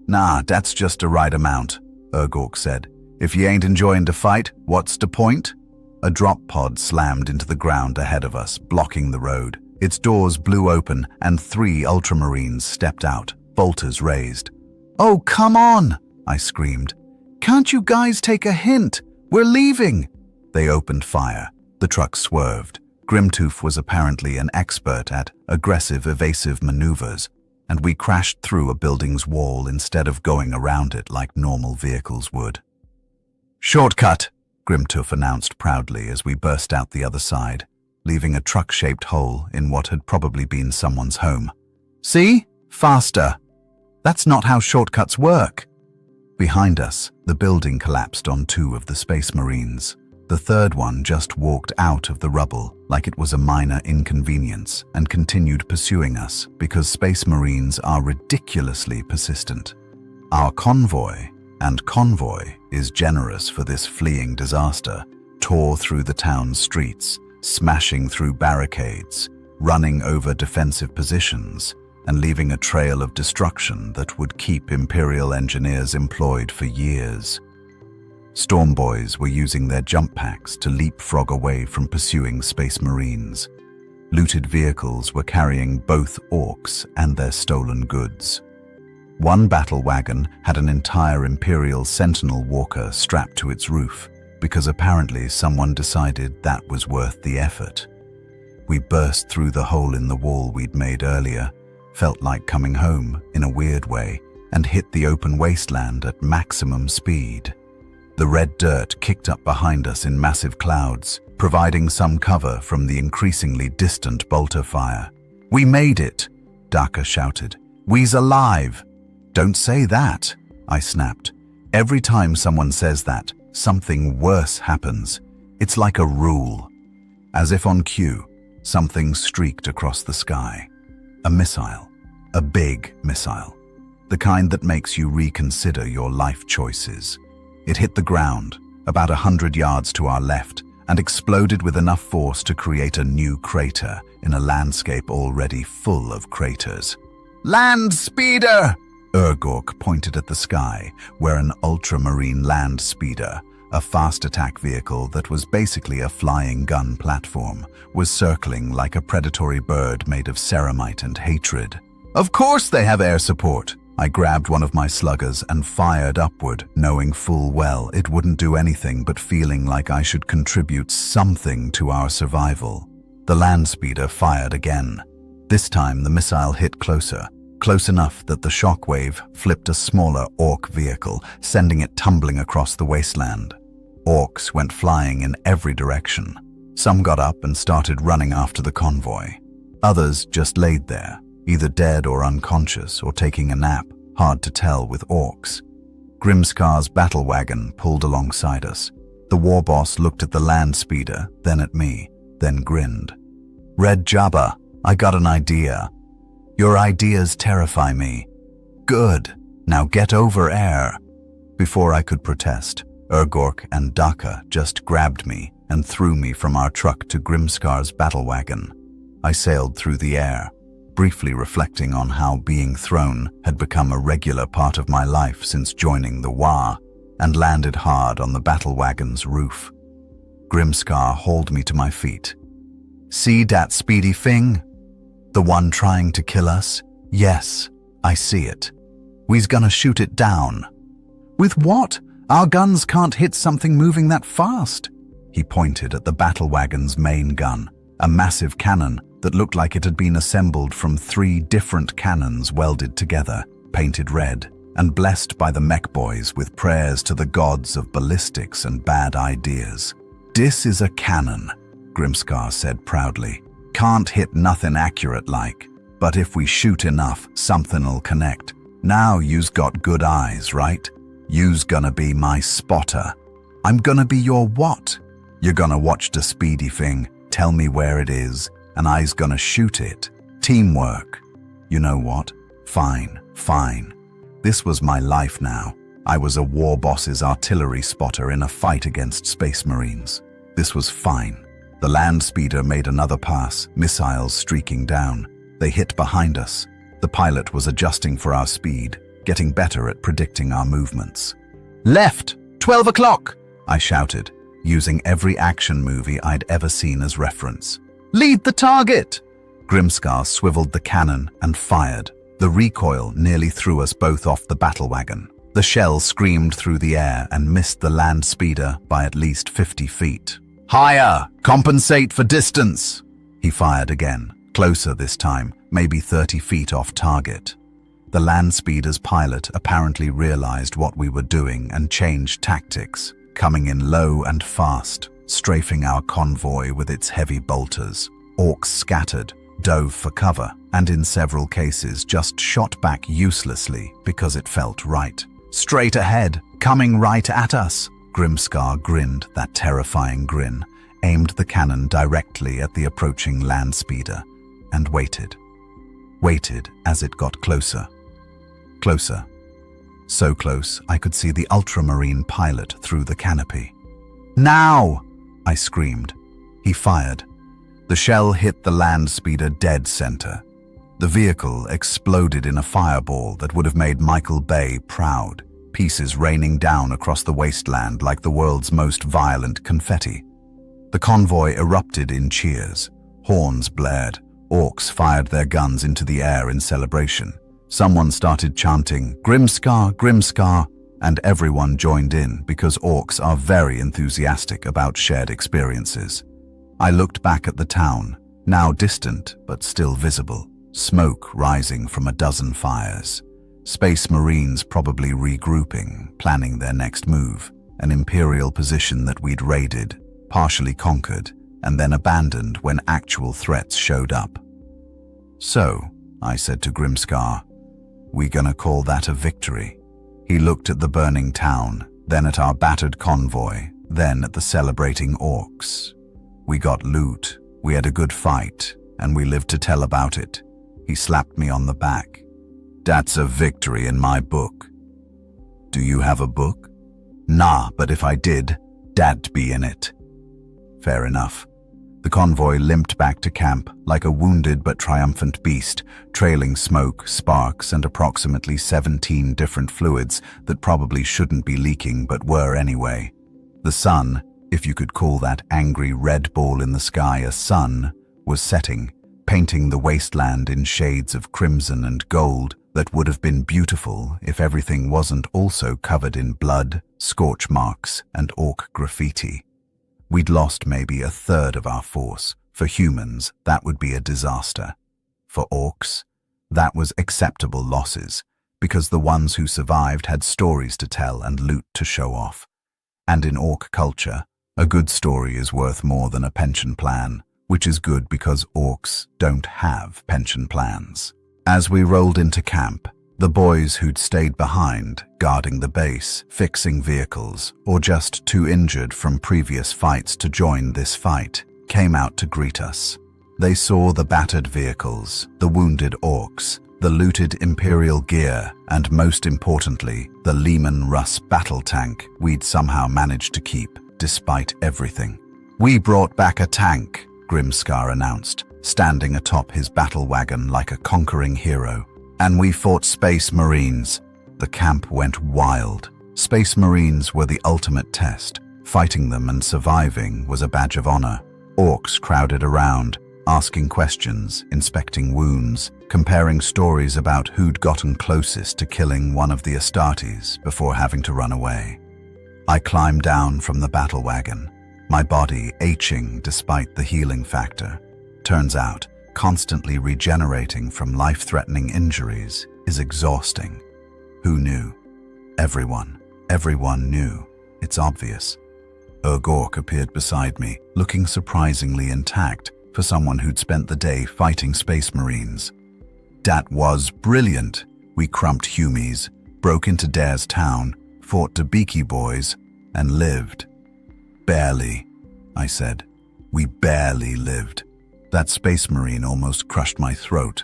"Nah, that's just the right amount," Urgork said. "If ye ain't enjoying the fight, what's the point?" A drop pod slammed into the ground ahead of us, blocking the road. Its doors blew open and 3 Ultramarines stepped out, bolters raised. "Oh, come on," I screamed. "Can't you guys take a hint? We're leaving." They opened fire. The truck swerved. Grimtooth was apparently an expert at aggressive, evasive maneuvers, and we crashed through a building's wall instead of going around it like normal vehicles would. "Shortcut," Grimtooth announced proudly as we burst out the other side, leaving a truck-shaped hole in what had probably been someone's home. "See? Faster." "That's not how shortcuts work." Behind us, the building collapsed on 2 of the Space Marines. The third one just walked out of the rubble like it was a minor inconvenience and continued pursuing us because Space Marines are ridiculously persistent. Our convoy, and convoy is generous for this fleeing disaster, tore through the town's streets, smashing through barricades, running over defensive positions, and leaving a trail of destruction that would keep Imperial engineers employed for years. Storm Boys were using their jump packs to leapfrog away from pursuing Space Marines. Looted vehicles were carrying both Orks and their stolen goods. One Battlewagon had an entire Imperial Sentinel Walker strapped to its roof because apparently someone decided that was worth the effort. We burst through the hole in the wall we'd made earlier, felt like coming home in a weird way, and hit the open wasteland at maximum speed. The red dirt kicked up behind us in massive clouds, providing some cover from the increasingly distant bolter fire. "We made it!" Daka shouted. "We's alive!" "Don't say that," I snapped. "Every time someone says that, something worse happens. It's like a rule." As if on cue, something streaked across the sky. A missile. A big missile. The kind that makes you reconsider your life choices. It hit the ground, about 100 yards to our left, and exploded with enough force to create a new crater in a landscape already full of craters. "Land speeder!" Ork pointed at the sky, where an ultramarine land speeder, a fast attack vehicle that was basically a flying gun platform, was circling like a predatory bird made of ceramite and hatred. "Of course they have air support!" I grabbed one of my sluggers and fired upward, knowing full well it wouldn't do anything but feeling like I should contribute something to our survival. The land speeder fired again. This time the missile hit closer, close enough that the shockwave flipped a smaller Ork vehicle, sending it tumbling across the wasteland. Orks went flying in every direction. Some got up and started running after the convoy. Others just laid there, either dead or unconscious or taking a nap, hard to tell with Orks. Grimskar's Battlewagon pulled alongside us. The war boss looked at the land speeder, then at me, then grinned. "Red Jabba, I got an idea." "Your ideas terrify me." "Good, now get over air." Before I could protest, Ork and Daka just grabbed me and threw me from our truck to Grimskar's Battlewagon. I sailed through the air, briefly reflecting on how being thrown had become a regular part of my life since joining the WAAAGH, and landed hard on the Battlewagon's roof. Grimskar hauled me to my feet. "See dat speedy thing? The one trying to kill us? Yes, I see it. We's gonna shoot it down." "With what? Our guns can't hit something moving that fast." He pointed at the Battlewagon's main gun, a massive cannon that looked like it had been assembled from 3 different cannons welded together, painted red, and blessed by the mech boys with prayers to the gods of ballistics and bad ideas. "Dis is a cannon," Grimskar said proudly. "Can't hit nothing accurate like, but if we shoot enough, something'll connect. Now you's got good eyes, right? You's gonna be my spotter." "I'm gonna be your what?" "You're gonna watch the speedy thing, tell me where it is, and I's gonna shoot it. Teamwork." You know what? Fine, fine. This was my life now. I was a war boss's artillery spotter in a fight against space marines. This was fine. The land speeder made another pass, missiles streaking down. They hit behind us. The pilot was adjusting for our speed, getting better at predicting our movements. "Left! 12 o'clock!" I shouted, using every action movie I'd ever seen as reference. "Lead the target!" Grimskar swiveled the cannon and fired. The recoil nearly threw us both off the Battlewagon. The shell screamed through the air and missed the land speeder by at least 50 feet. "Higher! Compensate for distance!" He fired again, closer this time, maybe 30 feet off target. The land speeder's pilot apparently realized what we were doing and changed tactics, coming in low and fast, strafing our convoy with its heavy bolters. Orks scattered, dove for cover, and in several cases just shot back uselessly because it felt right. "Straight ahead, coming right at us!" Grimskar grinned that terrifying grin, aimed the cannon directly at the approaching land speeder, and waited. Waited as it got closer. Closer. So close I could see the ultramarine pilot through the canopy. "Now!" I screamed. He fired. The shell hit the land speeder dead center. The vehicle exploded in a fireball that would have made Michael Bay proud, pieces raining down across the wasteland like the world's most violent confetti. The convoy erupted in cheers. Horns blared. Orks fired their guns into the air in celebration. Someone started chanting, "Grimskar, Grimskar," and everyone joined in because Orks are very enthusiastic about shared experiences. I looked back at the town, now distant but still visible, smoke rising from a dozen fires. Space Marines probably regrouping, planning their next move, an Imperial position that we'd raided, partially conquered, and then abandoned when actual threats showed up. "So," I said to Grimdark, "we gonna call that a victory?" He looked at the burning town, then at our battered convoy, then at the celebrating Orks. "We got loot, we had a good fight, and we lived to tell about it." He slapped me on the back. "That's a victory in my book." "Do you have a book?" "Nah, but if I did, that'd be in it." Fair enough. The convoy limped back to camp like a wounded but triumphant beast, trailing smoke, sparks, and approximately 17 different fluids that probably shouldn't be leaking but were anyway. The sun, if you could call that angry red ball in the sky a sun, was setting, painting the wasteland in shades of crimson and gold that would have been beautiful if everything wasn't also covered in blood, scorch marks, and orc graffiti. We'd lost maybe a third of our force. For humans, that would be a disaster. For orcs, that was acceptable losses, because the ones who survived had stories to tell and loot to show off. And in orc culture, a good story is worth more than a pension plan, which is good because orcs don't have pension plans. As we rolled into camp, the boys who'd stayed behind, guarding the base, fixing vehicles, or just too injured from previous fights to join this fight, came out to greet us. They saw the battered vehicles, the wounded orcs, the looted Imperial gear, and most importantly, the Lehman Russ battle tank we'd somehow managed to keep, despite everything. "We brought back a tank," Grimdark announced, standing atop his battlewagon like a conquering hero. "And we fought Space Marines." The camp went wild. Space Marines were the ultimate test. Fighting them and surviving was a badge of honor. Orcs crowded around, asking questions, inspecting wounds, comparing stories about who'd gotten closest to killing one of the Astartes before having to run away. I climbed down from the battlewagon, my body aching despite the healing factor. Turns out, constantly regenerating from life-threatening injuries is exhausting. Who knew? Everyone knew. It's obvious. Ork appeared beside me, looking surprisingly intact for someone who'd spent the day fighting Space Marines. "That was brilliant. We crumped Humies, broke into Dare's town, fought the Beaky Boys, and lived." "Barely," I said. "We barely lived. That Space Marine almost crushed my throat.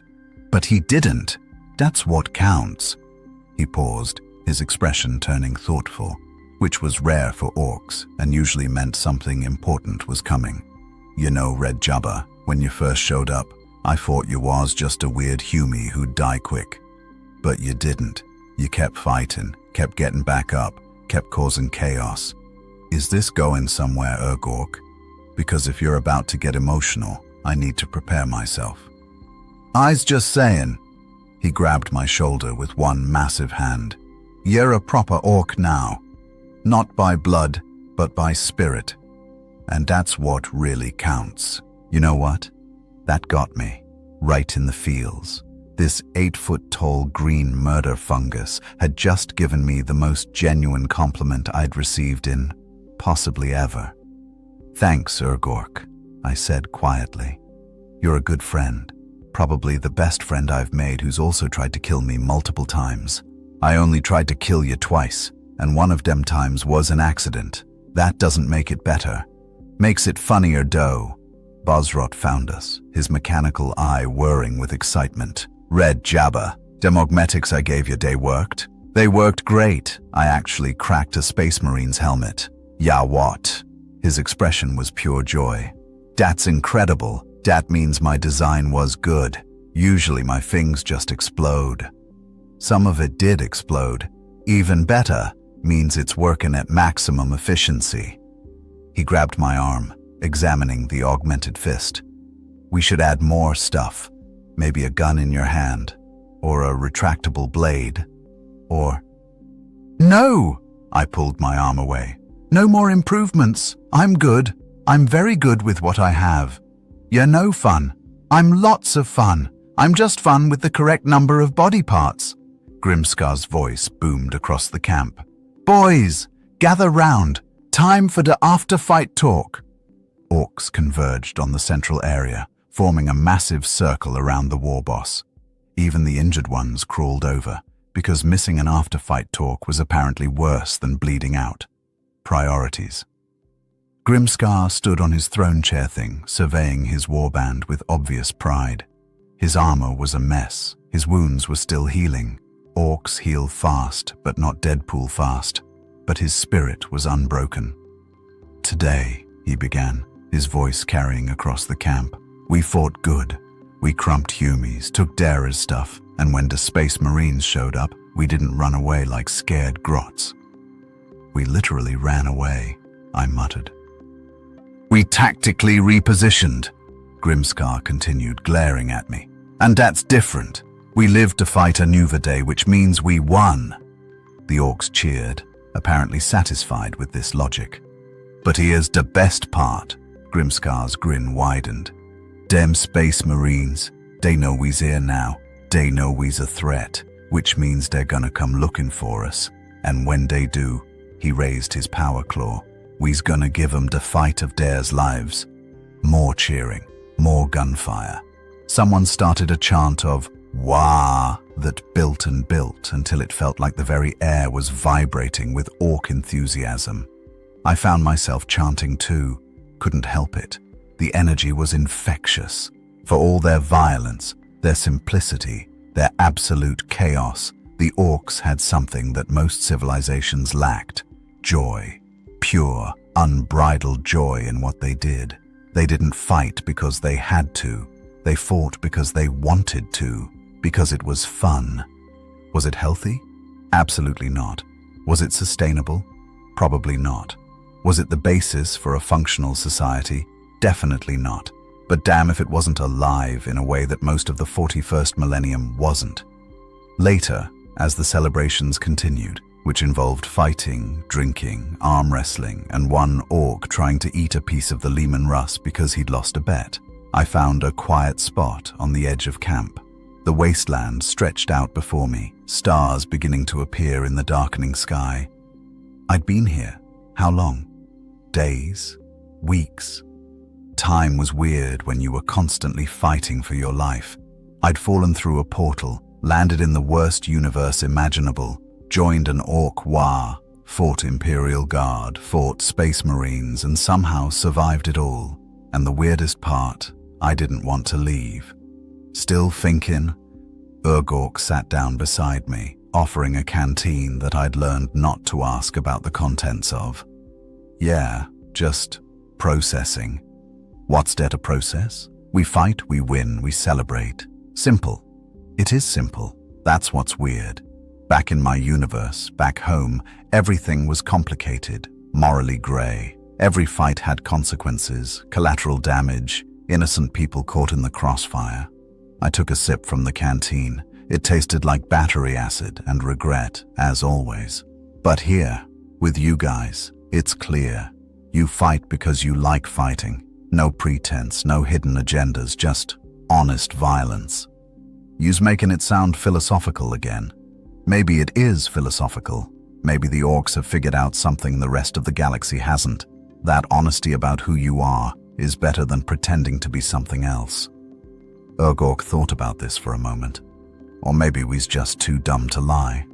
But he didn't. That's what counts." He paused, his expression turning thoughtful, which was rare for orcs and usually meant something important was coming. "You know, Red Jabba, when you first showed up, I thought you was just a weird Humie who'd die quick. But you didn't. You kept fighting, kept getting back up, kept causing chaos. Is this going somewhere, Ork? Because if you're about to get emotional, I need to prepare myself." "I's just saying." He grabbed my shoulder with one massive hand. "You're a proper orc now. Not by blood, but by spirit. And that's what really counts." You know what? That got me. Right in the feels. This 8-foot-tall green murder fungus had just given me the most genuine compliment I'd received in possibly ever. "Thanks, Ork," I said quietly. "You're a good friend. Probably the best friend I've made who's also tried to kill me multiple times. I only tried to kill you twice, and one of them times was an accident. That doesn't make it better. Makes it funnier, dough." Bosrot found us, his mechanical eye whirring with excitement. "Red Jabba, them augmetics I gave you, they worked?" "They worked great. I actually cracked a Space Marine's helmet." "Ya what?" His expression was pure joy. "That's incredible. That means my design was good. Usually my things just explode." "Some of it did explode. Even better means it's working at maximum efficiency." He grabbed my arm, examining the augmented fist. "We should add more stuff. Maybe a gun in your hand, or a retractable blade, or—" "No!" I pulled my arm away. "No more improvements. I'm good. I'm very good with what I have. You're no fun. I'm lots of fun. I'm just fun with the correct number of body parts." Grimskar's voice boomed across the camp. "Boys, gather round. Time for the after-fight talk." Orks converged on the central area, forming a massive circle around the war boss. Even the injured ones crawled over, because missing an after-fight talk was apparently worse than bleeding out. Priorities. Grimskar stood on his throne chair thing, surveying his warband with obvious pride. His armor was a mess. His wounds were still healing. Orks heal fast, but not Deadpool fast. But his spirit was unbroken. "Today," he began, his voice carrying across the camp, "we fought good. We crumped Humies, took Dara's stuff, and when the Space Marines showed up, we didn't run away like scared grots." "We literally ran away," I muttered. "We tactically repositioned," Grimskar continued, glaring at me. "And that's different. We lived to fight a new day, which means we won." The Orks cheered, apparently satisfied with this logic. "But here's the best part," Grimskar's grin widened. "Dem Space Marines, they know we's here now. They know we's a threat, which means they're gonna come looking for us. And when they do," he raised his power claw, "we's gonna give 'em the fight of theirs lives." More cheering, more gunfire. Someone started a chant of "Wah" that built and built until it felt like the very air was vibrating with Ork enthusiasm. I found myself chanting too, couldn't help it. The energy was infectious. For all their violence, their simplicity, their absolute chaos, the Orks had something that most civilizations lacked: joy. Pure, unbridled joy in what they did. They didn't fight because they had to. They fought because they wanted to, because it was fun. Was it healthy? Absolutely not. Was it sustainable? Probably not. Was it the basis for a functional society? Definitely not. But damn if it wasn't alive in a way that most of the 41st millennium wasn't. Later, as the celebrations continued, which involved fighting, drinking, arm wrestling, and one Ork trying to eat a piece of the Leman Russ because he'd lost a bet, I found a quiet spot on the edge of camp. The wasteland stretched out before me, stars beginning to appear in the darkening sky. I'd been here. How long? Days? Weeks? Time was weird when you were constantly fighting for your life. I'd fallen through a portal, landed in the worst universe imaginable, joined an Ork WAAAGH, fought Imperial Guard, fought Space Marines, and somehow survived it all. And the weirdest part, I didn't want to leave. Still thinking? Urgork sat down beside me, offering a canteen that I'd learned not to ask about the contents of. "Yeah, just processing." What's there to process? We fight, we win, we celebrate. Simple. It is simple. That's what's weird. Back in my universe, back home, everything was complicated, morally grey. Every fight had consequences, collateral damage, innocent people caught in the crossfire. I took a sip from the canteen. It tasted like battery acid and regret, as always. But here, with you guys, it's clear. You fight because you like fighting. No pretense, no hidden agendas, just honest violence. You's making it sound philosophical again. Maybe it is philosophical. Maybe the Orks have figured out something the rest of the galaxy hasn't. That honesty about who you are is better than pretending to be something else. Urgork thought about this for a moment. Or maybe we's just too dumb to lie.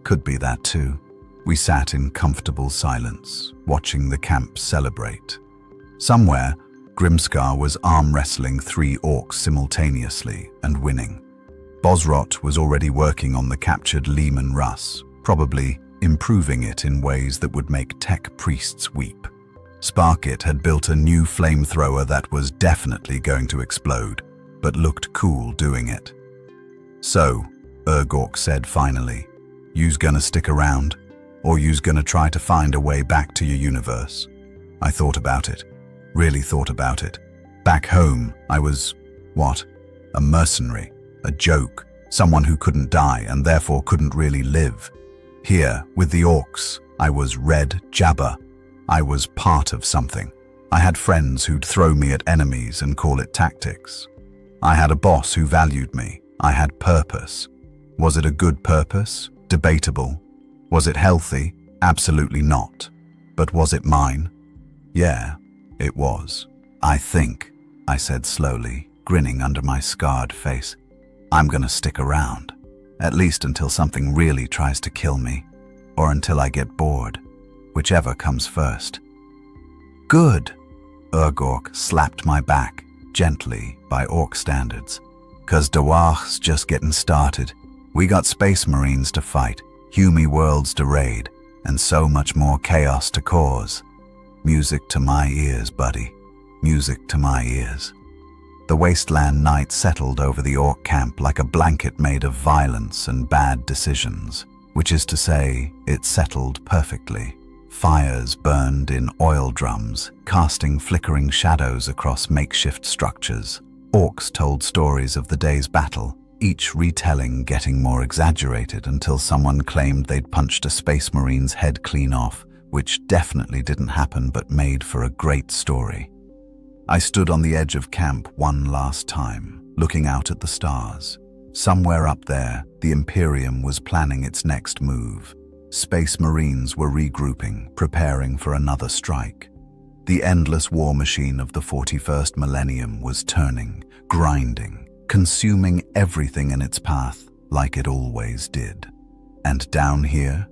Could be that too. We sat in comfortable silence, watching the camp celebrate. Somewhere, Grimskar was arm wrestling 3 Orks simultaneously and winning. Bosrot was already working on the captured Leman Russ, probably improving it in ways that would make tech priests weep. Sparkit had built a new flamethrower that was definitely going to explode, but looked cool doing it. "So," Urgork said finally, "you's gonna stick around? Or you's gonna try to find a way back to your universe?" I thought about it. Really thought about it. Back home, I was, what? A mercenary, a joke, someone who couldn't die and therefore couldn't really live. Here, with the Orks, I was Red Jabba. I was part of something. I had friends who'd throw me at enemies and call it tactics. I had a boss who valued me. I had purpose. Was it a good purpose? Debatable. Was it healthy? Absolutely not. But was it mine? Yeah, it was. I think, I said slowly, grinning under my scarred face. I'm gonna stick around, at least until something really tries to kill me, or until I get bored, whichever comes first. Good, Ork slapped my back, gently by Ork standards. 'Cause WAAAGH's just getting started. We got space marines to fight, Humy worlds to raid, and so much more chaos to cause. Music to my ears, buddy. Music to my ears. The wasteland night settled over the Ork camp like a blanket made of violence and bad decisions, which is to say, it settled perfectly. Fires burned in oil drums, casting flickering shadows across makeshift structures. Orks told stories of the day's battle, each retelling getting more exaggerated until someone claimed they'd punched a space marine's head clean off, which definitely didn't happen but made for a great story. I stood on the edge of camp one last time, looking out at the stars. Somewhere up there, the Imperium was planning its next move. Space Marines were regrouping, preparing for another strike. The endless war machine of the 41st Millennium was turning, grinding, consuming everything in its path like it always did. And down here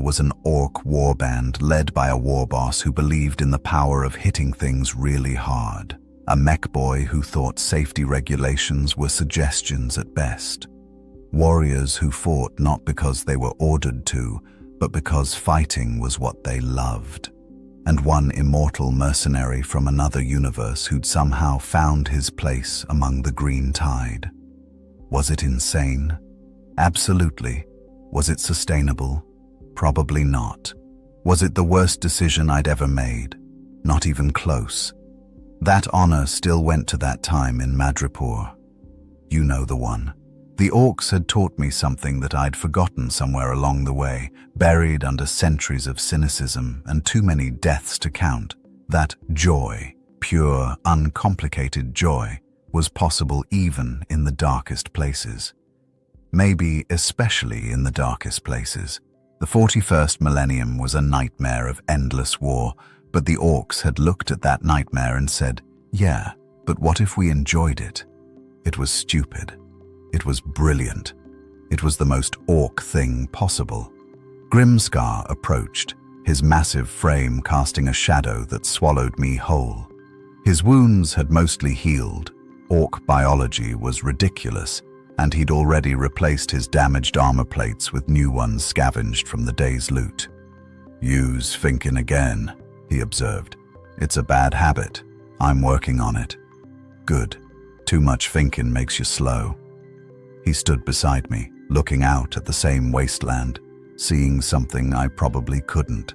was an Ork warband led by a war boss who believed in the power of hitting things really hard. A mech boy who thought safety regulations were suggestions at best. Warriors who fought not because they were ordered to, but because fighting was what they loved. And one immortal mercenary from another universe who'd somehow found his place among the green tide. Was it insane? Absolutely. Was it sustainable? Probably not. Was it the worst decision I'd ever made? Not even close. That honor still went to that time in Madripoor. You know the one. The Orks had taught me something that I'd forgotten somewhere along the way, buried under centuries of cynicism and too many deaths to count. That joy, pure, uncomplicated joy, was possible even in the darkest places. Maybe especially in the darkest places. The 41st Millennium was a nightmare of endless war, but the Orks had looked at that nightmare and said, yeah, but what if we enjoyed it? It was stupid. It was brilliant. It was the most Ork thing possible. Grimdark approached, his massive frame casting a shadow that swallowed me whole. His wounds had mostly healed. Ork biology was ridiculous, and he'd already replaced his damaged armor plates with new ones scavenged from the day's loot. Use thinking again, he observed. It's a bad habit. I'm working on it. Good. Too much thinking makes you slow. He stood beside me, looking out at the same wasteland, seeing something I probably couldn't.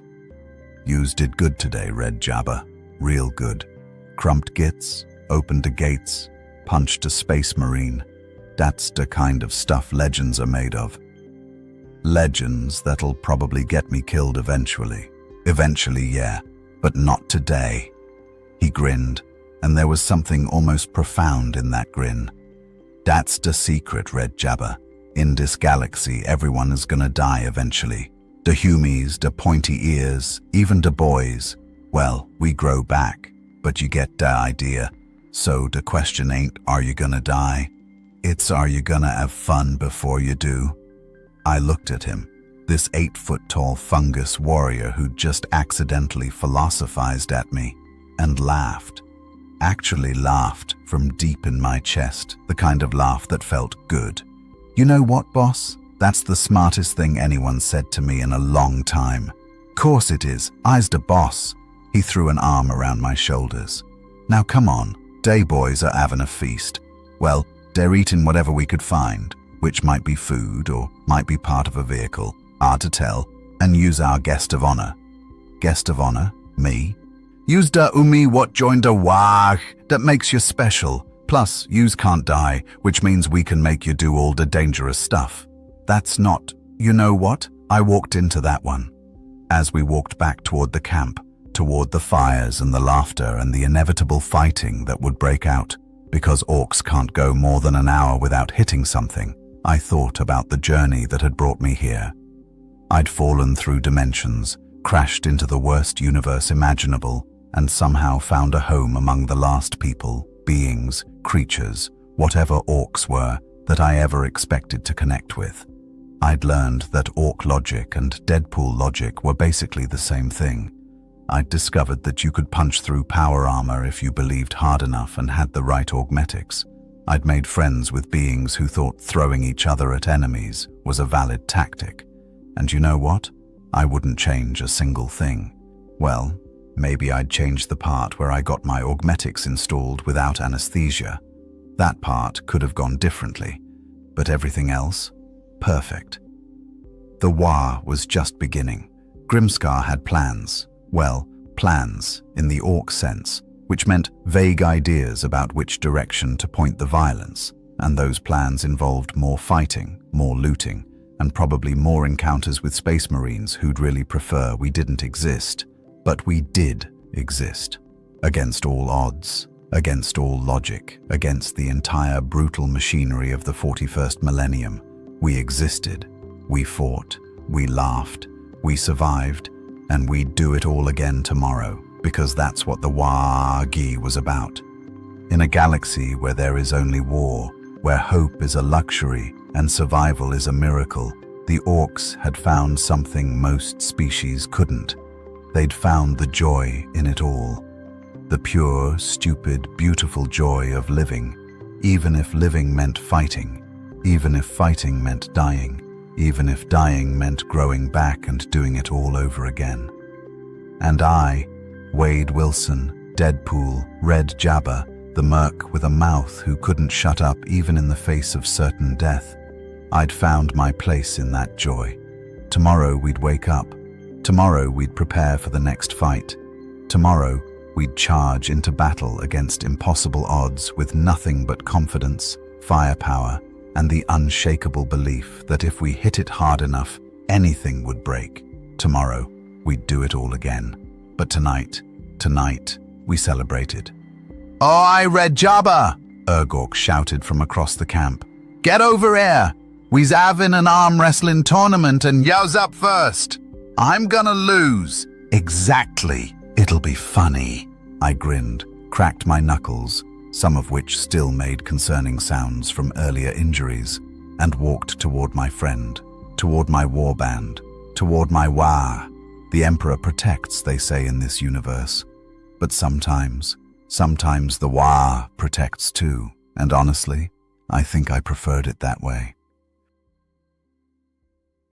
Yous did good today, Red Jabba. Real good. Crumped gits, opened the gates, punched a space marine. That's the kind of stuff legends are made of. Legends that'll probably get me killed eventually. Eventually, yeah, but not today. He grinned, and there was something almost profound in that grin. That's the secret, Red Jabba. In this galaxy, everyone is gonna die eventually. The Humies, the pointy ears, even the boys. Well, we grow back, but you get the idea. So the question ain't, are you gonna die? It's, are you gonna have fun before you do? I looked at him, this 8-foot-tall fungus warrior who'd just accidentally philosophized at me, and laughed. Actually laughed from deep in my chest, the kind of laugh that felt good. You know what, boss? That's the smartest thing anyone said to me in a long time. Course it is, I's the boss. He threw an arm around my shoulders. Now come on, day boys are having a feast. Well, they're eating whatever we could find, which might be food or might be part of a vehicle, hard to tell, and use our guest of honor. Guest of honor? Me? Use da umi what joined a WAAAGH that makes you special. Plus, yous can't die, which means we can make you do all the dangerous stuff. That's not, you know what? I walked into that one. As we walked back toward the camp, toward the fires and the laughter and the inevitable fighting that would break out, because Orks can't go more than an hour without hitting something, I thought about the journey that had brought me here. I'd fallen through dimensions, crashed into the worst universe imaginable, and somehow found a home among the last people, beings, creatures, whatever orcs were, that I ever expected to connect with. I'd learned that orc logic and Deadpool logic were basically the same thing. I'd discovered that you could punch through power armor if you believed hard enough and had the right augmetics. I'd made friends with beings who thought throwing each other at enemies was a valid tactic. And you know what? I wouldn't change a single thing. Well, maybe I'd change the part where I got my augmetics installed without anesthesia. That part could have gone differently, but everything else, perfect. The WAAAGH was just beginning. Grimdark had plans. Well, plans in the orc sense, which meant vague ideas about which direction to point the violence, and those plans involved more fighting, more looting, and probably more encounters with space marines who'd really prefer we didn't exist. But we did exist. Against all odds, against all logic, against the entire brutal machinery of the 41st millennium. We existed, we fought, we laughed, we survived, and we'd do it all again tomorrow, because that's what the WAAAGH was about. In a galaxy where there is only war, where hope is a luxury and survival is a miracle, the orcs had found something most species couldn't. They'd found the joy in it all. The pure, stupid, beautiful joy of living, even if living meant fighting, even if fighting meant dying, even if dying meant growing back and doing it all over again. And I, Wade Wilson, Deadpool, Red Jabba, the merc with a mouth who couldn't shut up even in the face of certain death, I'd found my place in that joy. Tomorrow we'd wake up. Tomorrow we'd prepare for the next fight. Tomorrow we'd charge into battle against impossible odds with nothing but confidence, firepower, and the unshakable belief that if we hit it hard enough, anything would break. Tomorrow, we'd do it all again. But tonight, we celebrated. "Oi, Red Jabba!" Ork shouted from across the camp. "Get over here! We's having an arm wrestling tournament and yo's up first. I'm gonna lose." "Exactly. It'll be funny." I grinned, cracked my knuckles, some of which still made concerning sounds from earlier injuries, and walked toward my friend, toward my warband, toward my WAAAGH. The Emperor protects, they say in this universe. But sometimes the WAAAGH protects too, and honestly, I think I preferred it that way.